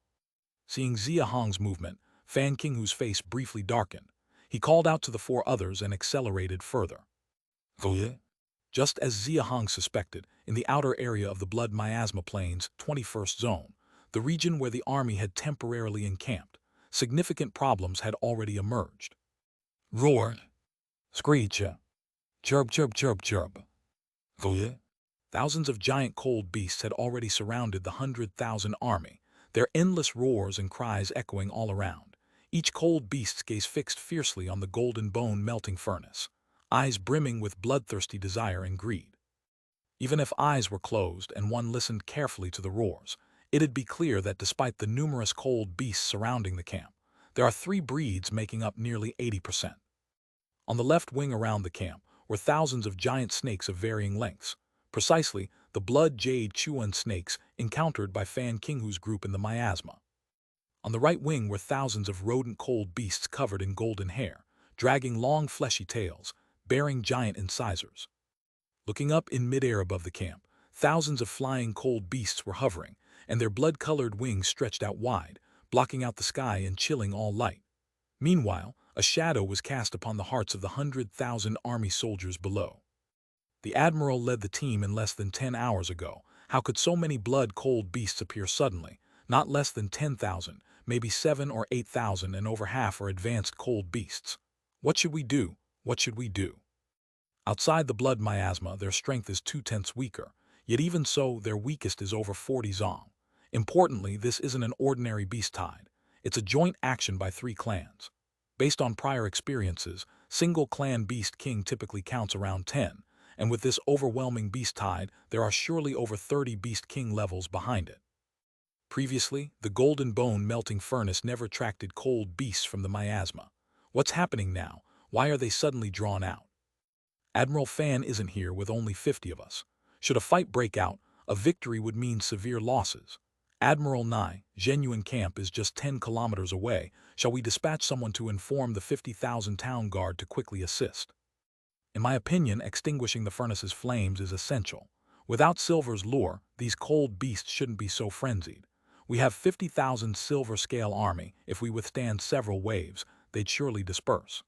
Seeing Xia Hong's movement, Fan Qinghu's face briefly darkened. He called out to the 4 others and accelerated further. Just as Xia Hong suspected, in the outer area of the blood miasma plains, 21st zone, the region where the army had temporarily encamped, significant problems had already emerged. Roar! Screech! Chirp, chirp, chirp, chirp. Thousands of giant cold beasts had already surrounded the 100,000 army, their endless roars and cries echoing all around. Each cold beast's gaze fixed fiercely on the golden bone melting furnace, eyes brimming with bloodthirsty desire and greed. Even if eyes were closed and one listened carefully to the roars, it'd be clear that despite the numerous cold beasts surrounding the camp, there are 3 breeds making up nearly 80%. On the left wing around the camp were thousands of giant snakes of varying lengths, precisely the blood Jade Chuan snakes encountered by Fan Qinghu's group in the miasma. On the right wing were thousands of rodent cold beasts covered in golden hair, dragging long fleshy tails, bearing giant incisors. Looking up in midair above the camp, thousands of flying cold beasts were hovering, and their blood-colored wings stretched out wide, blocking out the sky and chilling all light. Meanwhile, a shadow was cast upon the hearts of the 100,000 army soldiers below. The admiral led the team in less than 10 hours ago. How could so many blood-cold beasts appear suddenly? Not less than 10,000, maybe 7 or 8,000, and over half are advanced cold beasts. What should we do? What should we do? Outside the blood miasma, their strength is 2/10 weaker, yet even so, their weakest is over 40 zong. Importantly, this isn't an ordinary beast tide. It's a joint action by 3 clans. Based on prior experiences, single clan beast king typically counts around 10, and with this overwhelming beast tide, there are surely over 30 beast king levels behind it. Previously, the golden bone melting furnace never attracted cold beasts from the miasma. What's happening now? Why are they suddenly drawn out? Admiral Fan isn't here with only 50 of us. Should a fight break out, a victory would mean severe losses. Admiral Nai, Genuine Camp is just 10 kilometers away. Shall we dispatch someone to inform the 50,000 town guard to quickly assist? In my opinion, extinguishing the furnace's flames is essential. Without Silver's lure, these cold beasts shouldn't be so frenzied. We have 50,000 silver-scale army. If we withstand several waves, they'd surely disperse.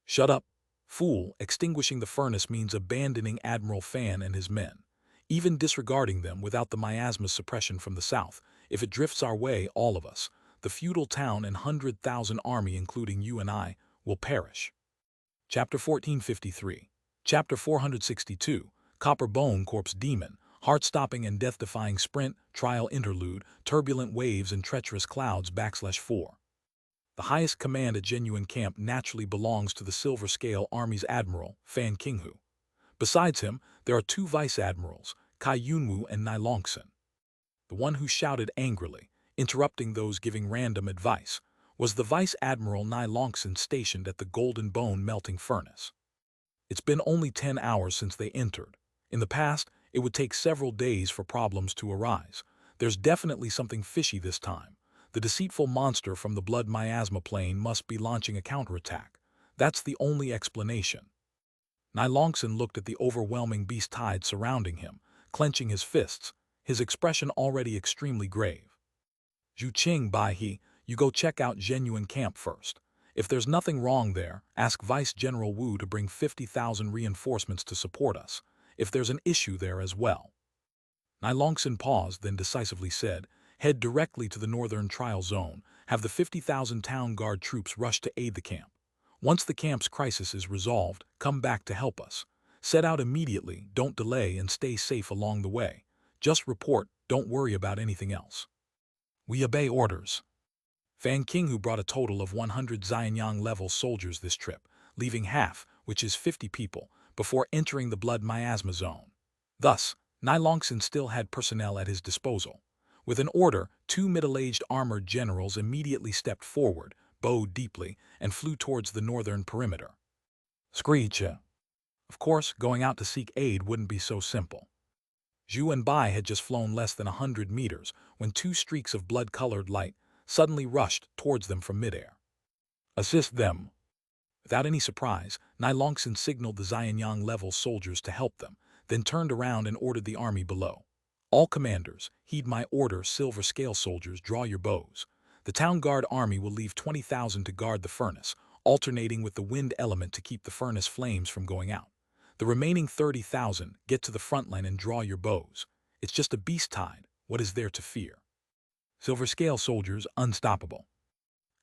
Shut up, fool. Extinguishing the furnace means abandoning Admiral Fan and his men. Even disregarding them without the miasma's suppression from the south, if it drifts our way, all of us, the feudal town and 100,000 army including you and I, will perish. Chapter 1453. Chapter 462. Copper Bone Corpse Demon. Heart-stopping and death-defying sprint, trial interlude, turbulent waves and treacherous clouds /4. The highest command at Genuine Camp naturally belongs to the Silver Scale Army's Admiral, Fan Qinghu. Besides him, there are 2 vice-admirals, Kai Yunwu and Nai Longson. The one who shouted angrily, interrupting those giving random advice, was the Vice Admiral Nai Longson stationed at the Golden Bone melting furnace. It's been only 10 hours since they entered. In the past, it would take several days for problems to arise. There's definitely something fishy this time. The deceitful monster from the blood miasma plane must be launching a counterattack. That's the only explanation. Nai Longson looked at the overwhelming beast tide surrounding him, clenching his fists, his expression already extremely grave. Zhu Qing Bai He, you go check out Genuine Camp first. If there's nothing wrong there, ask Vice General Wu to bring 50,000 reinforcements to support us, if there's an issue there as well. Nai Longson paused, then decisively said, head directly to the northern trial zone, have the 50,000 town guard troops rush to aid the camp. Once the camp's crisis is resolved, come back to help us. Set out immediately, don't delay, and stay safe along the way. Just report, don't worry about anything else. We obey orders. Fan King, who brought a total of 100 Xianyang-level soldiers this trip, leaving half, which is 50 people, before entering the blood miasma zone. Thus, Nai Longson still had personnel at his disposal. With an order, 2 middle-aged armored generals immediately stepped forward, bowed deeply, and flew towards the northern perimeter. Screech. Of course, going out to seek aid wouldn't be so simple. Zhu and Bai had just flown less than 100 meters when 2 streaks of blood-colored light suddenly rushed towards them from midair. Assist them. Without any surprise, Nai Longson signaled the Xianyang-level soldiers to help them, then turned around and ordered the army below. All commanders, heed my order, silver scale soldiers, draw your bows. The town guard army will leave 20,000 to guard the furnace, alternating with the wind element to keep the furnace flames from going out. The remaining 30,000 get to the front line and draw your bows. It's just a beast tide. What is there to fear? Silver scale soldiers, unstoppable.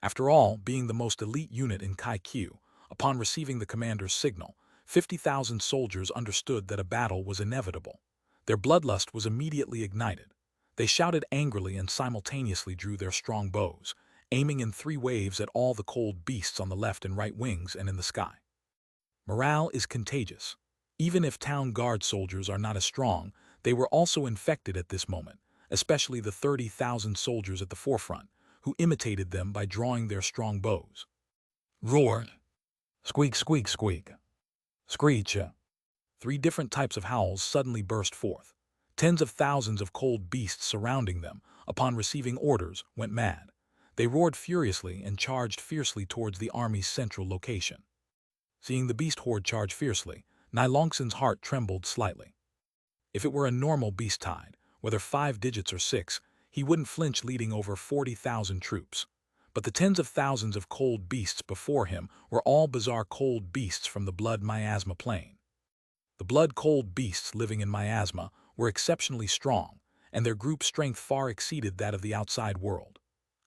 After all, being the most elite unit in Kaiku, upon receiving the commander's signal, 50,000 soldiers understood that a battle was inevitable. Their bloodlust was immediately ignited. They shouted angrily and simultaneously drew their strong bows, aiming in 3 waves at all the cold beasts on the left and right wings and in the sky. Morale is contagious. Even if town guard soldiers are not as strong, they were also infected at this moment, especially the 30,000 soldiers at the forefront, who imitated them by drawing their strong bows. Roar! Squeak, squeak, squeak. Screech! 3 different types of howls suddenly burst forth. Tens of thousands of cold beasts surrounding them, upon receiving orders, went mad. They roared furiously and charged fiercely towards the army's central location. Seeing the beast horde charge fiercely, Nai Longson's heart trembled slightly. If it were a normal beast tide, whether 5 digits or 6, he wouldn't flinch leading over 40,000 troops. But the tens of thousands of cold beasts before him were all bizarre cold beasts from the blood miasma plane. The blood-cold beasts living in miasma were exceptionally strong, and their group strength far exceeded that of the outside world.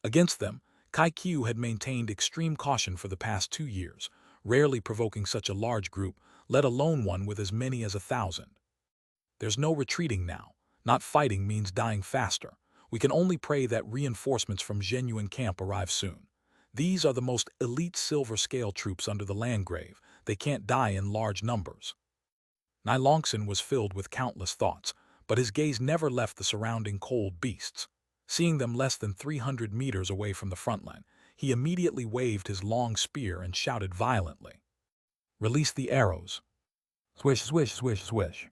Against them, Kaiku had maintained extreme caution for the past 2 years, rarely provoking such a large group, let alone one with as many as 1,000. There's no retreating now. Not fighting means dying faster. We can only pray that reinforcements from Genuine Camp arrive soon. These are the most elite silver-scale troops under the Landgrave. They can't die in large numbers. Nai Longson was filled with countless thoughts, but his gaze never left the surrounding cold beasts. Seeing them less than 300 meters away from the front line, he immediately waved his long spear and shouted violently. Release the arrows. Swish, swish, swish, swish.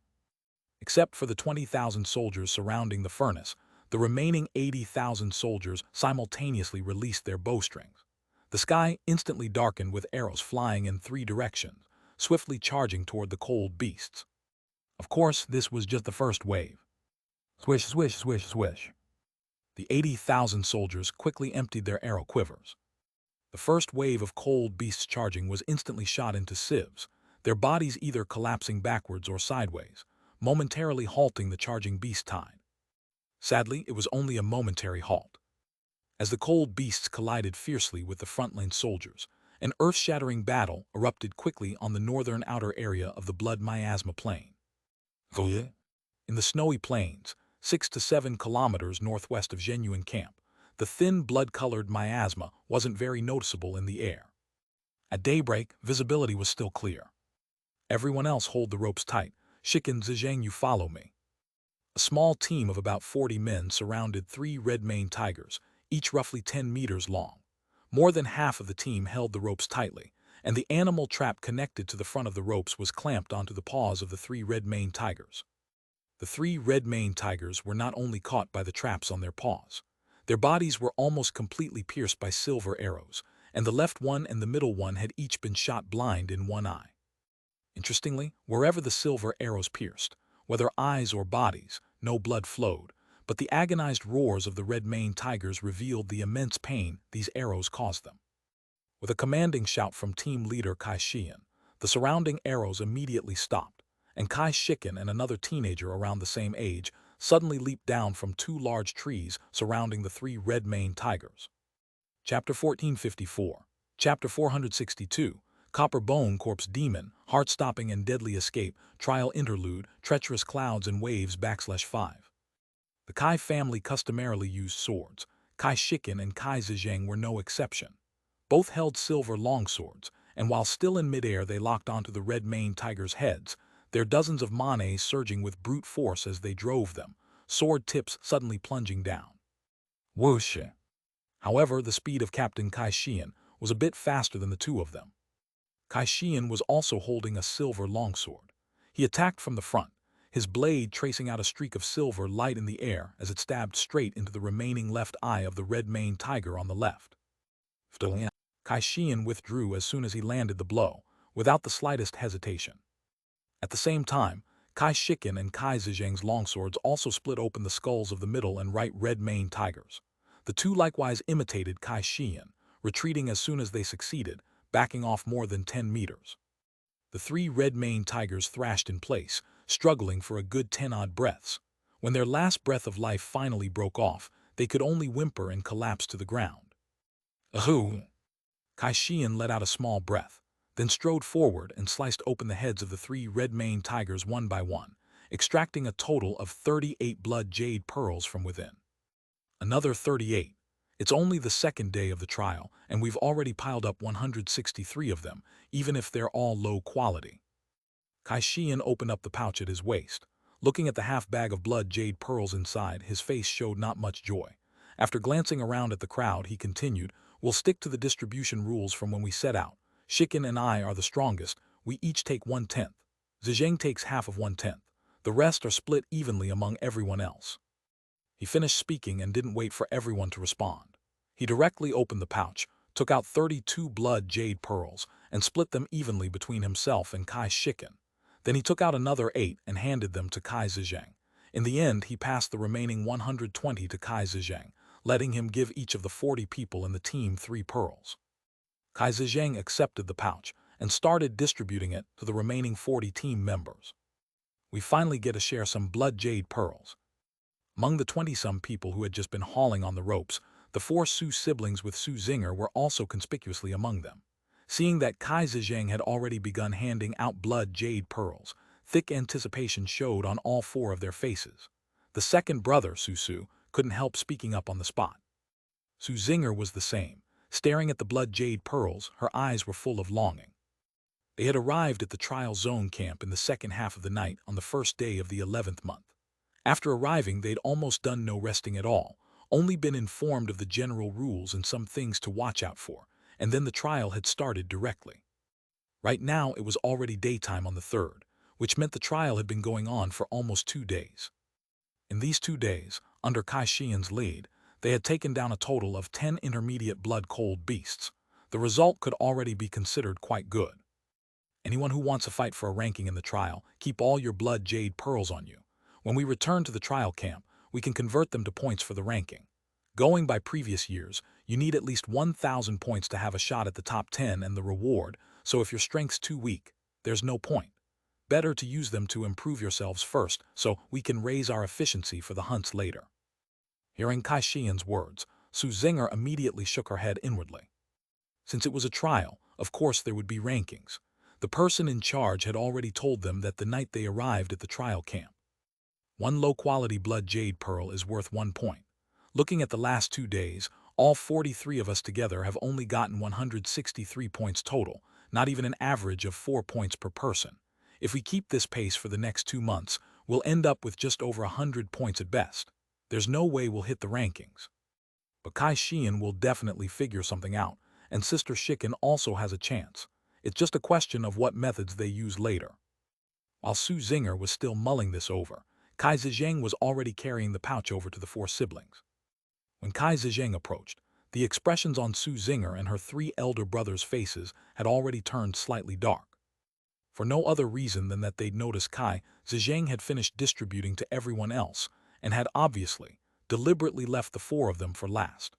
Except for the 20,000 soldiers surrounding the furnace, the remaining 80,000 soldiers simultaneously released their bowstrings. The sky instantly darkened with arrows flying in 3 directions, swiftly charging toward the cold beasts. Of course, this was just the first wave. Swish, swish, swish, swish. The 80,000 soldiers quickly emptied their arrow quivers. The first wave of cold beasts charging was instantly shot into sieves, their bodies either collapsing backwards or sideways, momentarily halting the charging beast tide. Sadly, it was only a momentary halt. As the cold beasts collided fiercely with the frontline soldiers, an earth-shattering battle erupted quickly on the northern outer area of the blood miasma plain. In the snowy plains, 6 to 7 kilometers northwest of Genuine Camp, the thin blood-colored miasma wasn't very noticeable in the air. At daybreak, visibility was still clear. Everyone else hold the ropes tight. Shikin Zizhang, you follow me. A small team of about 40 men surrounded 3 red-maned tigers, each roughly 10 meters long. More than half of the team held the ropes tightly, and the animal trap connected to the front of the ropes was clamped onto the paws of the 3 red-maned tigers. The 3 red-maned tigers were not only caught by the traps on their paws. Their bodies were almost completely pierced by silver arrows, and the left one and the middle one had each been shot blind in one eye. Interestingly, wherever the silver arrows pierced, whether eyes or bodies, no blood flowed, but the agonized roars of the red-maned tigers revealed the immense pain these arrows caused them. With a commanding shout from team leader Kai Xian, the surrounding arrows immediately stopped, and Kai Shiken and another teenager around the same age suddenly leaped down from 2 large trees surrounding the 3 red-maned tigers. Chapter 1454. Chapter 462. Copper Bone Corpse Demon, Heart-Stopping and Deadly Escape, Trial Interlude, Treacherous Clouds and Waves /5. The Kai family customarily used swords. Kai Shiken and Kai Zhejiang were no exception. Both held silver longswords, and while still in midair they locked onto the red-maned tigers' heads, their dozens of manes surging with brute force as they drove them, sword tips suddenly plunging down. Whoosh! However, the speed of Captain Kai Xian was a bit faster than the two of them. Kai Xian was also holding a silver longsword. He attacked from the front, his blade tracing out a streak of silver light in the air as it stabbed straight into the remaining left eye of the red-maned tiger on the left. Kai Xian withdrew as soon as he landed the blow, without the slightest hesitation. At the same time, Kai Shiken and Kai Zhejiang's longswords also split open the skulls of the middle and right red-maned tigers. The two likewise imitated Kai Xian, retreating as soon as they succeeded, backing off more than 10 meters. The 3 red-maned tigers thrashed in place, struggling for a good 10-odd breaths. When their last breath of life finally broke off, they could only whimper and collapse to the ground. Ahoo! Kai Xian let out a small breath, then strode forward and sliced open the heads of the 3 red-maned tigers one by one, extracting a total of 38 blood jade pearls from within. Another 38. It's only the second day of the trial, and we've already piled up 163 of them, even if they're all low quality. Kai Xian opened up the pouch at his waist. Looking at the half-bag of blood jade pearls inside, his face showed not much joy. After glancing around at the crowd, he continued, "We'll stick to the distribution rules from when we set out. Shiken and I are the strongest. We each take 1/10. Zhejiang takes half of 1/10. The rest are split evenly among everyone else." He finished speaking and didn't wait for everyone to respond. He directly opened the pouch, took out 32 blood jade pearls, and split them evenly between himself and Kai Shiken. Then he took out another 8 and handed them to Kai Zhejiang. In the end, he passed the remaining 120 to Kai Zhejiang, letting him give each of the 40 people in the team 3 pearls. Kai Zhejiang accepted the pouch and started distributing it to the remaining 40 team members. We finally get to share some blood jade pearls. Among the 20-some people who had just been hauling on the ropes, the 4 Su siblings with Su Zinger were also conspicuously among them. Seeing that Kai Zhejiang had already begun handing out blood jade pearls, thick anticipation showed on all 4 of their faces. The second brother, Su, couldn't help speaking up on the spot. Su Zinger was the same. Staring at the blood jade pearls, her eyes were full of longing. They had arrived at the trial zone camp in the second half of the night on the first day of the 11th month. After arriving, they'd almost done no resting at all, only been informed of the general rules and some things to watch out for, and then the trial had started directly. Right now, it was already daytime on the 3rd, which meant the trial had been going on for almost 2 days. In these 2 days, under Kai Xian's lead, they had taken down a total of 10 intermediate blood-cold beasts. The result could already be considered quite good. Anyone who wants a fight for a ranking in the trial, keep all your blood jade pearls on you. When we return to the trial camp, we can convert them to points for the ranking. Going by previous years, you need at least 1,000 points to have a shot at the top 10 and the reward, so if your strength's too weak, there's no point. Better to use them to improve yourselves first, so we can raise our efficiency for the hunts later. Hearing Kai Xian's words, Su Zinger immediately shook her head inwardly. Since it was a trial, of course there would be rankings. The person in charge had already told them that the night they arrived at the trial camp. 1 low-quality blood jade pearl is worth 1 point. Looking at the last 2 days, all 43 of us together have only gotten 163 points total, not even an average of 4 points per person. If we keep this pace for the next 2 months, we'll end up with just over 100 points at best. There's no way we'll hit the rankings. But Kai Xian will definitely figure something out, and Sister Shiken also has a chance. It's just a question of what methods they use later. While Su Zinger was still mulling this over, Kai Zizheng was already carrying the pouch over to the four siblings. When Kai Zizheng approached, the expressions on Su Zinger and her three elder brothers' faces had already turned slightly dark. For no other reason than that they'd noticed Kai Zizheng had finished distributing to everyone else and had obviously, deliberately left the four of them for last.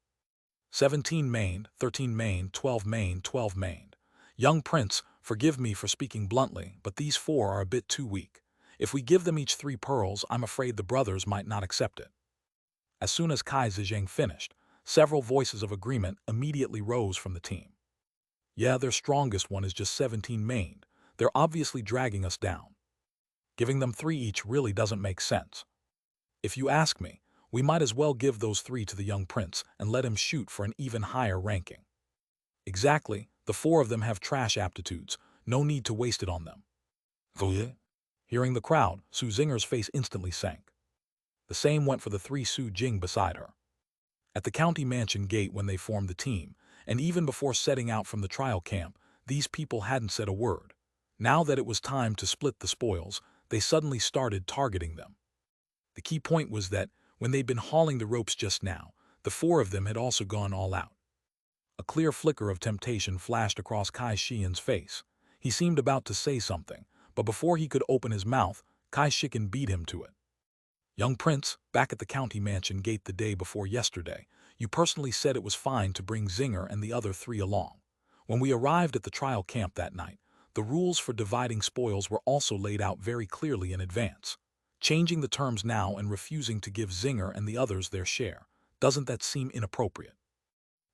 17 mained, 13 mained, 12 mained, 12 mained. Young Prince, forgive me for speaking bluntly, but these four are a bit too weak. If we give them each 3 pearls, I'm afraid the brothers might not accept it. As soon as Kai Zizheng finished, several voices of agreement immediately rose from the team. Yeah, their strongest one is just 17 mained. They're obviously dragging us down. Giving them 3 each really doesn't make sense. If you ask me, we might as well give those 3 to the young prince and let him shoot for an even higher ranking. Exactly, the 4 of them have trash aptitudes, no need to waste it on them. Hearing the crowd, Su Zinger's face instantly sank. The same went for the 3 Su Jing beside her. At the county mansion gate when they formed the team, and even before setting out from the trial camp, these people hadn't said a word. Now that it was time to split the spoils, they suddenly started targeting them. The key point was that, when they'd been hauling the ropes just now, the 4 of them had also gone all out. A clear flicker of temptation flashed across Kai Xian's face. He seemed about to say something, but before he could open his mouth, Kai Shiken beat him to it. Young Prince, back at the county mansion gate the day before yesterday, you personally said it was fine to bring Zinger and the other 3 along. When we arrived at the trial camp that night, the rules for dividing spoils were also laid out very clearly in advance. Changing the terms now and refusing to give Zinger and the others their share, doesn't that seem inappropriate?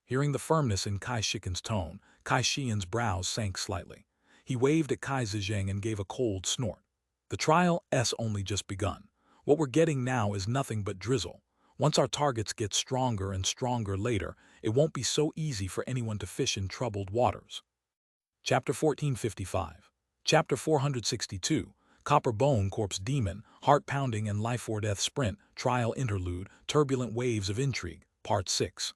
Hearing the firmness in Kai Shiken's tone, Kai Xian's brows sank slightly. He waved at Kai Zizheng and gave a cold snort. The trial's only just begun. What we're getting now is nothing but drizzle. Once our targets get stronger and stronger later, it won't be so easy for anyone to fish in troubled waters. Chapter 1455. Chapter 462. Copper Bone Corpse Demon, Heart-Pounding and Life-or-Death Sprint, Trial Interlude, Turbulent Waves of Intrigue, Part 6.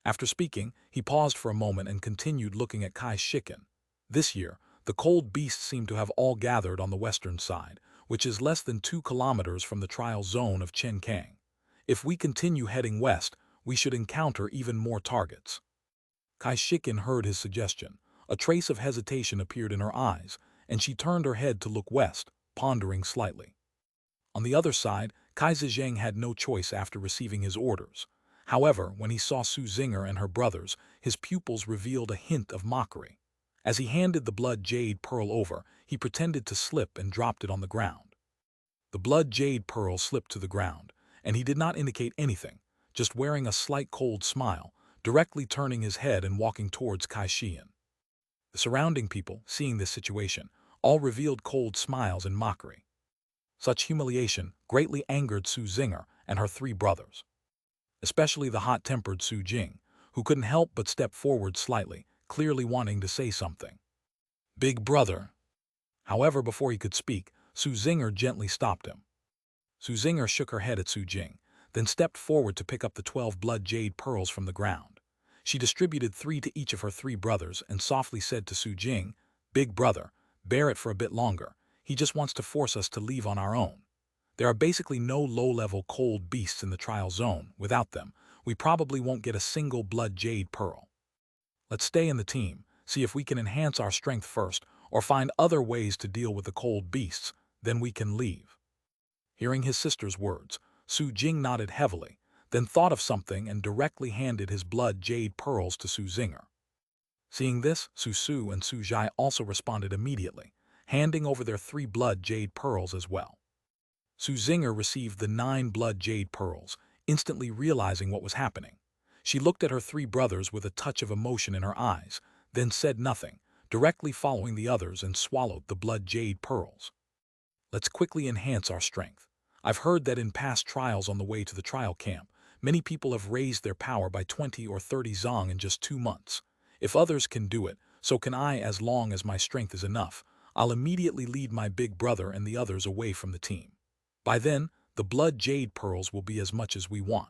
After speaking, he paused for a moment and continued looking at Kai Shiken. This year, the cold beasts seem to have all gathered on the western side, which is less than 2 kilometers from the trial zone of Chenkang. If we continue heading west, we should encounter even more targets. Kai Shiken heard his suggestion. A trace of hesitation appeared in her eyes, and she turned her head to look west, pondering slightly. On the other side, Kai Zizheng had no choice after receiving his orders. However, when he saw Su Zinger and her brothers, his pupils revealed a hint of mockery. As he handed the blood jade pearl over, he pretended to slip and dropped it on the ground. The blood jade pearl slipped to the ground, and he did not indicate anything, just wearing a slight cold smile, directly turning his head and walking towards Kai Xian. The surrounding people, seeing this situation, all revealed cold smiles and mockery. Such humiliation greatly angered Su Zinger and her 3 brothers. Especially the hot-tempered Su Jing, who couldn't help but step forward slightly, clearly wanting to say something. "Big brother." However, before he could speak, Su Zinger gently stopped him. Su Zinger shook her head at Su Jing, then stepped forward to pick up the 12 blood jade pearls from the ground. She distributed 3 to each of her 3 brothers and softly said to Su Jing, "Big brother, bear it for a bit longer. He just wants to force us to leave on our own. There are basically no low-level cold beasts in the trial zone. Without them, we probably won't get a single blood jade pearl. Let's stay in the team, see if we can enhance our strength first, or find other ways to deal with the cold beasts, then we can leave." Hearing his sister's words, Su Jing nodded heavily, then thought of something and directly handed his blood jade pearls to Su Zinger. Seeing this, Su Su and Su Zhai also responded immediately, handing over their 3 blood jade pearls as well. Su Zinger received the 9 blood jade pearls, instantly realizing what was happening. She looked at her 3 brothers with a touch of emotion in her eyes, then said nothing, directly following the others and swallowed the blood jade pearls. "Let's quickly enhance our strength. I've heard that in past trials on the way to the trial camp, many people have raised their power by 20 or 30 zong in just 2 months. If others can do it, so can I as long as my strength is enough. I'll immediately lead my big brother and the others away from the team. By then, the blood jade pearls will be as much as we want."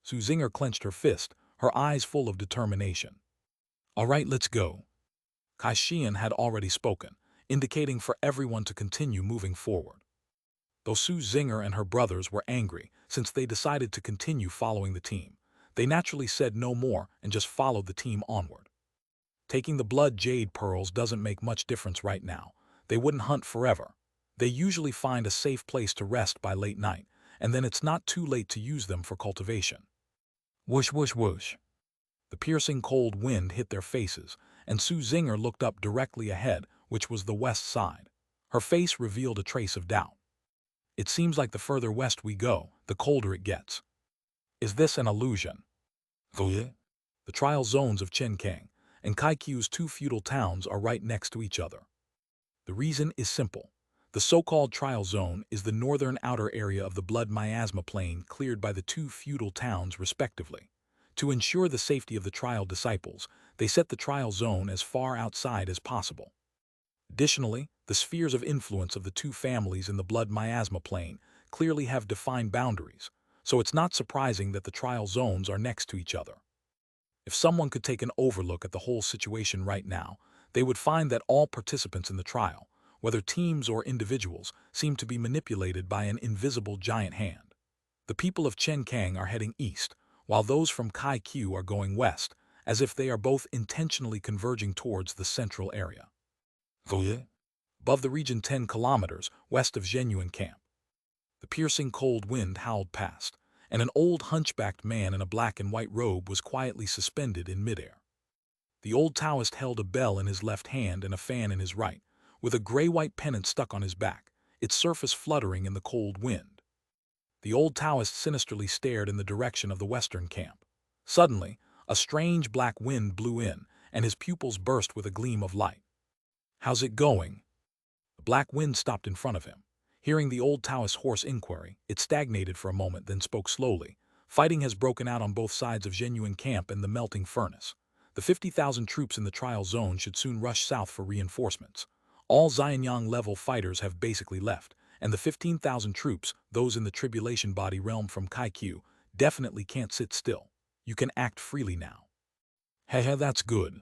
Su Zinger clenched her fist, her eyes full of determination. All right, let's go. Kai Xian had already spoken, indicating for everyone to continue moving forward. Though Su Zinger and her brothers were angry since they decided to continue following the team, they naturally said no more and just followed the team onward. Taking the blood jade pearls doesn't make much difference right now. They wouldn't hunt forever. They usually find a safe place to rest by late night, and then it's not too late to use them for cultivation. Whoosh, whoosh, whoosh. The piercing cold wind hit their faces, and Su Zinger looked up directly ahead, which was the west side. Her face revealed a trace of doubt. It seems like the further west we go, the colder it gets. Is this an illusion? The trial zones of Chenkang and Kaikiu's two feudal towns are right next to each other. The reason is simple. The so-called trial zone is the northern outer area of the blood miasma plain cleared by the two feudal towns respectively. To ensure the safety of the trial disciples, they set the trial zone as far outside as possible. Additionally, the spheres of influence of the two families in the blood miasma plane clearly have defined boundaries, so it's not surprising that the trial zones are next to each other. If someone could take an overlook at the whole situation right now, they would find that all participants in the trial, whether teams or individuals, seem to be manipulated by an invisible giant hand. The people of Chenkang are heading east, while those from Kaikiu are going west, as if they are both intentionally converging towards the central area. Above the region 10 kilometers west of Zhenyuan camp, the piercing cold wind howled past, and an old hunchbacked man in a black and white robe was quietly suspended in midair. The old Taoist held a bell in his left hand and a fan in his right, with a gray-white pennant stuck on his back, its surface fluttering in the cold wind. The old Taoist sinisterly stared in the direction of the western camp. Suddenly, a strange black wind blew in, and his pupils burst with a gleam of light. How's it going? The black wind stopped in front of him. Hearing the old Taoist's hoarse inquiry, it stagnated for a moment, then spoke slowly. Fighting has broken out on both sides of Zhenyuan camp and the melting furnace. The 50,000 troops in the trial zone should soon rush south for reinforcements. All Xianyang-level fighters have basically left, and the 15,000 troops, those in the tribulation body realm from Kaikiu, definitely can't sit still. You can act freely now. Hehe, that's good.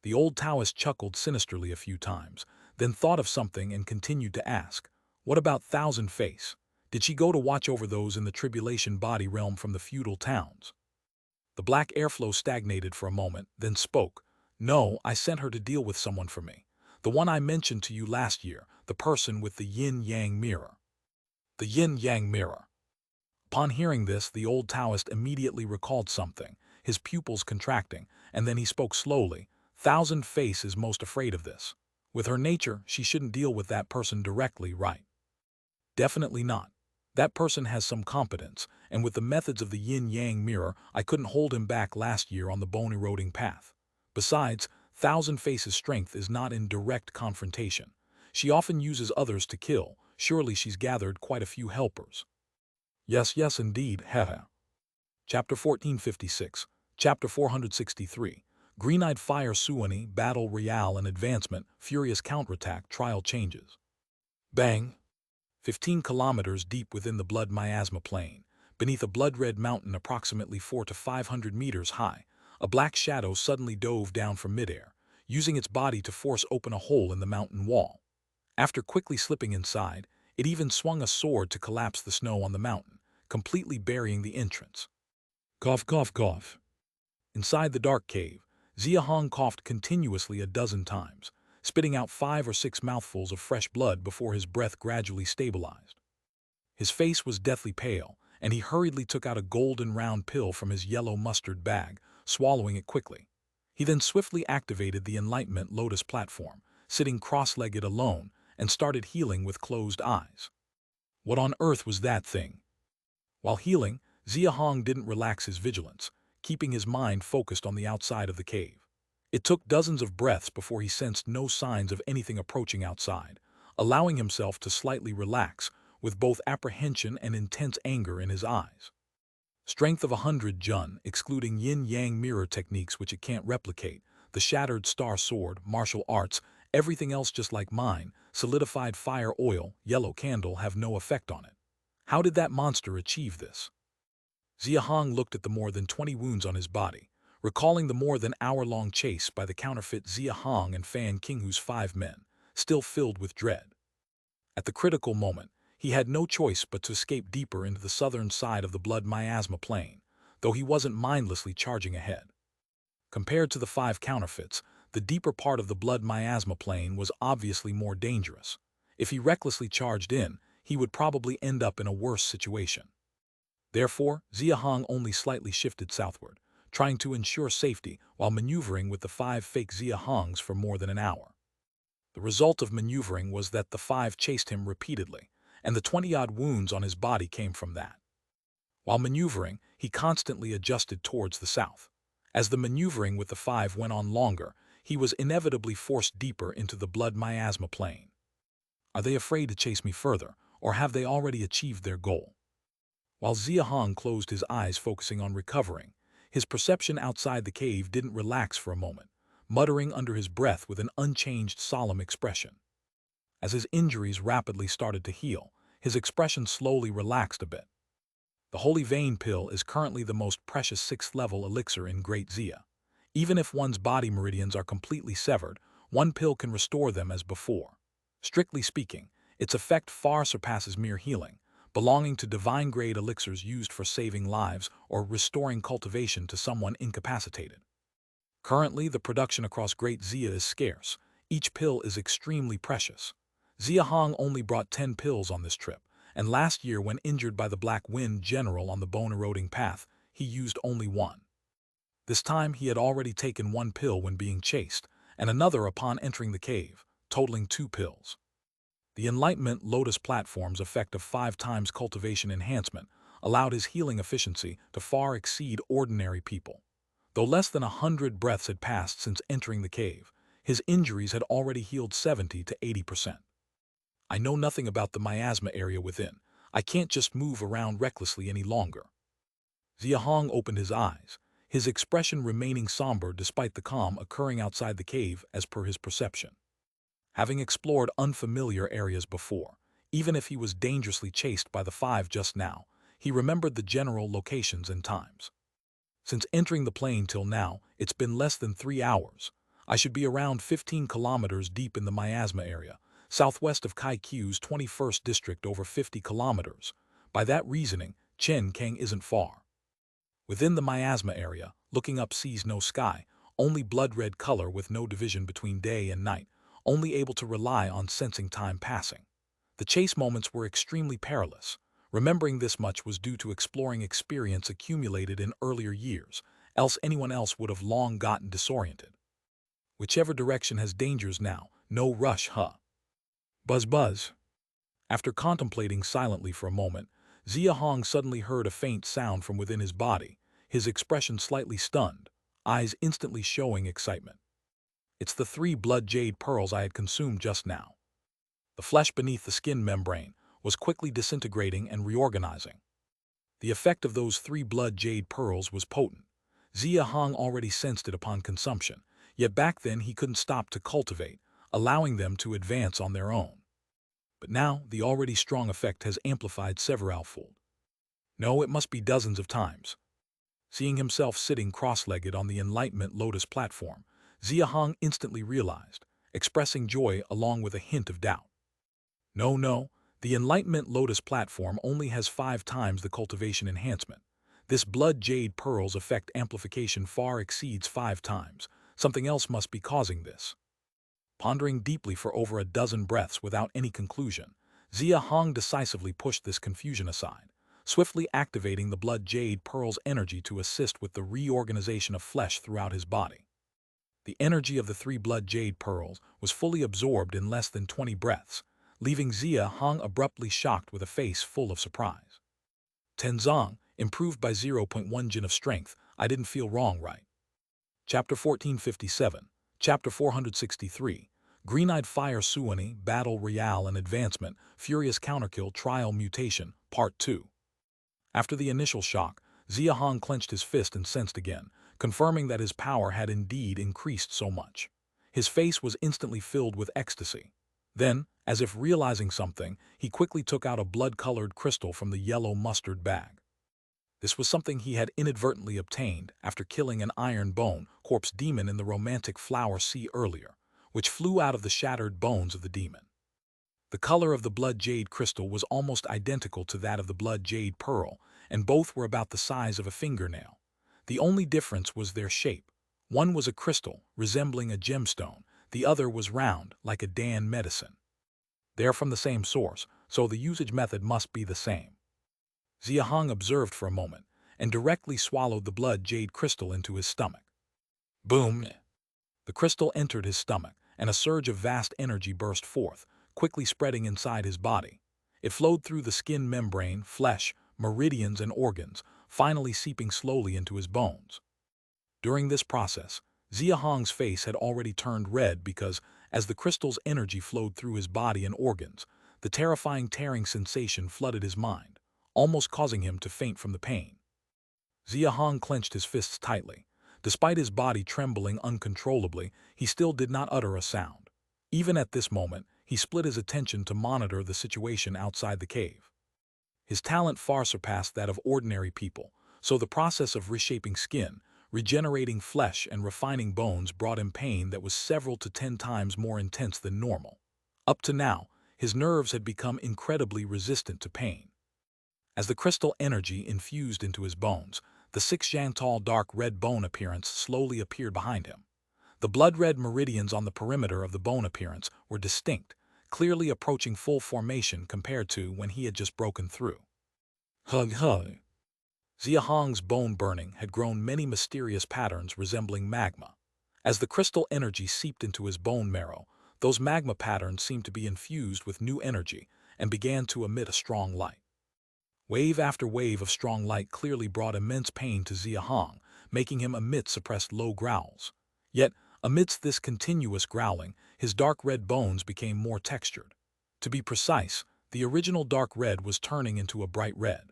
The old Taoist chuckled sinisterly a few times, then thought of something and continued to ask, what about Thousand Face? Did she go to watch over those in the tribulation body realm from the feudal towns? The black airflow stagnated for a moment, then spoke. No, I sent her to deal with someone for me. The one I mentioned to you last year, the person with the yin-yang mirror. The yin-yang mirror. Upon hearing this, the old Taoist immediately recalled something, his pupils contracting, and then he spoke slowly. Thousand Face is most afraid of this. With her nature, she shouldn't deal with that person directly, right? Definitely not. That person has some competence, and with the methods of the yin-yang mirror, I couldn't hold him back last year on the bone-eroding path. Besides, Thousand Face's strength is not in direct confrontation. She often uses others to kill. Surely she's gathered quite a few helpers. Yes, yes, indeed, haha. Chapter 1456, Chapter 463, Green-Eyed Fire Suwani, Battle Royale and Advancement, Furious Counterattack, Trial Changes. Bang! 15 kilometers deep within the blood miasma plain, beneath a blood-red mountain approximately 400 to 500 meters high, a black shadow suddenly dove down from midair, using its body to force open a hole in the mountain wall. After quickly slipping inside, it even swung a sword to collapse the snow on the mountain, completely burying the entrance. Cough, cough, cough. Inside the dark cave, Xia Hong coughed continuously a dozen times, spitting out 5 or 6 mouthfuls of fresh blood before his breath gradually stabilized. His face was deathly pale, and he hurriedly took out a golden round pill from his yellow mustard bag, swallowing it quickly. He then swiftly activated the Enlightenment Lotus platform, sitting cross-legged alone, and started healing with closed eyes. What on earth was that thing? While healing, Xia Hong didn't relax his vigilance, keeping his mind focused on the outside of the cave. It took dozens of breaths before he sensed no signs of anything approaching outside, allowing himself to slightly relax, with both apprehension and intense anger in his eyes. Strength of 100 Jun, excluding yin-yang mirror techniques which it can't replicate, the shattered star sword, martial arts, everything else just like mine, solidified fire oil, yellow candle have no effect on it. How did that monster achieve this? Xia Hong looked at the more than 20 wounds on his body, recalling the more than hour-long chase by the counterfeit Xia Hong and Fan Qinghu's 5 men, still filled with dread. At the critical moment, he had no choice but to escape deeper into the southern side of the blood miasma plain, though he wasn't mindlessly charging ahead. Compared to the 5 counterfeits, the deeper part of the blood miasma plain was obviously more dangerous. If he recklessly charged in, he would probably end up in a worse situation. Therefore, Xia Hong only slightly shifted southward, trying to ensure safety while maneuvering with the 5 fake Xia Hongs for more than an hour. The result of maneuvering was that the 5 chased him repeatedly, and the 20-odd wounds on his body came from that. While maneuvering, he constantly adjusted towards the south. As the maneuvering with the 5 went on longer, he was inevitably forced deeper into the blood miasma plain. Are they afraid to chase me further, or have they already achieved their goal? While Xia Hong closed his eyes focusing on recovering, his perception outside the cave didn't relax for a moment, muttering under his breath with an unchanged solemn expression. As his injuries rapidly started to heal, his expression slowly relaxed a bit. The Holy Vein Pill is currently the most precious 6th-level elixir in Great Xia. Even if one's body meridians are completely severed, one pill can restore them as before. Strictly speaking, its effect far surpasses mere healing, belonging to divine-grade elixirs used for saving lives or restoring cultivation to someone incapacitated. Currently, the production across Great Xia is scarce. Each pill is extremely precious. Xia Hong only brought 10 pills on this trip, and last year when injured by the Black Wind General on the bone-eroding path, he used only 1. This time he had already taken 1 pill when being chased, and another upon entering the cave, totaling 2 pills. The Enlightenment Lotus Platform's effect of 5 times cultivation enhancement allowed his healing efficiency to far exceed ordinary people. Though less than 100 breaths had passed since entering the cave, his injuries had already healed 70 to 80%. I know nothing about the miasma area within. I can't just move around recklessly any longer. Xia Hong opened his eyes, his expression remaining somber despite the calm occurring outside the cave as per his perception. Having explored unfamiliar areas before, even if he was dangerously chased by the 5 just now, he remembered the general locations and times. Since entering the plain till now, it's been less than 3 hours. I should be around 15 kilometers deep in the miasma area, southwest of Kaikiu's 21st district over 50 kilometers. By that reasoning, Chen Kang isn't far. Within the miasma area, looking up sees no sky, only blood-red color with no division between day and night, only able to rely on sensing time passing. The chase moments were extremely perilous. Remembering this much was due to exploring experience accumulated in earlier years, else anyone else would have long gotten disoriented. Whichever direction has dangers now, no rush, huh? Buzz buzz. After contemplating silently for a moment, Xia Hong suddenly heard a faint sound from within his body, his expression slightly stunned, eyes instantly showing excitement. It's the 3 blood jade pearls I had consumed just now. The flesh beneath the skin membrane was quickly disintegrating and reorganizing. The effect of those 3 blood jade pearls was potent. Xia Hong already sensed it upon consumption, yet back then he couldn't stop to cultivate, allowing them to advance on their own. But now the already strong effect has amplified severalfold. No, it must be dozens of times. Seeing himself sitting cross-legged on the Enlightenment Lotus platform, Xia Hong instantly realized, expressing joy along with a hint of doubt. No, the Enlightenment Lotus platform only has 5 times the cultivation enhancement. This blood jade pearl's effect amplification far exceeds 5 times. Something else must be causing this. Pondering deeply for over a dozen breaths without any conclusion, Xia Hong decisively pushed this confusion aside, swiftly activating the blood jade pearl's energy to assist with the reorganization of flesh throughout his body. The energy of the 3 blood jade pearls was fully absorbed in less than 20 breaths, leaving Xia Hong abruptly shocked with a face full of surprise. Tenzong, improved by 0.1 Jin of strength. I didn't feel wrong, right? Chapter 1457, Chapter 463, Green-Eyed Fire Suwani, Battle Royale and Advancement, Furious Counterkill Trial Mutation, Part 2. After the initial shock, Xia Hong clenched his fist and sensed again, confirming that his power had indeed increased so much. His face was instantly filled with ecstasy. Then, as if realizing something, he quickly took out a blood-colored crystal from the yellow mustard bag. This was something he had inadvertently obtained after killing an iron bone corpse demon in the romantic flower sea earlier, which flew out of the shattered bones of the demon. The color of the blood jade crystal was almost identical to that of the blood jade pearl, and both were about the size of a fingernail. The only difference was their shape. One was a crystal, resembling a gemstone. The other was round, like a Dan medicine. They are from the same source, so the usage method must be the same. Xia Hong observed for a moment, and directly swallowed the blood jade crystal into his stomach. Boom! The crystal entered his stomach, and a surge of vast energy burst forth, quickly spreading inside his body. It flowed through the skin membrane, flesh, meridians, and organs, finally seeping slowly into his bones. During this process, Xia Hong's face had already turned red because, as the crystal's energy flowed through his body and organs, the terrifying tearing sensation flooded his mind, almost causing him to faint from the pain. Xia Hong clenched his fists tightly. Despite his body trembling uncontrollably, he still did not utter a sound. Even at this moment, he split his attention to monitor the situation outside the cave. His talent far surpassed that of ordinary people, so the process of reshaping skin, regenerating flesh, and refining bones brought him pain that was several to 10 times more intense than normal. Up to now, his nerves had become incredibly resistant to pain. As the crystal energy infused into his bones, the 6-yang-tall dark red bone appearance slowly appeared behind him. The blood-red meridians on the perimeter of the bone appearance were distinct, clearly approaching full formation compared to when he had just broken through. Hug hug. Xia Hong's bone burning had grown many mysterious patterns resembling magma. As the crystal energy seeped into his bone marrow, those magma patterns seemed to be infused with new energy and began to emit a strong light. Wave after wave of strong light clearly brought immense pain to Xia Hong, making him emit suppressed low growls. Yet, amidst this continuous growling, his dark red bones became more textured. To be precise, the original dark red was turning into a bright red.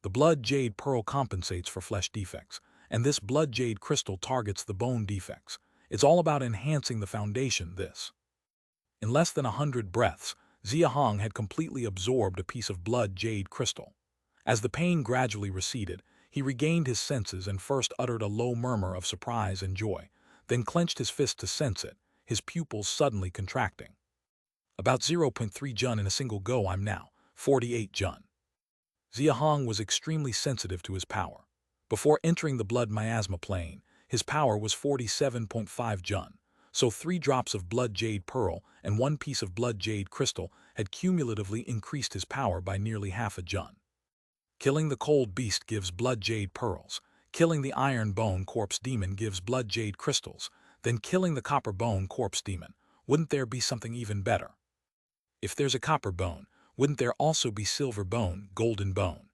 The blood jade pearl compensates for flesh defects, and this blood jade crystal targets the bone defects. It's all about enhancing the foundation, this. In less than 100 breaths, Xia Hong had completely absorbed a piece of blood jade crystal. As the pain gradually receded, he regained his senses and first uttered a low murmur of surprise and joy, then clenched his fist to sense it, his pupils suddenly contracting. About 0.3 jun in a single go. I'm now 48 jun. Xia Hong was extremely sensitive to his power. Before entering the blood miasma plane, his power was 47.5 jun, so 3 drops of blood jade pearl and 1 piece of blood jade crystal had cumulatively increased his power by nearly half a jun. Killing the cold beast gives blood jade pearls, killing the iron bone corpse demon gives blood jade crystals, then killing the copper bone corpse demon. Wouldn't there be something even better? If there's a copper bone, wouldn't there also be silver bone, golden bone?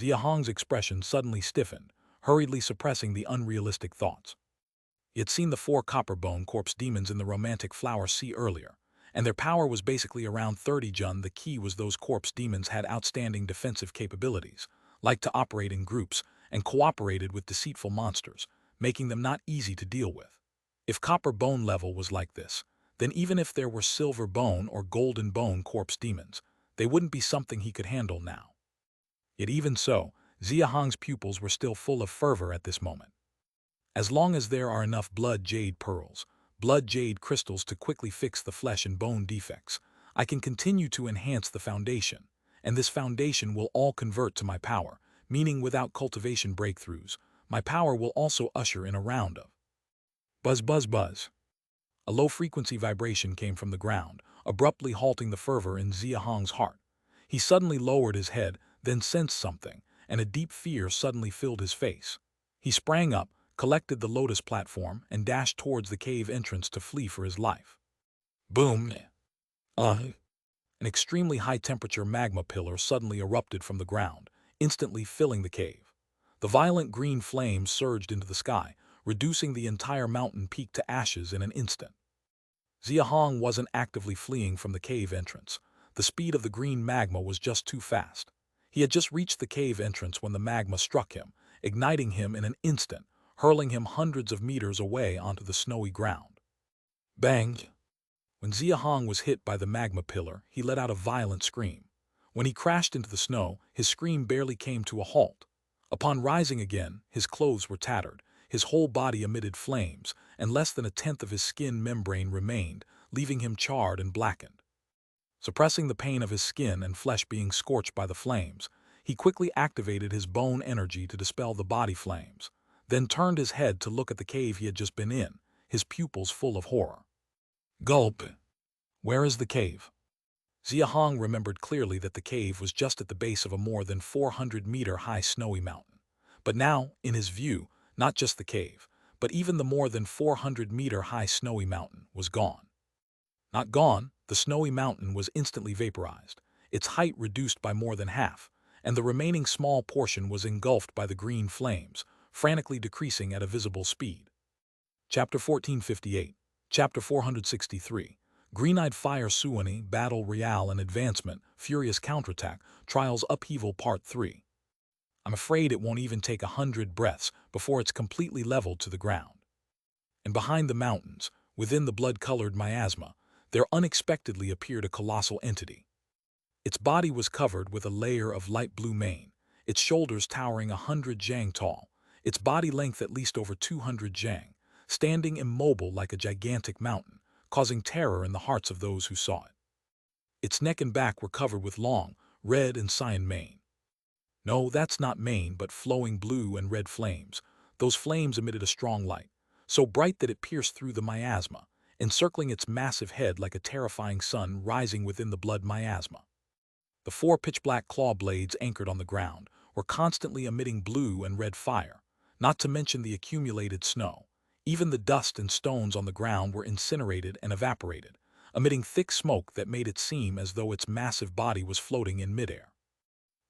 Xia Hong's expression suddenly stiffened, hurriedly suppressing the unrealistic thoughts. He had seen the 4 copper bone corpse demons in the romantic flower sea earlier, and their power was basically around 30 jun. The key was those corpse demons had outstanding defensive capabilities, liked to operate in groups, and cooperated with deceitful monsters, making them not easy to deal with. If copper bone level was like this, then even if there were silver bone or golden bone corpse demons, they wouldn't be something he could handle now. Yet even so, Xia Hong's pupils were still full of fervor at this moment. As long as there are enough blood jade pearls, blood jade crystals to quickly fix the flesh and bone defects, I can continue to enhance the foundation, and this foundation will all convert to my power, meaning without cultivation breakthroughs, my power will also usher in a round of buzz buzz buzz. A low-frequency vibration came from the ground, abruptly halting the fervor in Xia Hong's heart. He suddenly lowered his head, then sensed something, and a deep fear suddenly filled his face. He sprang up, collected the lotus platform, and dashed towards the cave entrance to flee for his life. Boom! An extremely high-temperature magma pillar suddenly erupted from the ground, instantly filling the cave. The violent green flames surged into the sky, reducing the entire mountain peak to ashes in an instant. Xia Hong wasn't actively fleeing from the cave entrance. The speed of the green magma was just too fast. He had just reached the cave entrance when the magma struck him, igniting him in an instant, hurling him hundreds of meters away onto the snowy ground. Bang! When Xia Hong was hit by the magma pillar, he let out a violent scream. When he crashed into the snow, his scream barely came to a halt. Upon rising again, his clothes were tattered, his whole body emitted flames, and less than a tenth of his skin membrane remained, leaving him charred and blackened. Suppressing the pain of his skin and flesh being scorched by the flames, he quickly activated his bone energy to dispel the body flames, then turned his head to look at the cave he had just been in, his pupils full of horror. Gulp! Where is the cave? Xia Hong remembered clearly that the cave was just at the base of a more than 400-meter-high snowy mountain. But now, in his view, not just the cave, but even the more than 400-meter-high snowy mountain was gone. Not gone, the snowy mountain was instantly vaporized, its height reduced by more than half, and the remaining small portion was engulfed by the green flames, frantically decreasing at a visible speed. Chapter 1458, Chapter 463, Green-Eyed Fire Suoni, Battle Royale and Advancement, Furious Counterattack, Trials Upheaval Part 3. I'm afraid it won't even take 100 breaths before it's completely leveled to the ground. And behind the mountains, within the blood-colored miasma, there unexpectedly appeared a colossal entity. Its body was covered with a layer of light blue mane, its shoulders towering 100 jang tall, its body length at least over 200 jang, standing immobile like a gigantic mountain, causing terror in the hearts of those who saw it. Its neck and back were covered with long, red and cyan mane. No, that's not mane, but flowing blue and red flames. Those flames emitted a strong light, so bright that it pierced through the miasma, encircling its massive head like a terrifying sun rising within the blood miasma. The 4 pitch-black claw blades anchored on the ground were constantly emitting blue and red fire, not to mention the accumulated snow. Even the dust and stones on the ground were incinerated and evaporated, emitting thick smoke that made it seem as though its massive body was floating in midair.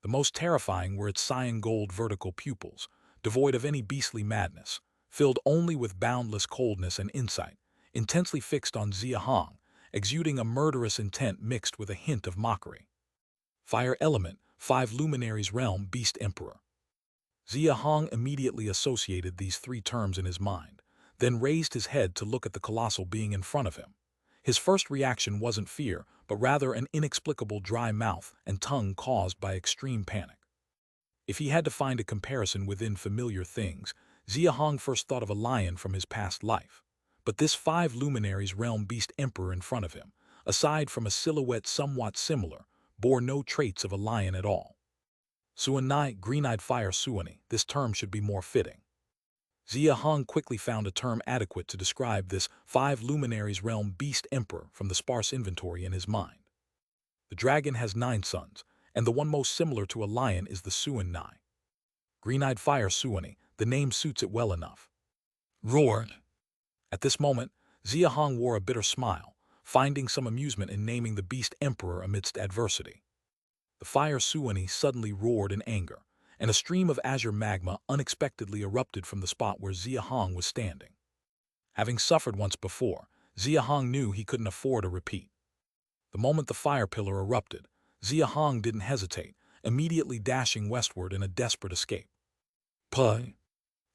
The most terrifying were its cyan gold vertical pupils, devoid of any beastly madness, filled only with boundless coldness and insight, intensely fixed on Xia Hong, exuding a murderous intent mixed with a hint of mockery. Fire Element, 5 Luminaries Realm Beast Emperor. Xia Hong immediately associated these 3 terms in his mind, then raised his head to look at the colossal being in front of him. His first reaction wasn't fear, but rather an inexplicable dry mouth and tongue caused by extreme panic. If he had to find a comparison within familiar things, Xia Hong first thought of a lion from his past life. But this 5 Luminaries Realm Beast Emperor in front of him, aside from a silhouette somewhat similar, bore no traits of a lion at all. Suonai, Green-Eyed Fire Suoni, this term should be more fitting. Xia Hong quickly found a term adequate to describe this 5 Luminaries Realm Beast Emperor from the sparse inventory in his mind. The dragon has 9 sons, and the one most similar to a lion is the Suonai. Green-Eyed Fire Suoni, the name suits it well enough. Roared. At this moment, Xia Hong wore a bitter smile, finding some amusement in naming the Beast Emperor amidst adversity. The Fire Suoni suddenly roared in anger, and a stream of azure magma unexpectedly erupted from the spot where Xia Hong was standing. Having suffered once before, Xia Hong knew he couldn't afford a repeat. The moment the fire pillar erupted, Xia Hong didn't hesitate, immediately dashing westward in a desperate escape. Puh!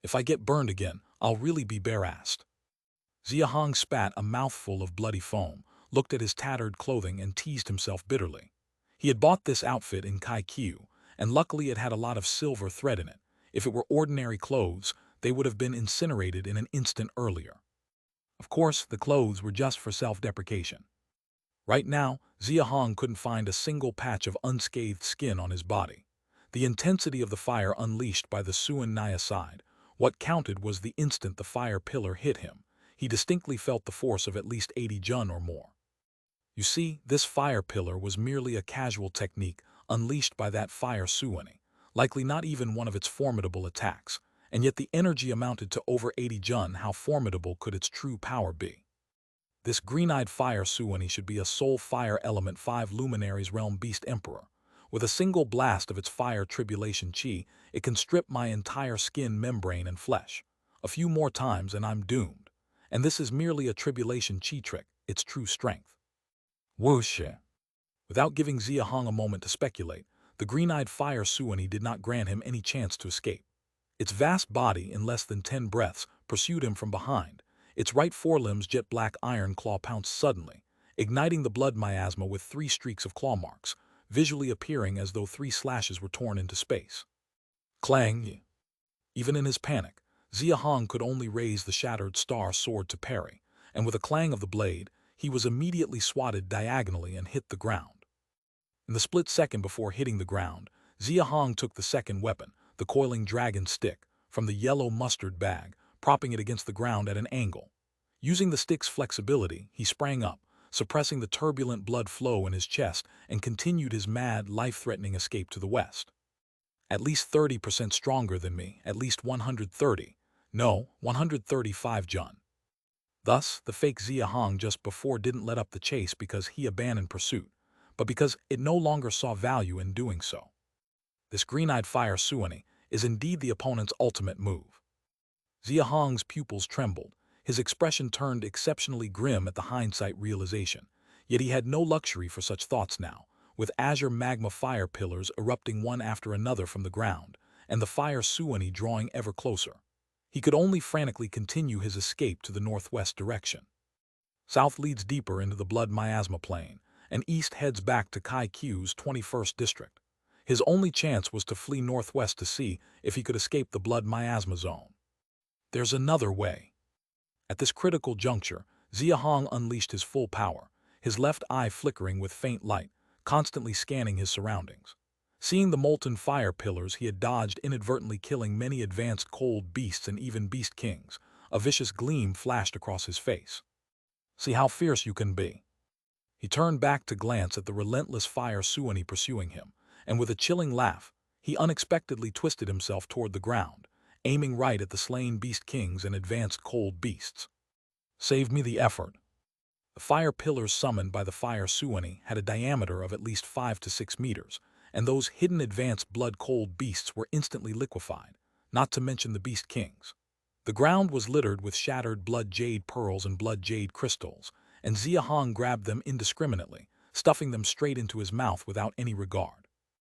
If I get burned again, I'll really be bare-assed. Xia Hong spat a mouthful of bloody foam, looked at his tattered clothing and teased himself bitterly. He had bought this outfit in Kaikiu, and luckily it had a lot of silver thread in it. If it were ordinary clothes, they would have been incinerated in an instant earlier. Of course, the clothes were just for self-deprecation. Right now, Xia Hong couldn't find a single patch of unscathed skin on his body. The intensity of the fire unleashed by the Suonai aside, what counted was the instant the fire pillar hit him. He distinctly felt the force of at least 80 jun or more. You see, this fire pillar was merely a casual technique unleashed by that Fire Suoni, likely not even one of its formidable attacks, and yet the energy amounted to over 80 jun. How formidable could its true power be? This green-eyed Fire Suoni should be a sole Fire Element 5 Luminaries Realm Beast Emperor. With a single blast of its fire tribulation chi, it can strip my entire skin membrane and flesh. A few more times and I'm doomed. And this is merely a tribulation chi trick, its true strength. Whoosh! Without giving Xia Hong a moment to speculate, the green-eyed Fire Suoni did not grant him any chance to escape. Its vast body, in less than 10 breaths, pursued him from behind. Its right forelimb's jet-black iron claw pounced suddenly, igniting the blood miasma with 3 streaks of claw marks, visually appearing as though 3 slashes were torn into space. Clang! Even in his panic, Xia Hong could only raise the shattered star sword to parry, and with a clang of the blade, he was immediately swatted diagonally and hit the ground. In the split second before hitting the ground, Xia Hong took the second weapon, the coiling dragon stick, from the yellow mustard bag, propping it against the ground at an angle. Using the stick's flexibility, he sprang up, suppressing the turbulent blood flow in his chest, and continued his mad, life-threatening escape to the west. At least 30% stronger than me, at least 130. No, 135 Jun. Thus, the fake Xia Hong just before didn't let up the chase because he abandoned pursuit, but because it no longer saw value in doing so. This green-eyed fire Suani is indeed the opponent's ultimate move. Xia Hong's pupils trembled, his expression turned exceptionally grim at the hindsight realization, yet he had no luxury for such thoughts now, with azure magma fire pillars erupting one after another from the ground, and the fire Suani drawing ever closer. He could only frantically continue his escape to the northwest direction. South leads deeper into the blood miasma plain, and east heads back to Kai Q's 21st district. His only chance was to flee northwest to see if he could escape the blood miasma zone. There's another way. At this critical juncture, Xia Hong unleashed his full power, his left eye flickering with faint light, constantly scanning his surroundings. Seeing the molten fire pillars, he had dodged, inadvertently killing many advanced cold beasts and even beast kings. A vicious gleam flashed across his face. See how fierce you can be. He turned back to glance at the relentless fire Suani pursuing him, and with a chilling laugh, he unexpectedly twisted himself toward the ground, aiming right at the slain beast kings and advanced cold beasts. Save me the effort. The fire pillars summoned by the fire Suani had a diameter of at least 5 to 6 meters, and those hidden advanced blood-cold beasts were instantly liquefied, not to mention the beast kings. The ground was littered with shattered blood jade pearls and blood jade crystals, and Xia Hong grabbed them indiscriminately, stuffing them straight into his mouth without any regard.